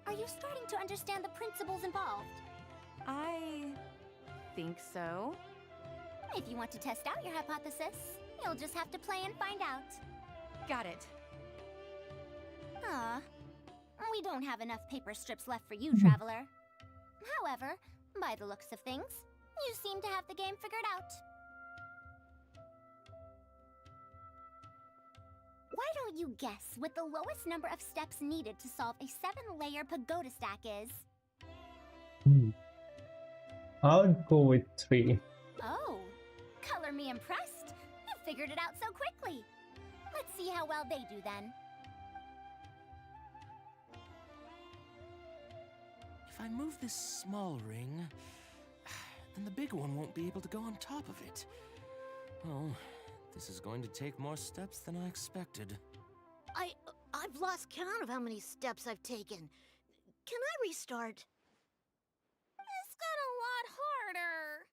Are you starting to understand the principles involved? I think so. If you want to test out your hypothesis, you'll just have to play and find out. Got it. We don't have enough paper strips left for you, Traveler. However, by the looks of things, you seem to have the game figured out. Why don't you guess what the lowest number of steps needed to solve a 7-layer pagoda stack is? I'll go with 3. Oh, color me impressed. You figured it out so quickly. Let's see how well they do then. If I move this small ring, then the big one won't be able to go on top of it. Oh, this is going to take more steps than I expected. I've lost count of how many steps I've taken. Can I restart? This got a lot harder.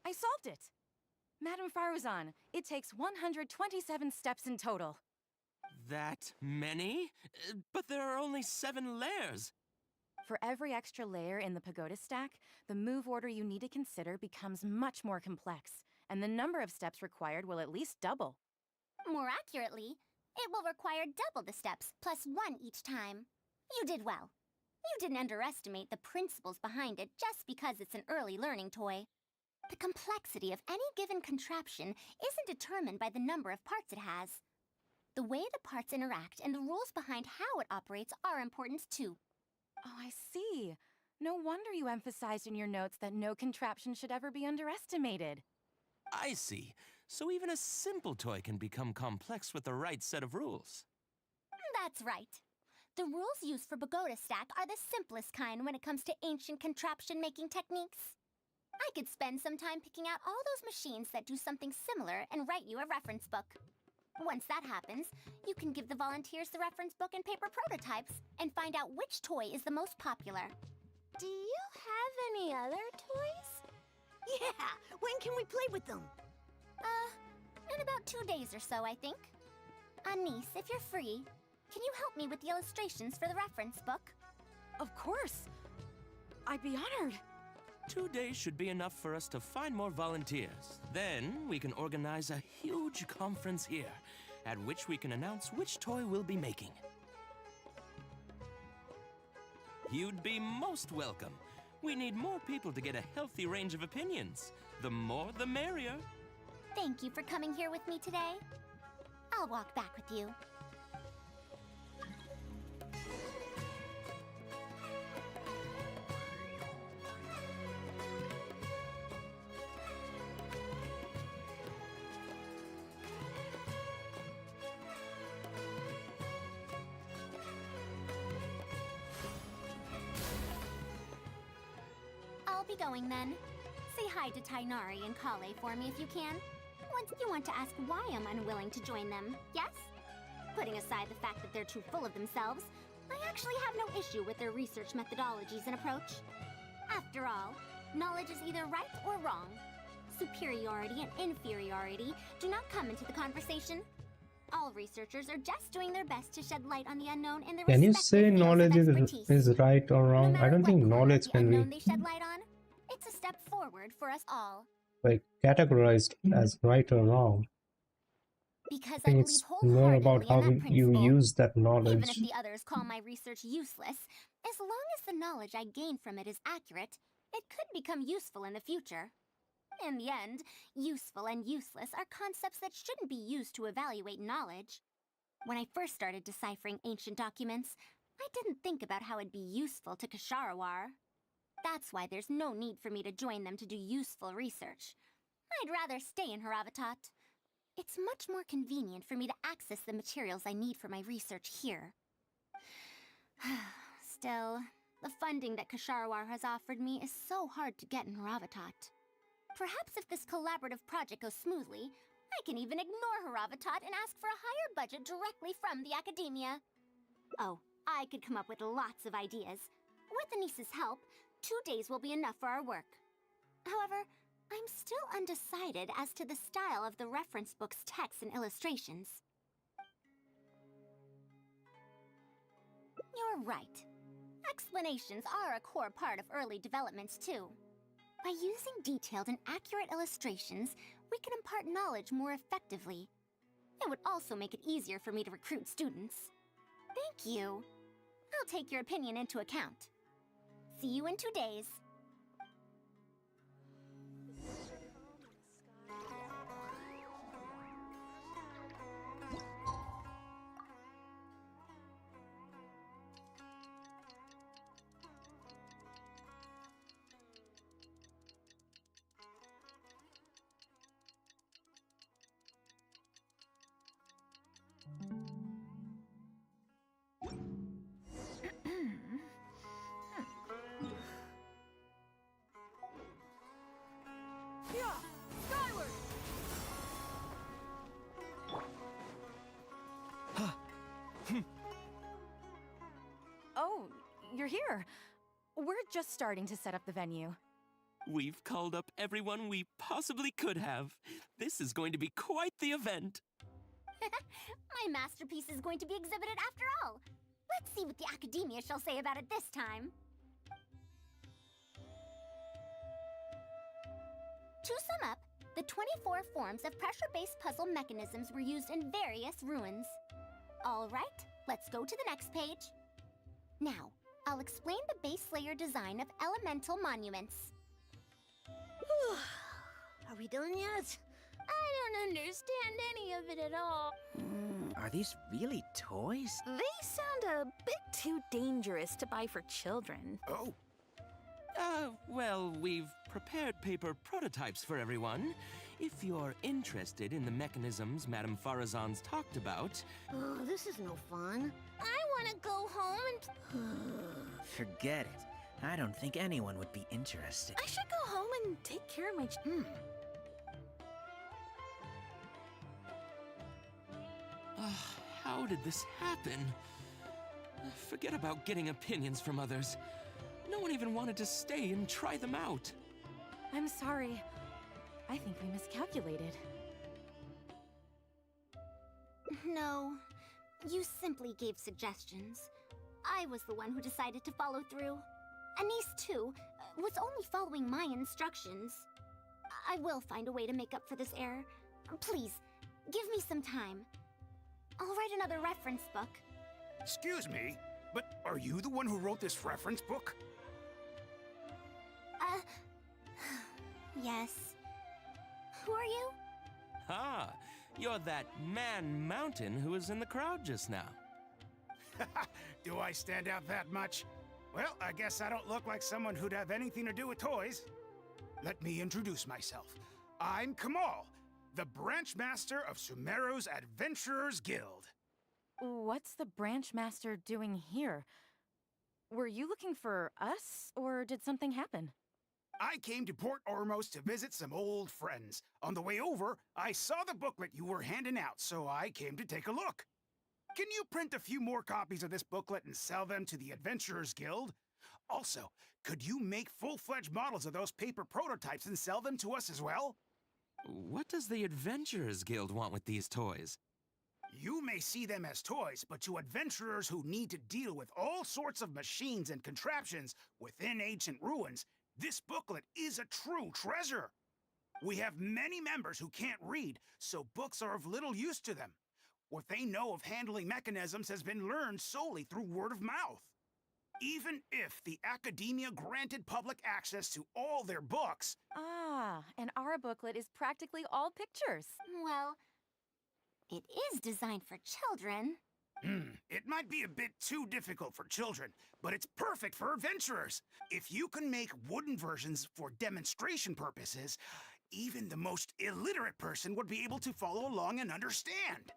I solved it! Madame Faruzan, it takes 127 steps in total. That many? But there are only 7 layers. For every extra layer in the pagoda stack, the move order you need to consider becomes much more complex, and the number of steps required will at least double. More accurately, it will require double the steps, plus 1 each time. You did well. You didn't underestimate the principles behind it just because it's an early learning toy. The complexity of any given contraption isn't determined by the number of parts it has. The way the parts interact and the rules behind how it operates are important too. Oh, I see. No wonder you emphasized in your notes that no contraption should ever be underestimated. I see. So even a simple toy can become complex with the right set of rules. That's right. The rules used for Pagoda Stack are the simplest kind when it comes to ancient contraption-making techniques. I could spend some time picking out all those machines that do something similar and write you a reference book. Once that happens, you can give the volunteers the reference book and paper prototypes and find out which toy is the most popular. Do you have any other toys? Yeah! When can we play with them? In about 2 days or so, I think. Anise, if you're free, can you help me with the illustrations for the reference book? Of course! I'd be honored. 2 days should be enough for us to find more volunteers. Then we can organize a huge conference here, at which we can announce which toy we'll be making. You'd be most welcome. We need more people to get a healthy range of opinions. The more, the merrier. Thank you for coming here with me today. I'll walk back with you. I'll be going then. Say hi to Tainari and Kale for me if you can. You want to ask why I'm unwilling to join them, yes? Putting aside the fact that they're too full of themselves, I actually have no issue with their research methodologies and approach. After all, knowledge is either right or wrong. Superiority and inferiority do not come into the conversation. All researchers are just doing their best to shed light on the unknown in their Can you respective say fields knowledge of expertise. is right or wrong? I don't think knowledge The can unknown be they shed light on, it's a step forward for us all. like categorized as right or wrong. Because I I think believe it's more about wholeheartedly in how that you principle. use that Even knowledge. if the others call my research useless, as long as the knowledge I gain from it is accurate, it could become useful in the future. In the end, useful and useless are concepts that shouldn't be used to evaluate knowledge. When I first started deciphering ancient documents, I didn't think about how it'd be useful to Kasharawar. That's why there's no need for me to join them to do useful research. I'd rather stay in Haravatat. It's much more convenient for me to access the materials I need for my research here. Still, the funding that Kasharawar has offered me is so hard to get in Haravatat. Perhaps if this collaborative project goes smoothly, I can even ignore Haravatat and ask for a higher budget directly from the academia. Oh, I could come up with lots of ideas. With Anis's help, 2 days will be enough for our work. However, I'm still undecided as to the style of the reference book's text and illustrations. You're right. Explanations are a core part of early developments, too. By using detailed and accurate illustrations, we can impart knowledge more effectively. It would also make it easier for me to recruit students. Thank you. I'll take your opinion into account. See you in 2 days. Skyward! Oh, you're here. We're just starting to set up the venue. We've called up everyone we possibly could have. This is going to be quite the event. My masterpiece is going to be exhibited after all. Let's see what the academia shall say about it this time. To sum up, the 24 forms of pressure-based puzzle mechanisms were used in various ruins. All right, let's go to the next page. Now, I'll explain the base layer design of elemental monuments. Are we done yet? I don't understand any of it at all. Are these really toys? They sound a bit too dangerous to buy for children. Oh. Well, we've prepared paper prototypes for everyone. If you're interested in the mechanisms Madame Farazan's talked about... Oh, this is no fun. I want to go home and... Forget it. I don't think anyone would be interested. I should go home and take care of my... How did this happen? Forget about getting opinions from others. No one even wanted to stay and try them out. I'm sorry. I think we miscalculated. No, you simply gave suggestions. I was the one who decided to follow through. Anis, too, was only following my instructions. I will find a way to make up for this error. Please, give me some time. I'll write another reference book. Excuse me, but are you the one who wrote this reference book? Yes. Who are you? Ah, you're that man mountain who was in the crowd just now. Do I stand out that much? Well, I guess I don't look like someone who'd have anything to do with toys. Let me introduce myself. I'm Kamal, the branch master of Sumeru's Adventurers Guild. What's the branch master doing here? Were you looking for us, or did something happen? I came to Port Ormos to visit some old friends. On the way over, I saw the booklet you were handing out, so I came to take a look. Can you print a few more copies of this booklet and sell them to the Adventurers Guild? Also, could you make full-fledged models of those paper prototypes and sell them to us as well? What does the Adventurers Guild want with these toys? You may see them as toys, but to adventurers who need to deal with all sorts of machines and contraptions within ancient ruins, this booklet is a true treasure. We have many members who can't read, so books are of little use to them. What they know of handling mechanisms has been learned solely through word of mouth. Even if the Academia granted public access to all their books... Ah, and our booklet is practically all pictures. Well, it is designed for children. It might be a bit too difficult for children, but it's perfect for adventurers. If you can make wooden versions for demonstration purposes, even the most illiterate person would be able to follow along and understand.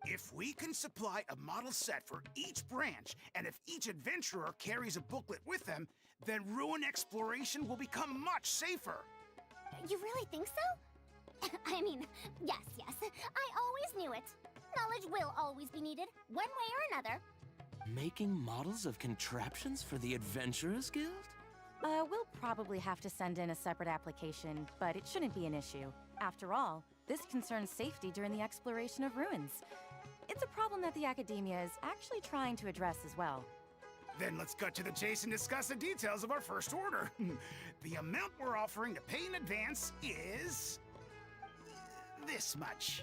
If we can supply a model set for each branch, and if each adventurer carries a booklet with them, then ruin exploration will become much safer. You really think so? I mean, yes. I always knew it. Knowledge will always be needed, one way or another. Making models of contraptions for the Adventurers Guild? We'll probably have to send in a separate application, but it shouldn't be an issue. After all, this concerns safety during the exploration of ruins. It's a problem that the Academia is actually trying to address as well. Then let's cut to the chase and discuss the details of our first order. The amount we're offering to pay in advance is... this much.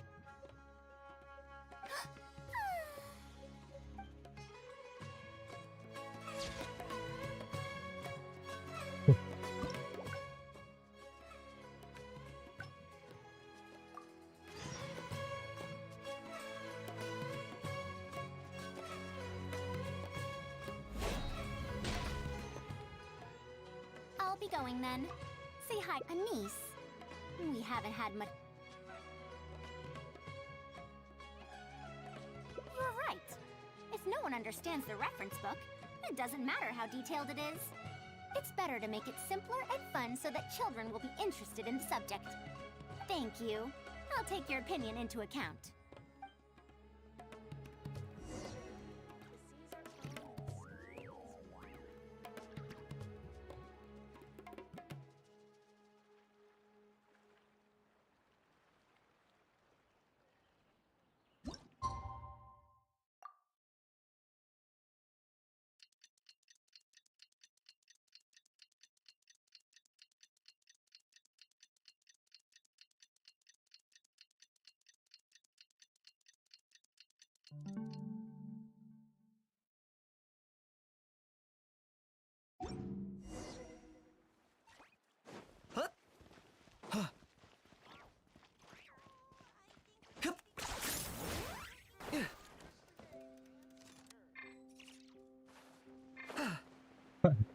I'll be going then. Say hi, Anise. We haven't had much... You're right. If no one understands the reference book, it doesn't matter how detailed it is. It's better to make it simpler and fun so that children will be interested in the subject. Thank you. I'll take your opinion into account.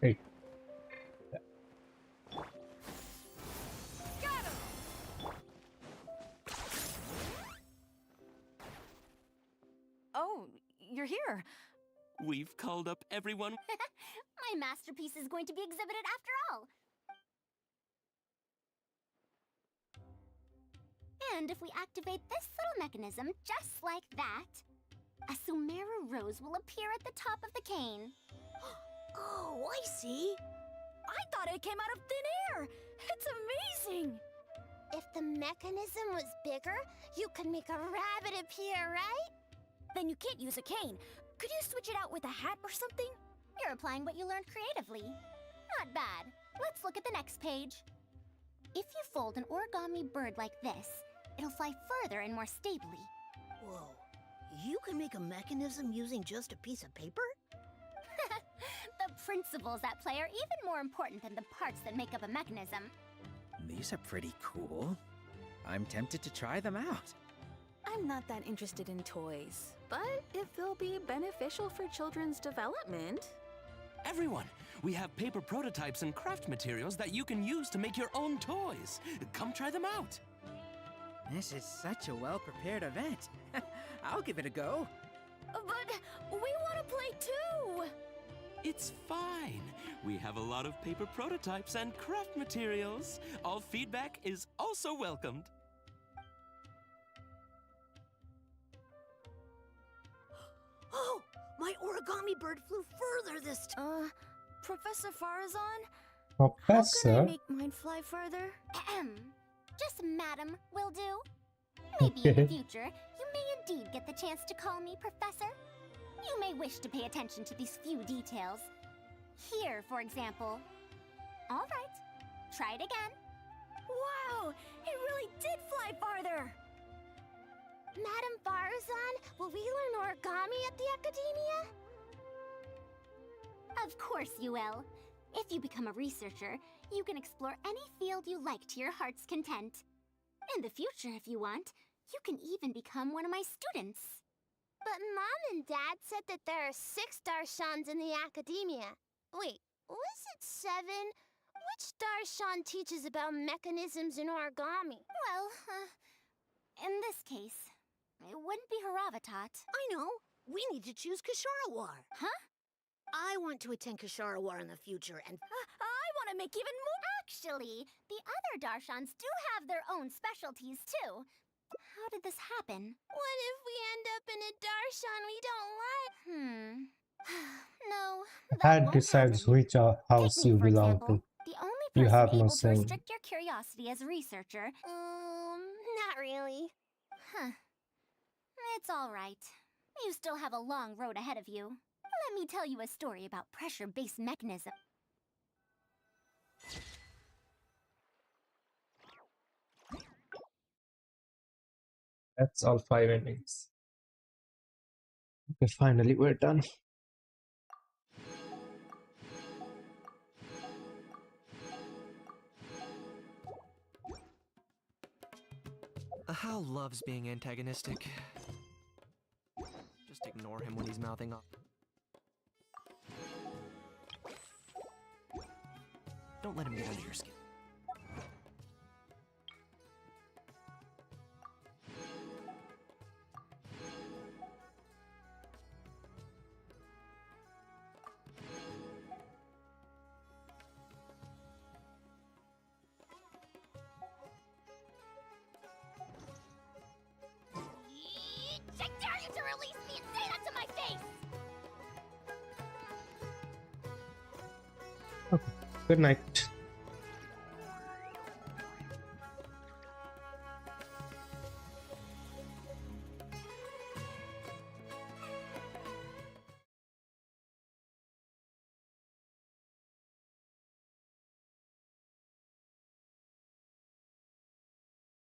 Hey. Oh, you're here. We've called up everyone. My masterpiece is going to be exhibited after all. And if we activate this little mechanism just like that, a Sumeru rose will appear at the top of the cane. Oh, I see. I thought it came out of thin air. It's amazing. If the mechanism was bigger, you could make a rabbit appear, right? Then you can't use a cane. Could you switch it out with a hat or something? You're applying what you learned creatively. Not bad. Let's look at the next page. If you fold an origami bird like this, it'll fly further and more stably. Whoa. You can make a mechanism using just a piece of paper? The principles at play are even more important than the parts that make up a mechanism. These are pretty cool. I'm tempted to try them out. I'm not that interested in toys, but if they'll be beneficial for children's development... Everyone, we have paper prototypes and craft materials that you can use to make your own toys. Come try them out. This is such a well-prepared event. I'll give it a go. But we want to play too! It's fine. We have a lot of paper prototypes and craft materials. All feedback is also welcomed. Oh, my origami bird flew further this time. Professor Farazan? Professor? How can I make mine fly further? Just madam will do. Maybe in the future, you may indeed get the chance to call me Professor. You may wish to pay attention to these few details. Here, for example. All right, try it again. Wow! It really did fly farther! Madam Farazan, will we learn origami at the Academia? Of course you will. If you become a researcher, you can explore any field you like to your heart's content. In the future, if you want, you can even become one of my students. But Mom and Dad said that there are 6 Darshans in the Academia. Wait, was it 7? Which Darshan teaches about mechanisms in origami? Well, in this case, it wouldn't be Haravatat. I know. We need to choose Kasharawar. Huh? I want to attend Kasharawar in the future, and I want to make even more. Actually, the other Darshans do have their own specialties, too. How did this happen? What if we end up in a Darshan we don't like? No, That decides which house you belong to. the only You person have no able to say. restrict your curiosity as a researcher. Not really. Huh. It's all right. You still have a long road ahead of you. Let me tell you a story about pressure-based mechanism. That's all 5 endings. Okay, finally we're done. Hal loves being antagonistic. Just ignore him when he's mouthing off. Don't let him get under your skin. I dare you to release me and say that to my face! Good night.